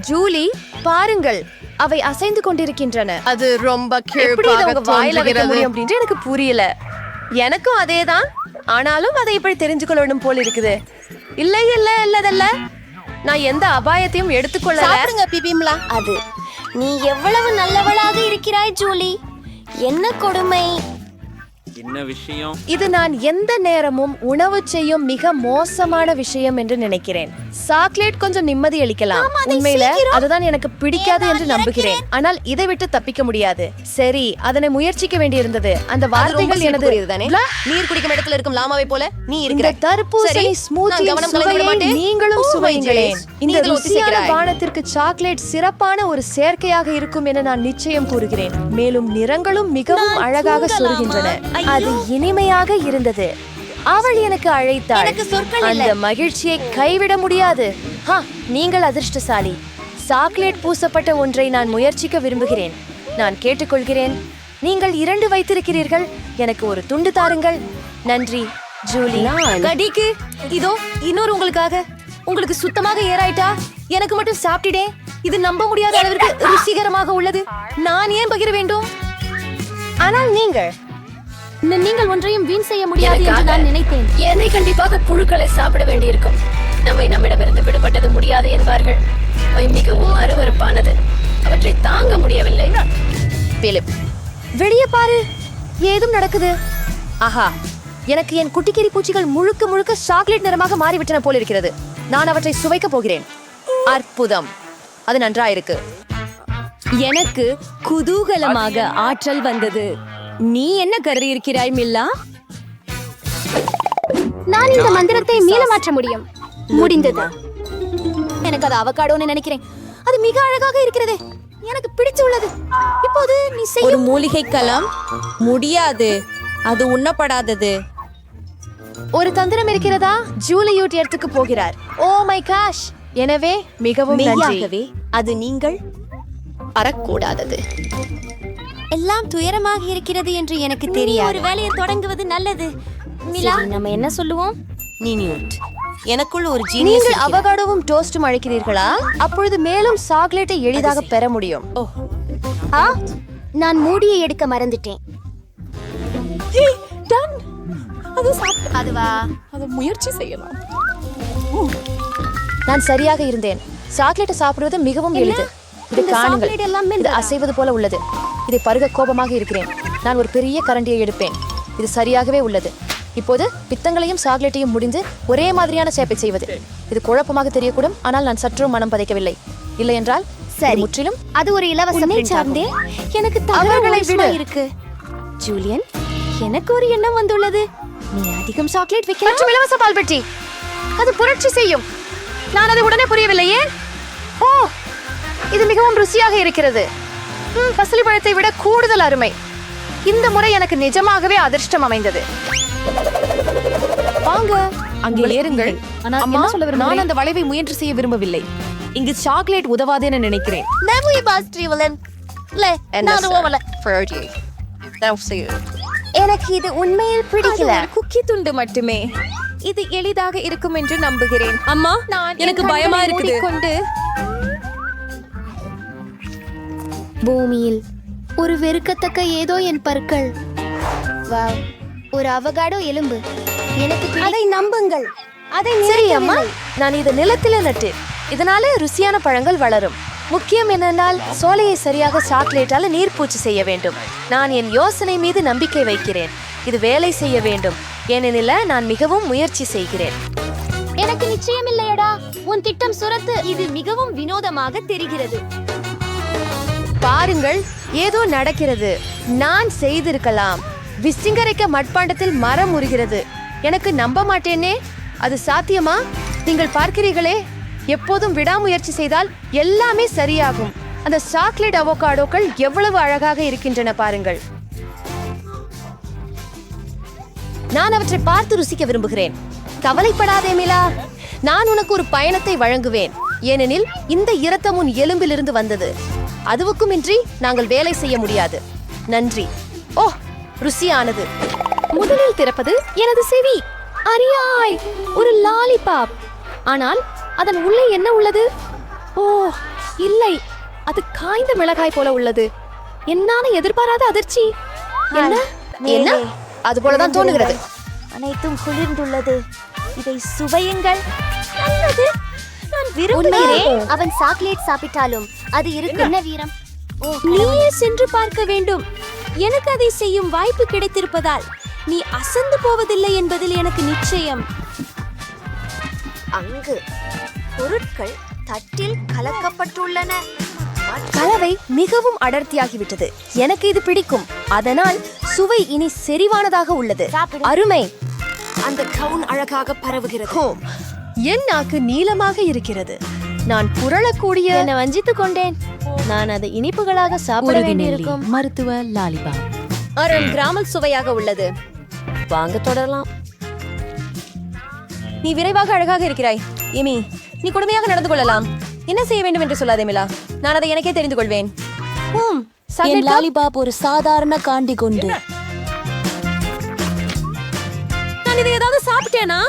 ஜூலி, பாருங்கள், அவை அசைந்து கொண்டிருக்கின்றன. அது ரொம்ப வாயில வைக்க முடியும் அப்படின்னு எனக்கு புரியல. எனக்கும் அதேதான், ஆனாலும் அதை இப்படி தெரிஞ்சு கொள்ளணும் போல் இருக்குது. இல்லை இல்ல இல்லதல்ல, நான் எந்த அபாயத்தையும் எடுத்துக்கொள்ள. பிபிம்லா, அது நீ எவ்வளவு நல்லவளாக இருக்கிறாய் ஜூலி. என்ன கொடுமை. என்ன விஷயம்? இது நான் எந்த நேரமும் உணவு செய்யும் மிக மோசமான விஷயம் என்று நினைக்கிறேன். சாக்லேட் கொஞ்சம் நிம்மதி அளிக்கலாம். உண்மையில அதுதான் எனக்கு பிடிக்காது என்று நம்புகிறேன். ஆனால் இதை விட்டு தப்பிக்க முடியாது. சரி, அதனை முயற்சிக்க வேண்டியிருந்தது. அந்த வார்த்தைகள் எனது நீர் குடிக்கும் இடத்துல இருக்கும் லாமாவை போல நீ இருக்கிற. தர்பூசணி ஸ்மூத்தி நீங்களும் சுவையுங்களேன். இந்த ருசியான பானத்திற்கு சாக்லேட் சிறப்பான ஒரு சேர்க்கையாக இருக்கும் என நான் நிச்சயம் கூறுகிறேன். மேலும் நிறங்களும் மிகவும் அழகாக சொல்கின்றன. அது இனிமையாக இருந்தது. அவள் எனக்கு அழைத்தாள். அந்த மகிழ்ச்சியை கைவிட முடியாது. நீங்கள் அதிர்ஷ்டசாலி. சாக்லேட் பூசப்பட்ட ஒன்றை நான் முயற்சிக்க விரும்புகிறேன். நான் கேட்டுக்கொள்கிறேன். நீங்கள் 2 வைத்திருக்கிறீர்கள். எனக்கு ஒரு துண்டு தாருங்கள். நன்றி ஜூலி. கடிக்கு இதோ இன்னொரு உங்களுக்காக. உங்களுக்கு சுத்தமாக ஏறாயிட்டா? எனக்கு மட்டும் சாப்பிட்டே. இது நம்ப முடியாத அளவிற்கு ருசிகரமாக உள்ளது. நான் ஏன் பகிர வேண்டும்? ஆனால் நீங்கள் ஒன்றையும் வீண் செய்ய முடியாது என்று நான் நினைத்தேன். என்னை கண்டிப்பாக புழுக்களை சாப்பிட வேண்டியிருக்கும். நம்மிடமிருந்து விடுபட்டது முடியாது என்பார்கள். அவை மிகவும் அருவருப்பானது. அவற்றை தாங்க முடியவில்லை. பிலிப், வெளியே பாரு, ஏதும் நடக்குது. ஆஹா, எனக்கு என் குட்டிக்கிரி பூச்சிகள் முழுக்க முழுக்க சாக்லேட் நிறமாக மாறிவிட்டன போல் இருக்கிறது. நான் அவற்றை சுவைக்க போகிறேன். அற்புதம், அது நன்றாயிருக்கு. எனக்கு குதூகலமாக ஆற்றல் வந்தது. நீ என்ன கருதி இருக்கிறாய் மில்லா? நான் இந்த மந்திரத்தை மீள மாற்ற முடியும். முடிந்தது. எனக்கு அது அவகாடோன்னு நினைக்கிறேன். அது மிக அழகாக இருக்கிறது. எனக்கு பிடிச்சுள்ளது. இப்போது நீ செய்யும் ஒரு மூலிகை களம் முடியாது. அது உண்ணப்படாதது. ஒரு தந்திரம் இருக்கிறதா? ஜூலியூட் இடத்துக்கு போகிறார். Oh my gosh. எனவே மிகவும் நன்றி. அது நீங்கள் பறக்கூடாதது. எல்லாம் துயரமாக இருக்கிறது என்று எனக்கு தெரியாது. ஒரு வேலையை தொடங்குவது நல்லது. மிலா, நம்ம என்ன சொல்லுவோம்? நீனியூட். எனக்குள் ஒரு நீங்கள் அவகாடோவும் டோஸ்டும் அழைக்கிறீர்களா? அப்பொழுது மேலும் சாக்லேட்டை எளிதாக பெற முடியும். நான் மூடியை எடுக்க மறந்துட்டேன். அதுவா? அதை முயற்சி செய்யலாம். நான் சரியாக இருந்தேன். சாக்லேட்டை சாப்பிடுவது மிகவும் எளிது. இது காணுங்கள், இது அசைவது போல உள்ளது. இதை பருக கோபமாக இருக்கிறேன். நான் ஒரு பெரிய கரண்டியை எடுப்பேன். இது சரியாகவே உள்ளது. இப்போது பித்தங்களையும் சாக்லேட்டையும் முடிந்து ஒரே மாதிரியான சேப்பை செய்வது. இது குழப்பமாக தெரியக்கூடும், ஆனால் நான் சற்றும் மனம் பதைக்கவில்லை. இல்லை என்றால் சரி, முற்றிலும் அது ஒரு இலவச சார்ந்தே எனக்கு அவர்களை விட இருக்கு. ஜூலியன், எனக்கு ஒரு எண்ணம் வந்துள்ளது. நீ அதிகம் சாக்லேட் வைக்கலாம். மற்றும் இலவச பால் பெட்டி, அது புரட்சி செய்யும். நான் அது உடனே புரியவில்லையே. ஓ, இது மிகவும் ருசியாக இருக்கிறது. பசலி பழத்தை விட கூடுதல் அருமை. இந்த முறை எனக்கு நிஜமாகவே அதிர்ஷ்டம் அமைந்தது. வாங்க அங்கே ஏறுங்கள். அம்மா, நான் அந்த வளைவை முயற்சி செய்ய விரும்பவில்லை. இங்கு சாக்லேட் உதவாதேன்னு நினைக்கிறேன். எனக்கு இது உண்மையில் பிடிக்கல. குக்கி துண்டு மட்டுமே. இது எளிதாக இருக்கும் என்று நம்புகிறேன். அம்மா, எனக்கு பயமா இருக்குது. பூமியில் ஒரு வெறுக்கத்தக்க ஏதோ என் பற்கள். வாவ், ஒரு அவகாடோ எலும்பு. எனக்கு அதை நம்புங்கள். அதை சரி அம்மா, நான் இதை நிலத்தில நட்டேன். இதனால ருசியான பழங்கள் வளரும். முக்கியம் என்னென்னால் சோலையை சரியாக சாக்லேட்டால நீர்ப்பூச்சி செய்ய வேண்டும். நான் என் யோசனை மீது நம்பிக்கை வைக்கிறேன். இது வேலை செய்ய வேண்டும். ஏனெனில் நான் மிகவும் முயற்சி செய்கிறேன். எனக்கு நிச்சயம் இல்லையடா. உன் திட்டம் சுரத்து. இது மிகவும் வினோதமாக தெரிகிறது. பாருங்கள், ஏதோ நடக்கிறது. நான் செய்திருக்கலாம். விசிங்கரைக்க மட்பாண்டத்தில் மரம் உருகிறது. எனக்கு நம்ப மாட்டேனே. அது சாத்தியமா? நீங்கள் பார்க்கிறீர்களே, எப்போதும் விடாமுயற்சி செய்தால் எல்லாமே சரியாகும். அந்த சாக்லேட் அவகாடோக்கள் எவ்வளவு அழகாக இருக்கின்றன பாருங்கள். நான் அவற்றை பார்த்து ருசிக்க விரும்புகிறேன். கவலைப்படாதே மிலா, நான் உனக்கு ஒரு பயணத்தை வழங்குவேன். ஏனெனில் இந்த இரத்தம் உன் எலும்பிலிருந்து வந்தது. அதுவுக்குமின்றி நாங்கள் வேலை செய்ய முடியாது. நன்றி. ஓ, ருசியானது. முதலில் திறப்பது எனது செவி. அரியாய், ஒரு லாலிபாப். ஆனால் அதன் உள்ளே என்ன உள்ளது? ஓ இல்லை, அது காய்ந்த மிளகாய் போல உள்ளது. என்னான எதிர்பாராத அதிர்ச்சி. என்ன என்ன? அது போலதான் தோணுகிறது. அனைத்தும் குளிர்ந்துள்ளது. இதை சுவையுங்கள். நல்லது, நான் விரும்புகிறேன். அவன் சாக்லேட் சாப்பிட்டாலும் அது என்ன வீரம். நீயே சென்று பார்க்க வேண்டும். எனக்கு அதை செய்யும் வாய்ப்பு கிடைத்திருப்பதால் நீ அசந்து போவதில்லை என்பதில் எனக்கு நிச்சயம். அங்கு பொருட்கள் தட்டில் கலக்கப்பட்டுள்ளன. கலவை மிகவும் அடர்த்தியாகிவிட்டது. எனக்கு இது பிடிக்கும். அதனால் சுவை இனி செறிவானதாக உள்ளது. அருமை. அந்த கவுன் அழகாக பரவுகிறது. என் நாக்கு நீளமாக இருக்கிறது. நான் புரளக்கூடிய. என்னை வஞ்சித்துக் கொண்டேன். நான் அதை இனிப்புகளாக சாப்பிட வேண்டியிருக்கும். மருத்துவ லாலிபா அறம் கிராமல் சுவையாக உள்ளது. வாங்க தொடரலாம். நீ விரைவாக அழகாக இருக்கிறாய் எமி. நீ கொடுமையாக நடந்து கொள்ளலாம். என்ன செய்ய வேண்டும் என்று சொல்லாதே மிலா. நான் அதை எனக்கே தெரிந்து கொள்வேன். லாலிபாப் ஒரு சாதாரண காண்டி கொண்டு. நான் இதை ஏதாவது சாப்பிட்டேனா?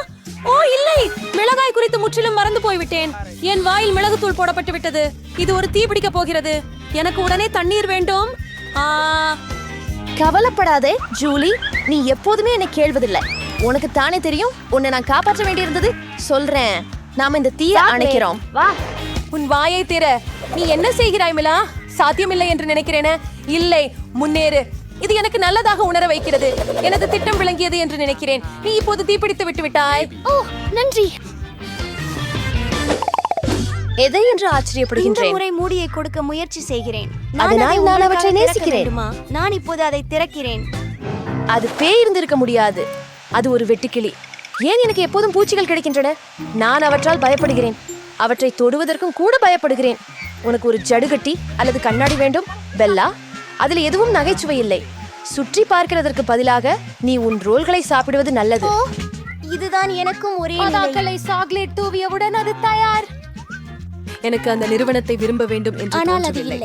ஓ இல்லை, மிளகாய் குறித்து முற்றிலும் மறந்து போய்விட்டேன். என் வாயில் மிளகுத்தூள் போடப்பட்டு விட்டது. இது ஒரு தீ பிடிக்க போகிறது. எனக்கு உடனே தண்ணீர் வேண்டும். கவலைப்படாதே ஜூலி, நீ எப்போதுமே என்னை கேள்வதில்லை. உனக்கு தானே தெரியும், உன்னை நான் காப்பாற்ற வேண்டியிருந்தது. சொல்றேன், நாம இந்த தீயை அணைக்கிறோம். வா, உன் வாயை திற. நீ என்ன செய்கிறாய் மிலா? சாத்தியமில்லை என்று நினைக்கிறேனே. இல்லை, முன்னேறு. இது எனக்கு நல்லதாக உணர வைக்கிறது. எனது திட்டம் விளங்கியது என்று நினைக்கிறேன். நீ இப்போது தீப்பிடித்து விட்டு விட்டாய். ஓ நன்றி. எதை என்று ஆச்சரியப்படுகின்றேன். முறை மூடியை கொடுக்க முயற்சி செய்கிறேன். அதனால் நான் அவற்றை நேசிக்கிறேன். நான் இப்போது அதை திறக்கிறேன். அது பேய் இருந்திருக்க முடியாது. அது ஒரு வெட்டுக்கிளி. ஏன் எனக்கு எப்போதும் பூச்சிகள் கிடைக்கின்றன? நான் அவற்றால் பயப்படுகிறேன். அவற்றை தொடுவதற்கும் கூட பயப்படுகிறேன். உனக்கு ஒரு ஜடுகட்டி அல்லது கண்ணாடி வேண்டும் பெல்லா? அதில் எதுவும் நகைச்சுவை இல்லை. சுற்றி பார்க்கிறதற்கு பதிலாக நீ உன் ரோல்களை சாப்பிடுவது நல்லது. இதுதான் எனக்கும் ஒரே பதாக்களை சாக்லேட் தூவியவுடன் அது தயார். எனக்கு அந்த நிறுவனத்தை விரும்ப வேண்டும் என்று ஆனால் அது இல்லை.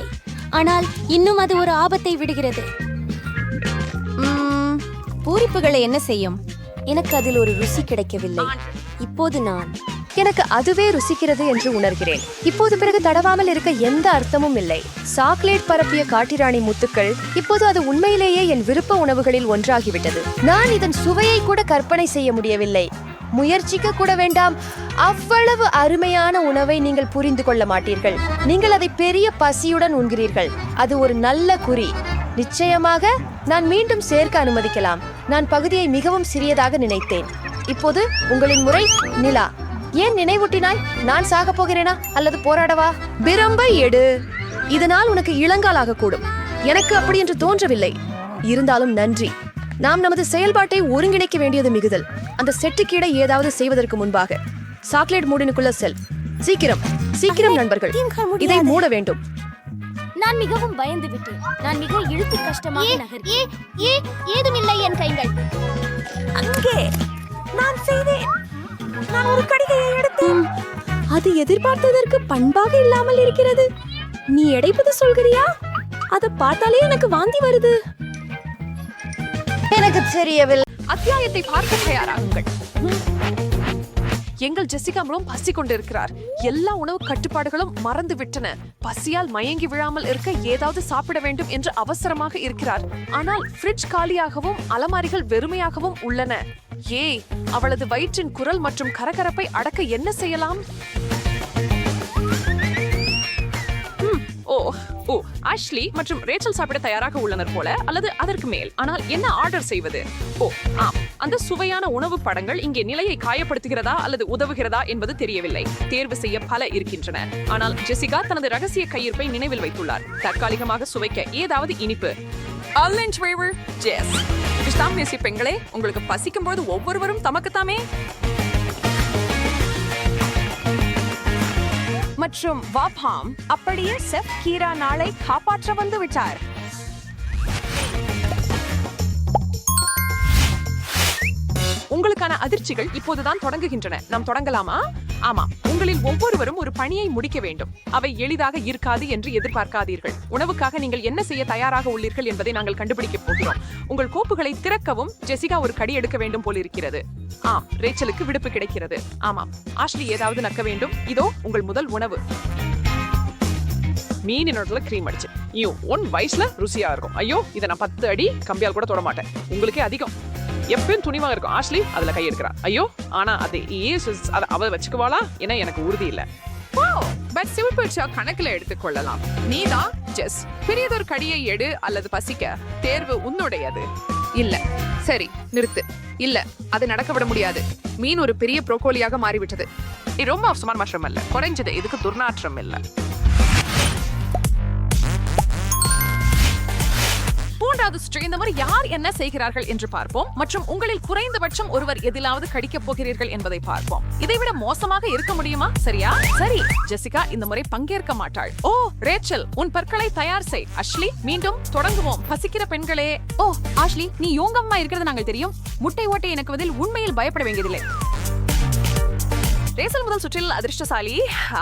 ஆனால் இன்னும் அது ஒரு ஆபத்தை விடுகிறது. பூரிப்புகளை என்ன செய்யும்? எனக்கு அதில் ஒரு ருசி கிடைக்கவில்லை. இப்போது நான் எனக்கு அதுவே ருசிக்கிறது என்று உணர்கிறேன். இப்போது பிறகு தடவாமல் இருக்க எந்த அர்த்தமும் இல்லை. சாக்லேட் பரப்பிய காட்டிராணி முத்துக்கள், இப்போது அது உண்மையிலேயே என் விருப்ப உணவுகளில் ஒன்றாகிவிட்டது. நான் இதன் சுவையை கூட கற்பனை செய்ய முடியவில்லை. முயற்சிக்க கூட வேண்டாம். அவ்வளவு அருமையான உணவை நீங்கள் புரிந்து கொள்ள மாட்டீர்கள். நீங்கள் அதை பெரிய பசியுடன் உண்கிறீர்கள். அது ஒரு நல்ல குறி. நிச்சயமாக நான் மீண்டும் சேர்க்க அனுமதிக்கலாம். நான் பகுதியை மிகவும் சிறியதாக நினைத்தேன். இப்போது உங்களின் முறை. நிலா, ஏன் நினைவூட்டினாய்? நான் சாக போகிறேனா அல்லது போராடவா? பிரம்பை எடு. இதனால் உனக்கு இளங்கால் ஆகக்கூடும். எனக்கு அப்படி என்று தோன்றவில்லை. இருந்தாலும் நன்றி. நாம் நமது செயல்பாட்டை ஒருங்கிணைக்க வேண்டியது மிகுதல். அந்த செட்டுக்கீடை ஏதாவது செய்வதற்கு முன்பாக சாக்லேட் மூடினுக்குள்ள செல். சீக்கிரம் சீக்கிரம் நண்பர்கள், இதை மூட வேண்டும். நான் மிகவும் பயந்து விட்டேன். நான் மிக இழுத்து கஷ்டமாக நகர்கிறேன். ஏதுமில்லை என் கைகள். அங்கே நான் செய்தேன். நான் ஒரு கடிகையை எடுத்தேன். அது எதிர்பார்த்ததற்கு பண்பாக இல்லாமல் இருக்கிறது. நீ எடைப்பது சொல்கிறியா? அதை பார்த்தாலே எனக்கு வாந்தி வருது. எனக்கு தெரியவில்லை. அத்தியாயத்தை பார்க்க தயாராகுங்கள். எங்கள் ஜெசிகா மிகவும் பசி கொண்டிருக்கிறார். எல்லா உணவு கட்டுப்பாடுகளும் மறந்து விட்டன. பசியால் மயங்கி விழாமல் இருக்க ஏதாவது சாப்பிட வேண்டும் என்று அவசரமாக இருக்கிறார். ஆனால் ஃப்ரிட்ஜ் காலியாகவும் அலமாரிகள் வெறுமையாகவும் உள்ளன. ஏய், அவளது வயிற்றின் குரல் மற்றும் கரகரப்பை அடக்க என்ன செய்யலாம்? ஓ, ஆஷ்லி மற்றும் ரேச்சல் சாப்பிட தயாராக உள்ளனர் போல, அல்லது அதற்கு மேல். ஆனால் என்ன ஆர்டர் செய்வது? அந்த சுவையான உணவு படங்கள் இங்கே நிலையை காயப்படுத்துகிறதா அல்லது உதவுகிறதா என்பது தெரியவில்லை. தேர்வு செய்ய பல இருக்கின்றன. ஆனால் ஜெசிகா தனது ரகசிய கையிருப்பை நினைவில் வைத்துள்ளார். தற்காலிகமாக சுவைக்க ஏதாவது இனிப்பு. பேசிய பெண்களே, உங்களுக்கு பசிக்கும் போது ஒவ்வொருவரும் தமக்குத்தாமே. மற்றும் வாபாம் அப்படியே செஃப் கீரா நாளை காப்பாற்ற வந்து விட்டார். உங்களுக்கான அதிர்ச்சிகள் இப்போதுதான் தொடங்குகின்றன. நாம் தொடங்கலாமா? ஆமா, உங்களில் ஒவ்வொருவரும் ஒரு பணியை முடிக்க வேண்டும். அவை எளிதாக இருக்காது என்று எதிர்பார்க்காதீர்கள். உணவுக்காக நீங்கள் என்ன செய்ய தயாராக உள்ளீர்கள் என்பதை நாங்கள் கண்டுபிடிக்க போகிறோம். உங்கள் கோப்புகளை திறக்கவும். ஜெசிகா ஒரு கடி எடுக்க வேண்டும் போல் இருக்கிறது. ரேச்சலுக்கு விடுப்பு கிடைக்கிறது. ஆமாம், ஆஷ்லி ஏதாவது நக்க வேண்டும். இதோ உங்கள் முதல் உணவு. மீனினோட கிரீம் அடிச்சு. ஒன் வயசுல ருசியா இருக்கும். ஐயோ, இதை நான் 10 அடி கம்பியால் கூட தொட மாட்டேன். உங்களுக்கே அதிகம். எப்பயும் துணிவாக இருக்கும். ஆஷ்லி அதுல கை எடுக்கிறா. ஐயோ, ஆனா அது அவ வச்சுக்குவாளா என எனக்கு உறுதி இல்ல. கணக்குல எடுத்துக்கொள்ளலாம். நீதான் ஜெஸ். பெரியதொரு கடியை எடு அல்லது பசிக்க. தேர்வு உன்னுடையது. இல்ல, சரி நிறுத்து. இல்ல, அதை நடக்க விட முடியாது. மீன் ஒரு பெரிய ப்ரோக்கோலியாக மாறிவிட்டது. இது ரொம்ப அவசரமான மஷ்ரம் அல்ல. குறைஞ்சது இதுக்கு துர்நாற்றம் இல்ல. மூன்றாவது ஸ்ட்ரே. இந்த மாதிரி யார் என்ன செய்கிறார்கள் என்று பார்ப்போம். மற்றும் உங்களில் குறைந்தபட்சம் ஒருவர் எதிலாவது கடிக்க போகிறீர்கள் என்பதை பார்ப்போம். இதைவிட மோசமாக இருக்க முடியுமா? சரியா? சரி, ஜெசிகா இந்த முறை பங்கேற்க மாட்டாள். ஓ, ரேச்சல், உன் பற்களை தயார் செய். அஷ்லி, மீண்டும் தொடங்குவோம். பசிக்கிற பெண்களே. ஓ, ஆஷ்லி, நீ யோங்கம்மா இருக்கிறது நாங்கள் தெரியும். முட்டை ஓட்டை இணக்குவதில் உண்மையில் பயப்பட வேண்டியதில்லை. ரேசல் முதல் சுற்றில் அதிர்ஷ்டசாலி.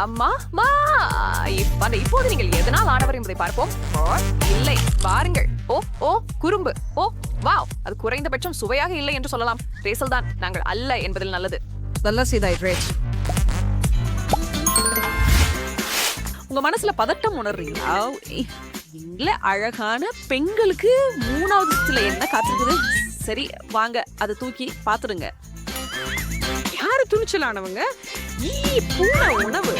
அம்மா இப்போது நீங்கள் எதனால் ஆனவர் என்பதை பார்ப்போம். இல்லை, பாருங்கள். ஓ குறும்பு. ஓ வாவ், அது குறைந்தபட்சம் சுவையாக இல்லை என்று சொல்லலாம். ரேசல் தான், நாங்கள் அல்ல என்பதில் நல்லது. நல்லா செய்தாய் ரேச். உங்க மனசுல பதட்டம் உணர்றீங்களா? இல்ல, அழகான பெண்களுக்கு 3வது என்ன காத்திருக்குது? சரி வாங்க, அதை தூக்கி பாத்துருங்க. யாரு துணிச்சலானவங்க? பூனை உணவு.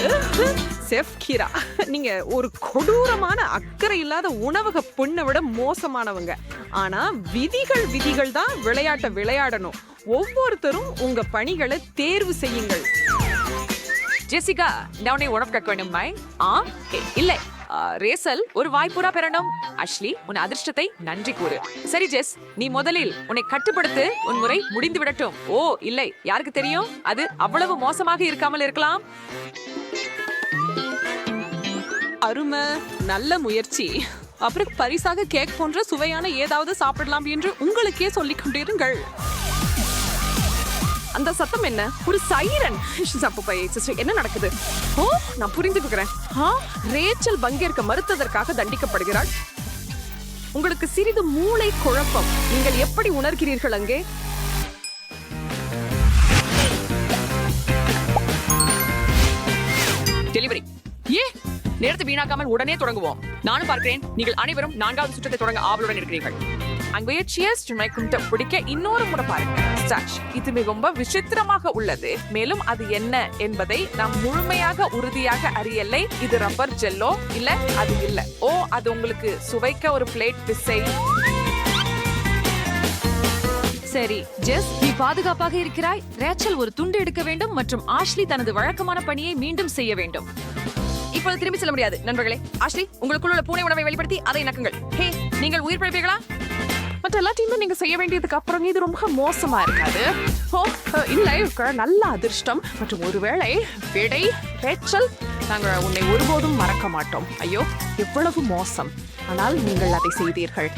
செஃப் கீரா, நீங்க ஒரு கொடூரமான அக்கறை இல்லாத உணவக பொண்ணை விட மோசமானவங்க. ஆனா விதிகள் தான் விளையாட்டை விளையாடணும். ஒவ்வொருத்தரும் உங்க பணிகளை தேர்வு செய்யுங்கள். ஜெசிகா, நான் உணவு கற்க வேண்டுமா? இல்லை. ரேசல், ஒரு வாய்ப்புறா பெறணும். அஷ்லி, உன் அதிர்ஷ்டத்தை நன்றி கூறு. சரி ஜெஸ், நீ முதலில் உன்னை கட்டுப்படுத்து. உன் முறை முடிந்து விடட்டும். ஓ இல்லை, யாருக்கு தெரியும், அது அவ்வளவு மோசமாக இருக்காமல் இருக்கலாம். அருமை, நல்ல முயற்சி. அப்புறம் பரிசாக கேக் போன்ற சுவையான ஏதாவது சாப்பிடலாம் என்று உங்களுக்கே சொல்லிக் கொண்டிருங்கள். அந்த சத்தம் என்ன? ஒரு சைரன். என்ன நடக்குது? ஓ, நான் புரிந்துக்கிறேன். ரேச்சல் பங்கேற்க மறுத்ததற்காக தண்டிக்கப்படுகிறாள். உங்களுக்கு சிறிது மூளை குழப்பம். நீங்கள் எப்படி உணர்கிறீர்கள் அங்கே? டெலிவரி. நேரத்தை வீணாக்காமல் உடனே தொடங்குவோம். நானும் பார்க்கிறேன் நீங்கள் அனைவரும் 4வது சுற்றத்தை தொடங்க ஆவலுடன் இருக்கிறீர்கள். அங்கே சியர்ஸ் பிடிக்க இன்னொரு முறை பாருங்க. இது மிகவும் விசித்திரமாக உள்ளது. மேலும் அது என்ன என்பதை நாம் முழுமையாக உறுதியாக அறியலை. இது ரப்பர் ஜெல்லோ இல்ல அது இல்ல. ஓ, அது உங்களுக்கு சுவைக்க ஒரு பிளேட் பிசை. சரி ஜெஸ், நீ பாதுகாப்பாக இருக்கிறாய். ரேச்சல் ஒரு துண்டு எடுக்க வேண்டும் மற்றும் ஆஷ்லி தனது வழக்கமான பணியை மீண்டும் செய்ய வேண்டும். இப்போது திரும்பி செல்ல முடியாது நண்பர்களே. ஆஷ்லி, உங்களுக்குள்ள உள்ள பூனை உணவை வெளிப்படுத்தி அதை நக்குங்கள். ஹே, நீங்கள் உயிர் பிழைப்பீர்களா? மற்ற எல்லாத்தையும் நீங்க செய்ய வேண்டியதுக்கு அப்புறம் இது ரொம்ப மோசமா இருக்காது. இல்லை, நல்ல அதிர்ஷ்டம் மற்றும் ஒருவேளை விடை ரேச்சல். நாங்கள் உன்னை ஒருபோதும் மறக்க மாட்டோம். ஐயோ, எவ்வளவு மோசம். ஆனால் நீங்கள் அதை செய்தீர்கள்.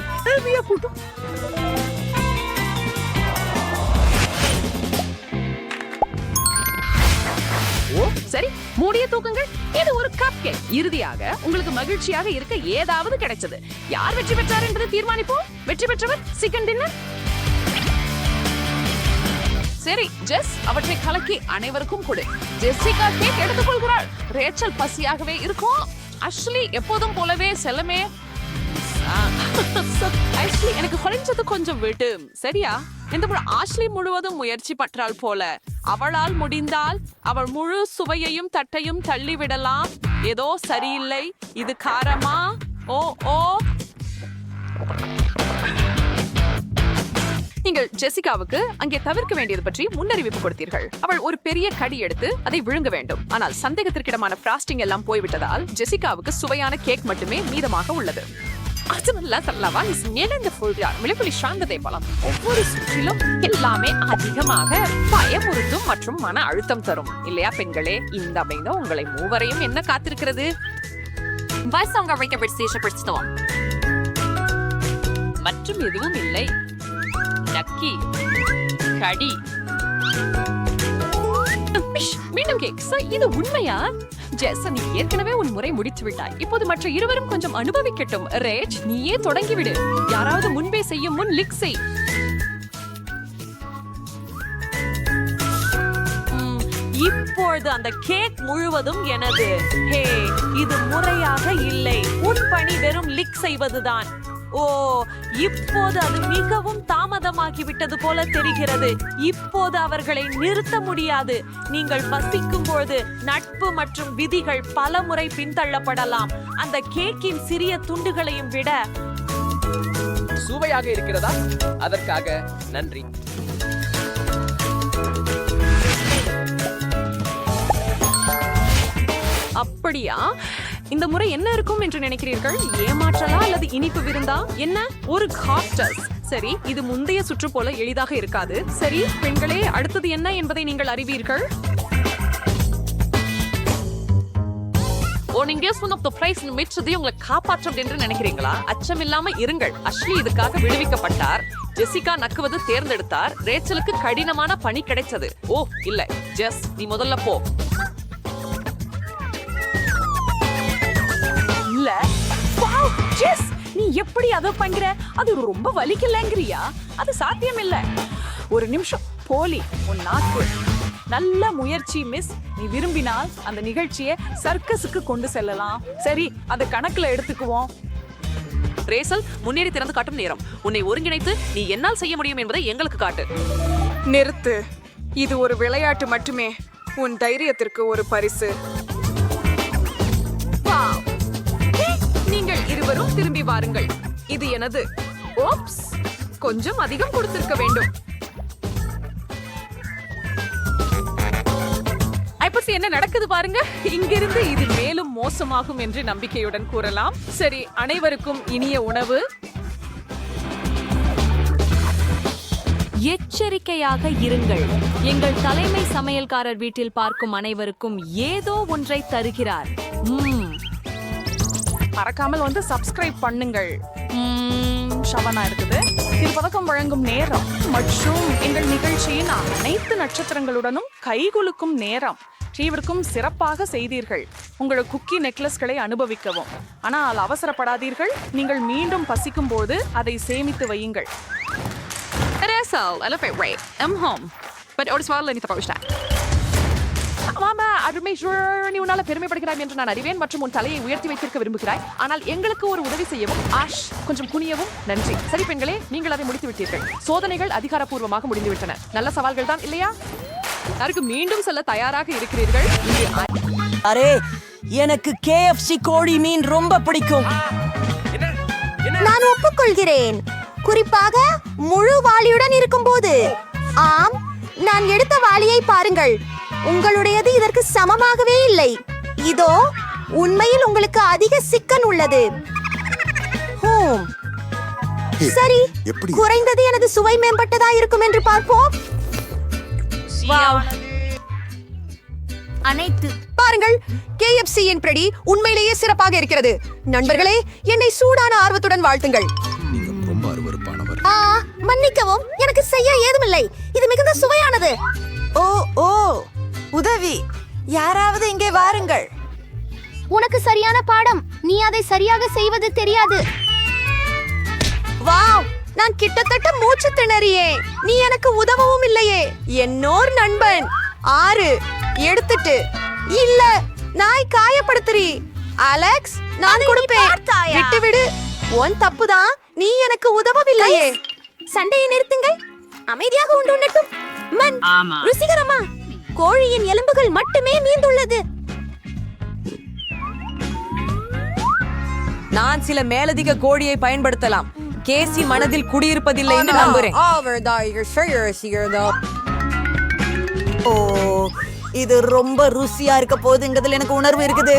ஓ சரி, மூடிய தூக்குங்கள். இது ஒரு கப் கேக். இறுதியாக உங்களுக்கு மகிழ்ச்சியாக இருக்க ஏதாவது கிடைச்சது. யார் வெற்றி பெற்றார் என்பதை தீர்மானிப்போம். வெற்றி பெற்றவர் சிக்கன் டின்னர். சரி ஜெஸ், அவற்றை கலக்கி அனைவருக்கும் கொடு. ஜெசிகா கேக் எடுத்துக்கொள்கிறாள். ரேச்சல் பசியாகவே இருக்கும். அஷ்லி எப்போதும் போலவே செல்லமே. ஆஷ்லி, எனக்கு குறைஞ்சது கொஞ்சம் விட்டு. சரியா? இந்த முறை ஆஷ்லி முழுவதும் முயற்சி பற்றாள் போல. அவளால் முடிந்தால் அவள் முழு சுவையையும் தட்டையும் தள்ளிவிடலாம். ஏதோ சரியில்லை. இது காரமா? ஓ ஓ, நீங்கள் ஜெசிகாவுக்கு அங்கே தவிர்க்க வேண்டியது பற்றி முன்னறிவிப்பு கொடுத்தீர்கள். அவள் ஒரு பெரிய கடி எடுத்து அதை விழுங்க வேண்டும். ஆனால் சந்தேகத்திற்கிடமான ஃப்ராஸ்டிங் எல்லாம் போய்விட்டதால் ஜெசிகாவுக்கு சுவையான கேக் மட்டுமே மீதமாக உள்ளது. ஒவ்வொரு சுற்றிலும் எல்லாமே அதிகமாக பயமுறுத்தும் மற்றும் மன அழுத்தம் தரும் இல்லையா பெண்களே? இந்த அமைந்த உங்களை மூவரையும் என்ன காத்திருக்கிறது? மற்றும் எதுவும் இல்லை. நக்கி கடி மீண்டும் கேக். இது உண்மையா? ஜெஸ், நீ ஏற்கனவே உன் முறை முடித்து விட்டாய். இப்போது மற்ற இருவரும் கொஞ்சம் அனுபவிக்கட்டும். ரேஜ், நீயே தொடங்கிவிடு. யாராவது முன்பே செய்யும் முன் லிக் செய். இப்பொழுது அந்த கேக் முழுவதும் எனது. ஹே, இது முறையாக இல்லை. உன் பணி வெறும் லிக் செய்வதுதான். ஓ, இப்போது அது மிகவும் தாமதமாகிவிட்டது போல தெரிகிறது. இப்போது அவர்களை நிறுத்த முடியாது. நீங்கள் பசிக்கும் பொழுது நட்பு மற்றும் விதிகள் பல முறை பின்தள்ளப்படலாம். அந்த கேக்கின் சிறிய துண்டுகளையும் விட சுவையாக இருக்கிறதா? அதற்காக நன்றி. அப்படியா? இந்த முறை என்ன இருக்கும் என்று நினைக்கிறீர்கள்? ஏமாற்றலா அல்லது இனிப்பு விருந்தா? என்ன ஒரு காக்டஸ். சரி, இது முந்தைய சுற்று போல எளிதாக இருக்காது. சரி பெண்களே, அடுத்தது என்ன என்பதை நீங்கள் அறிவீர்கள். உங்களை காப்பாற்றும் என்று நினைக்கிறீங்களா? அச்சமில்லாம இருங்கள். அஷ்லி இதுக்காக விடுவிக்கப்பட்டார். ஜெசிகா நக்குவது தேர்ந்தெடுத்தார். ரேச்சலுக்கு கடினமான பணி கிடைச்சது. ஓ இல்ல, ஜெஸ் நீ முதல்ல போ. இல்ல, ஜெஸ் நீ எப்படி அதை பண்ற? அது ரொம்ப வலிக்கலங்கறியா? அது சாத்தியம் இல்ல. ஒரு நிமிஷம், போலி உன் நாக்கு. நல்ல முயற்சி மிஸ். நீ விரும்பினால் அந்த நிகழ்ச்சியை சர்க்கஸுக்கு கொண்டு செல்லலாம். சரி, அதை கணக்குல எடுத்துக்குவோம். ரேசல், முன்னேறி திறந்து காட்டும் நேரம். உன்னை ஒருங்கிணைத்து நீ என்னால் செய்ய முடியும் என்பதை எங்களுக்கு காட்டு. நிறுத்து. இது ஒரு விளையாட்டு மட்டுமே. உன் தைரியத்திற்கு ஒரு பரிசு. நீங்கள் இருவரும் திரும்பி வாருங்கள். இது எனது. ஓப்ஸ், கொஞ்சம் அதிகம் கொடுத்திருக்க வேண்டும். என்ன நடக்குது பாருங்க. இங்கிருந்து இது மேலும் மோசமாகும் என்று நம்பிக்கையுடன் கூறலாம். சரி, அனைவருக்கும் இனிய உணவு. எச்சரிக்கையாக இருங்கள். எங்கள் தலைமை சமையல்காரர் வீட்டில் பார்க்கும் அனைவருக்கும் ஏதோ ஒன்றை தருகிறார். மறக்காமல் வந்து சப்ஸ்கிரைப் பண்ணுங்கள். ஷவனா இருக்குது. இது பதக்கம் வழங்கும் நேரம் மற்றும் எங்கள் நிகழ்ச்சியின் அனைத்து நட்சத்திரங்களுடனும் கைகுலுக்கும் நேரம். ஸ்ரீவிற்கும் சிறப்பாக செய்தீர்கள். உங்கள் குக்கி நெக்லஸ்களை அனுபவிக்கவும். ஆனால் அவசரப்படாதீர்கள். நீங்கள் மீண்டும் பசிக்கும் போது அதை சேமித்து வையுங்கள். அருமை நீ உன்னால பெருமைப்படுகிறாய் என்று நான் அறிவேன் மற்றும் உன் தலையை உயர்த்தி வைத்திருக்க விரும்புகிறாய். ஆனால் எங்களுக்கு ஒரு உதவி செய்யவும் ஆஷ் கொஞ்சம் குனியவும் நன்றி. சரி பெண்களே, நீங்கள் அதை முடித்து விட்டீர்கள். சோதனைகள் அதிகாரப்பூர்வமாக முடிந்துவிட்டன. நல்ல சவால்கள் தான் இல்லையா? அதற்கு மீண்டும் சொல்ல தயாராக இருக்கிறீர்கள்? அரே, எனக்கு KFC கோழி மீன் ரொம்ப பிடிக்கும். நான் ஒப்புக்கொள்கிறேன், குறிப்பாக முழு வாளியுடன் இருக்கும்போது. ஆம், நான் எடுத்த வாளியை பாருங்கள். உங்களுடையது இதற்கு சமமாகவே இல்லை. இதோ உண்மையில் உங்களுக்கு அதிக சிக்கன் உள்ளது. சரி, குறைந்தது எனது சுவை மேம்பட்டதா இருக்கும் என்று பார்ப்போம். அனைத்து பாருங்கள், KFC-யின் பிரடி உண்மையிலேயே சிறப்பாக இருக்கிறது. நண்பர்களே, என்னை சூடான ஆர்வத்துடன் வாழ்த்துங்கள். ரொம்ப அருவருப்பானவர். மன்னிக்கவும், எனக்கு செய்ய ஏதுமில்லை. இது மிகுந்த சுவையானது. ஓ உதவி, யாராவது இங்கே வாருங்கள். உனக்கு சரியான பாடம், நீ அதை சரியாக செய்வது தெரியாது. வாவ், நான் கிட்டத்தட்ட மூச்சு திணறியே. நீ எனக்கு உதவவும் இல்லையே. என்னோர் நண்பன் 6 எடுத்துட்டு இல்ல, நாய் காயப்படுத்துறீ. அலெக்ஸ், நான் கொடுப்பேன், விட்டுவிடு. உன் தப்புதான், நீ எனக்கு உதவவில்லையே. சண்டையை நிறுத்துங்கள், அமைதியாக உண்டு. மன், ருசிகரமா? கோழியின் எலும்புகள் மட்டுமே மீந்துள்ளது. நான் சில மேலதிக கோழியை பயன்படுத்தலாம். கேசி மனதில் குடியிருப்பதில்லை என்று நம்புகிறேன். ஓ, இது ரொம்ப ருசியா இருக்க போகுதுங்கிறதுல எனக்கு உணர்வு இருக்குது.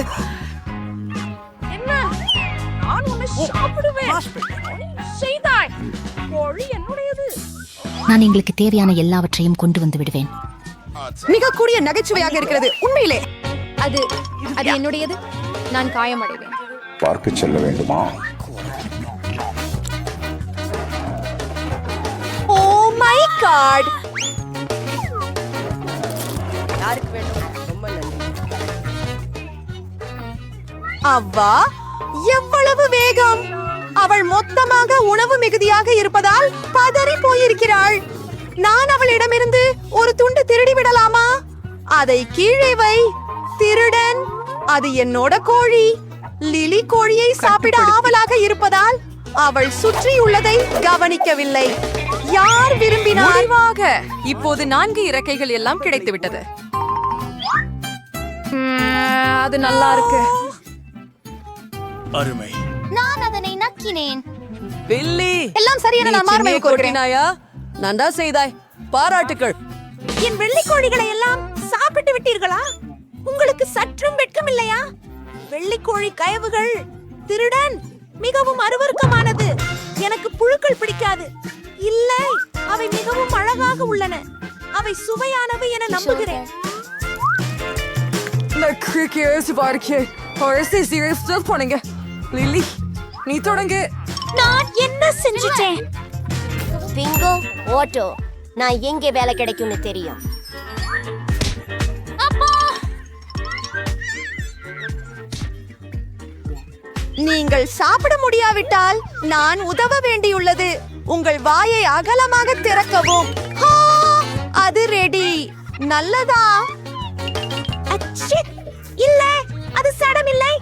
நான் எங்களுக்கு தேவையான எல்லாவற்றையும் கொண்டு வந்து விடுவேன். மிக கூடிய நகைச்சுவையாக இருக்கிறது உண்மையிலே. அது என்னுடையது. நான் காயமடைவேன். பார்க்க செல்ல வேண்டுமா? Oh my God! யாருக்கு வேண்டும்? ரொம்ப நன்றி. அவ்வா, எவ்வளவு வேகம்! அவள் மொத்தமாக உணவு மிகுதியாக இருப்பதால் பதறி போயிருக்கிறாள். நான் அவளிடமிருந்து ஒரு துண்டு திருடி விடலாமா? அதை கீழே வை, திருடன். அது என்னோட கோழி. லிலி கோழியை சாப்பிட ஆவலாக இருப்பதால் அவள் சுற்றியுள்ளதை கவனிக்கவில்லை. யார் விரும்பினார்? இப்போது 4 இறக்கைகள் எல்லாம் கிடைத்து விட்டது. அது நல்லா இருக்கு. அருமை. நான் அதனை நக்கினேன். பில்லி, எல்லாம் சரியென நான் மார்பை கொட்டினாயா? நன்றா செய்தாய், பாராட்டுக்கள். என் வெள்ளி கோழிகளை எல்லாம் சாப்பிட்டு விட்டீர்களா? உங்களுக்கு சற்றும் வெட்கமில்லையா? வெள்ளிக்கோழி கயவுகள், திருடன், மிகவும் அருவருக்கமானது. எனக்கு புழுக்கள் பிடிக்காது. இல்லை, அவை மிகவும் அழகாக உள்ளன. அவை சுவையானவை என நம்புகிறேன். லில்லி, நீ தொடங்கு. நான் என்ன செஞ்சுட்டேன்? பிங்கோ, ஓட்டோ, நான் எங்கே வேலை கிடைக்கும்னு தெரியும். நீங்கள் சாப்பிட முடியாவிட்டால் நான் உதவ வேண்டியுள்ளது. உங்கள் வாயை அகலமாக திறக்கவும். அது ரெடி. நல்லதா? இல்ல, அது சடமில்லை.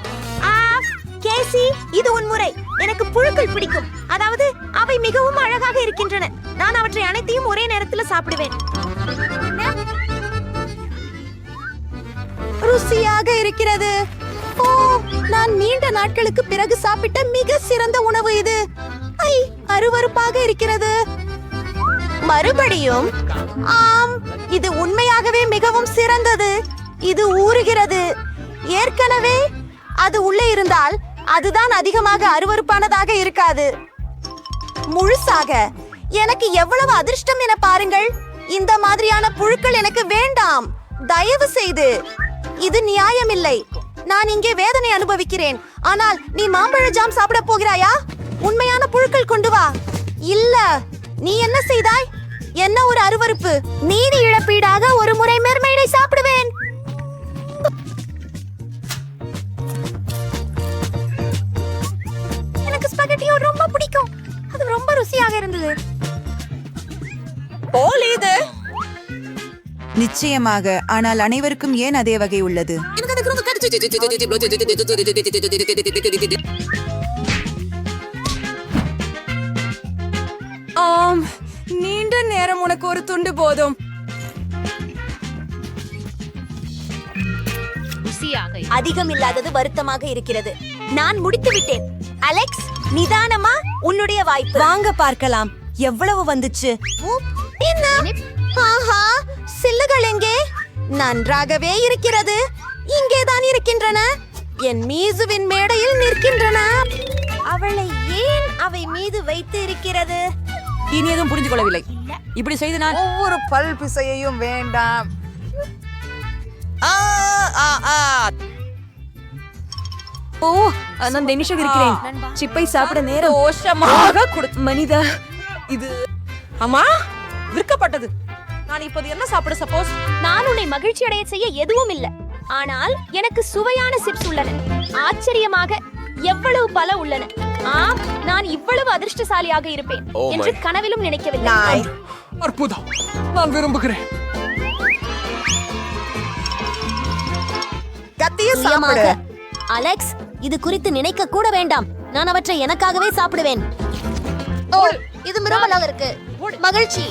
கேசி, இது உன் முறை. எனக்கு புழுக்கள் பிடிக்கும். அதாவது அவை மிகவும் அழகாக இருக்கின்றன. நான் அவற்றை அனைத்தையும் ஒரே நேரத்தில் சாப்பிடுவேன். ருசியாக இருக்கிறது. ஓ, நான் நீண்ட நாட்களுக்கு பிறகு சாப்பிட்ட மிக சிறந்த உணவு இது. ஐ, அருவருப்பாக இருக்கிறது. மறுபடியும் ஆம், இது உண்மையாகவே மிகவும் சிறந்தது. இது ஊறுகிறது. ஏற்கனவே அது உள்ளே இருந்தால் அதுதான் அதிகமாக அருவருப்பானதாக இருக்காது. முழுசாக. எனக்கு எவ்வளவு அதிர்ஷ்டம் என பாருங்கள். இந்த மாதிரியான புழுக்கள் எனக்கு வேண்டாம், தயவு செய்து. இது நியாயமில்லை. நான் இங்கே வேதனை அனுபவிக்கிறேன். ஆனால் நீ மாம்பழ ஜாம் சாப்பிட போகிறாயா? உண்மையான புழுக்கள் கொண்டு வா. இல்ல, நீ என்ன செய்தாய்? என்ன ஒரு அருவருப்பு. நீதி இழப்பீடாக ஒரு முறை மெர்மெய்டை சாப்பிடுவேன். எனக்கு ஸ்பகட்டியோ ரொம்ப பிடிக்கும். அது ரொம்ப ருசியாக இருந்தது. போல் இது. நிச்சயமாக, ஆனால் அனைவருக்கும் ஏன் அதே வகை உள்ளது? ஆம், நீண்ட நேரம் உனக்கு ஒரு துண்டு போதும். அதிகம் இல்லாதது வருத்தமாக இருக்கிறது. நான் முடித்து விட்டேன். அலெக்ஸ், நிதானமா, உன்னுடைய வாய்ப்பு. வாங்க பார்க்கலாம் எவ்வளவு வந்துச்சு. என்ன? ஆஹா, சில்லுகள் எங்கே? நன்றாகவே இருக்கிறது. இங்கேதான் இருக்கின்றன. என் மீசுவின் மேடையில் நிற்கின்றன. அவளை ஏன் அவை மீது வைத்து இருக்கிறது? இனி எதுவும் புரிஞ்சு கொள்ளவில்லை. இப்படி செய்து நான் ஒவ்வொரு பல் பிசையையும் வேண்டாம். ஓ, நான் டெனிஷாக இருக்கிறேன். சிப்பை சாப்பிட நேரம் தோஷமாக மனித இது அம்மா விற்கப்பட்டது. நான் இப்போது என்ன சாப்பிட? சப்போஸ் நான் உன்னை மகிழ்ச்சி அடைய செய்ய எதுவும் இல்லை, ஆனால் எனக்கு சுவையான சிப்ஸ் உள்ளன. ஆச்சரியமாக எவ்வளவு பல உள்ளன. ஆம், நான் இவ்வளவு அதிர்ஷ்டசாலியாக இருப்பேன் என்று கனவிலும் நினைக்கவில்லை. அற்புதம், நான் விரும்புகிறேன். அலெக்ஸ், இது குறித்து நினைக்க கூட வேண்டாம். நான் அவற்றை எனக்காகவே சாப்பிடுவேன். ஓ, இது மிரமலாக இருக்கு. மகிழ்ச்சி.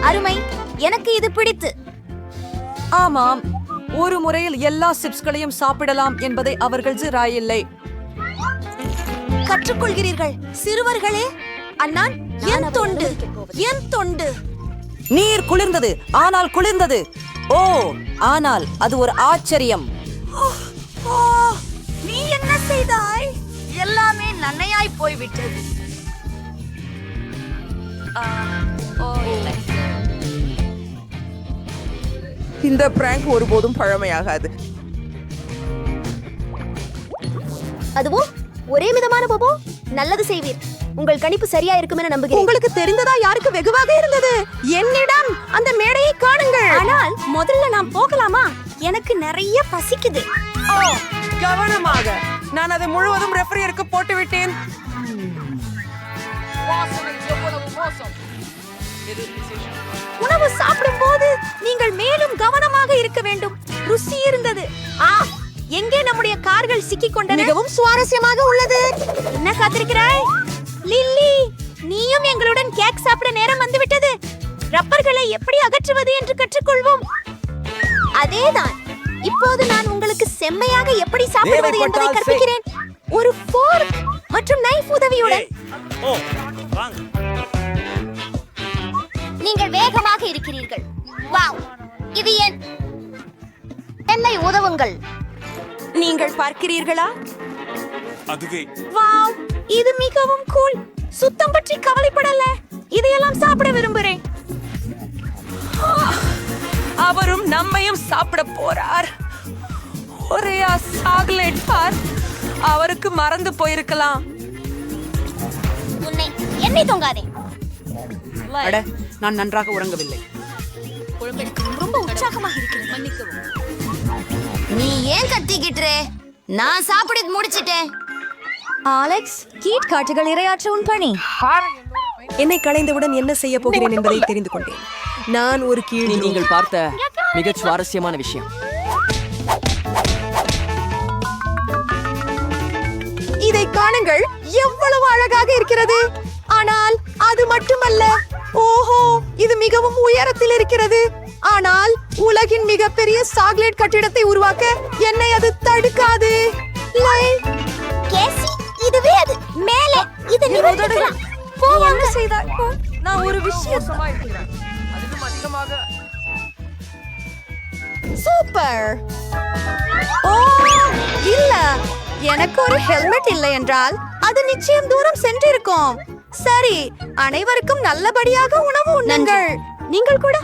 அருமை, எனக்கு இது பிடித்து. ஆமாம், ஒரு முறையில் எல்லா சிப்ஸ்களையும் சாப்பிடலாம் என்பதை அவர்கள் சிராயில்லை. கற்றுக்கொள்கிறீர்கள் சிறுவர்களே. அண்ணான், என் தொண்டு, என் தொண்டு. நீர் குளிர்ந்தது, ஆனால் குளிர்ந்தது. ஓ, ஆனால் அது ஒரு ஆச்சரியம். நீ என்ன செய்தாய்? எல்லாமே நன்மையாய் போய்விட்டது. இந்த பிராங்க் ஒருபோதும் பழமையாகாது. அதுவும் ஒரே விதமான போபோ. நல்லது செய்வீர். உங்கள் கணிப்பு சரியா இருக்கும் என நம்புகிறேன். உங்களுக்கு தெரிந்ததா யாருக்கு வெகுவாக இருந்தது? என்னிடம் அந்த மேடையை காணுங்கள். ஆனால் முதல்ல நாம் போகலாமா? எனக்கு நிறைய பசிக்குது. ஓ, கவனமாக. நான் அதை முழுவதும் ரெஃப்ரியருக்கு போட்டு விட்டேன். உணவு சாப்பிடும் போது நீங்கள் மேலும் கவனமாக இருக்க வேண்டும். ருசி இருந்தது. எங்கே நம்முடைய கார்கள் சிக்கிக் கொண்டன? மிகவும் சுவாரஸ்யமாக உள்ளது. என்ன காத்திருக்கிறாய்? லில்லி, நீயும் எங்களுடன் கேக் சாப்பிட நேரம் வந்துவிட்டது. ரப்பர்களை எப்படி அகற்றுவது என்று கற்றுக்கொள்வோம். அதேதான். இப்போது நான் உங்களுக்கு செம்மையாக எப்படி சாப்பிடுவது என்பதை கற்பிக்கிறேன். ஒரு ஃபோர்க் மற்றும் நைஃப் உதவியுடன். நீங்கள் வேகமாக இருக்கிறீர்கள். வாவ், இது என்னை உதவுங்கள். நீங்கள் பார்க்கிறீர்களா? அதுவே. வாவ், இது மிகவும் கூல். சுத்தம் பற்றி கவலைப்படல. இதையெல்லாம் சாப்பிட விரும்புகிறேன். அவரும் நம்மையும் சாப்பிட போறார். ஒரே சாக்லேட் பார். அவருக்கு மறந்து போயிருக்கலாம். என்னை தொங்காதே. அட, நான் நன்றாக உறங்கவில்லை. ரொம்ப உற்சாகமாக இருக்கிறது. மன்னிக்கவும். நீ ஏன் கத்திக்கிட்டே? நான் சாப்பிட முடிச்சிட்டேன். அலெக்ஸ், கீட் காட்டுகள் இரையாற்ற உன் பணி. என்னை களைந்தவுடன் என்ன செய்ய போகிறேன் என்பதை தெரிந்து கொண்டேன். நான் ஒரு கீழ். நீங்கள் பார்த்த மிக சுவாரஸ்யமான விஷயம். இதை காணுங்கள், எவ்வளவு அழகாக இருக்கிறது. ஆனால் அது மட்டுமல்ல. ஓஹோ, இது மிகவும் உயரத்தில் இருக்கிறது. ஆனால் உலகின் மிகப்பெரிய சாக்லேட் கட்டிடத்தை உருவாக்க என்னை அது தடுக்காது. கேசி, இதுவே அது. மேலே இது நிமிர்ந்துக்கலாம். என்ன செய்தாய்? நான் ஒரு விஷயம் சூப்பர். ஓ, இல்ல, எனக்கு ஒரு ஹெல்மெட் இல்லை என்றால் அது நிச்சயம் தூரம் சென்றிருக்கும். சரி, அனைவருக்கும் நல்லபடியாக உணவு உண்ணுங்கள். நீங்கள் கூட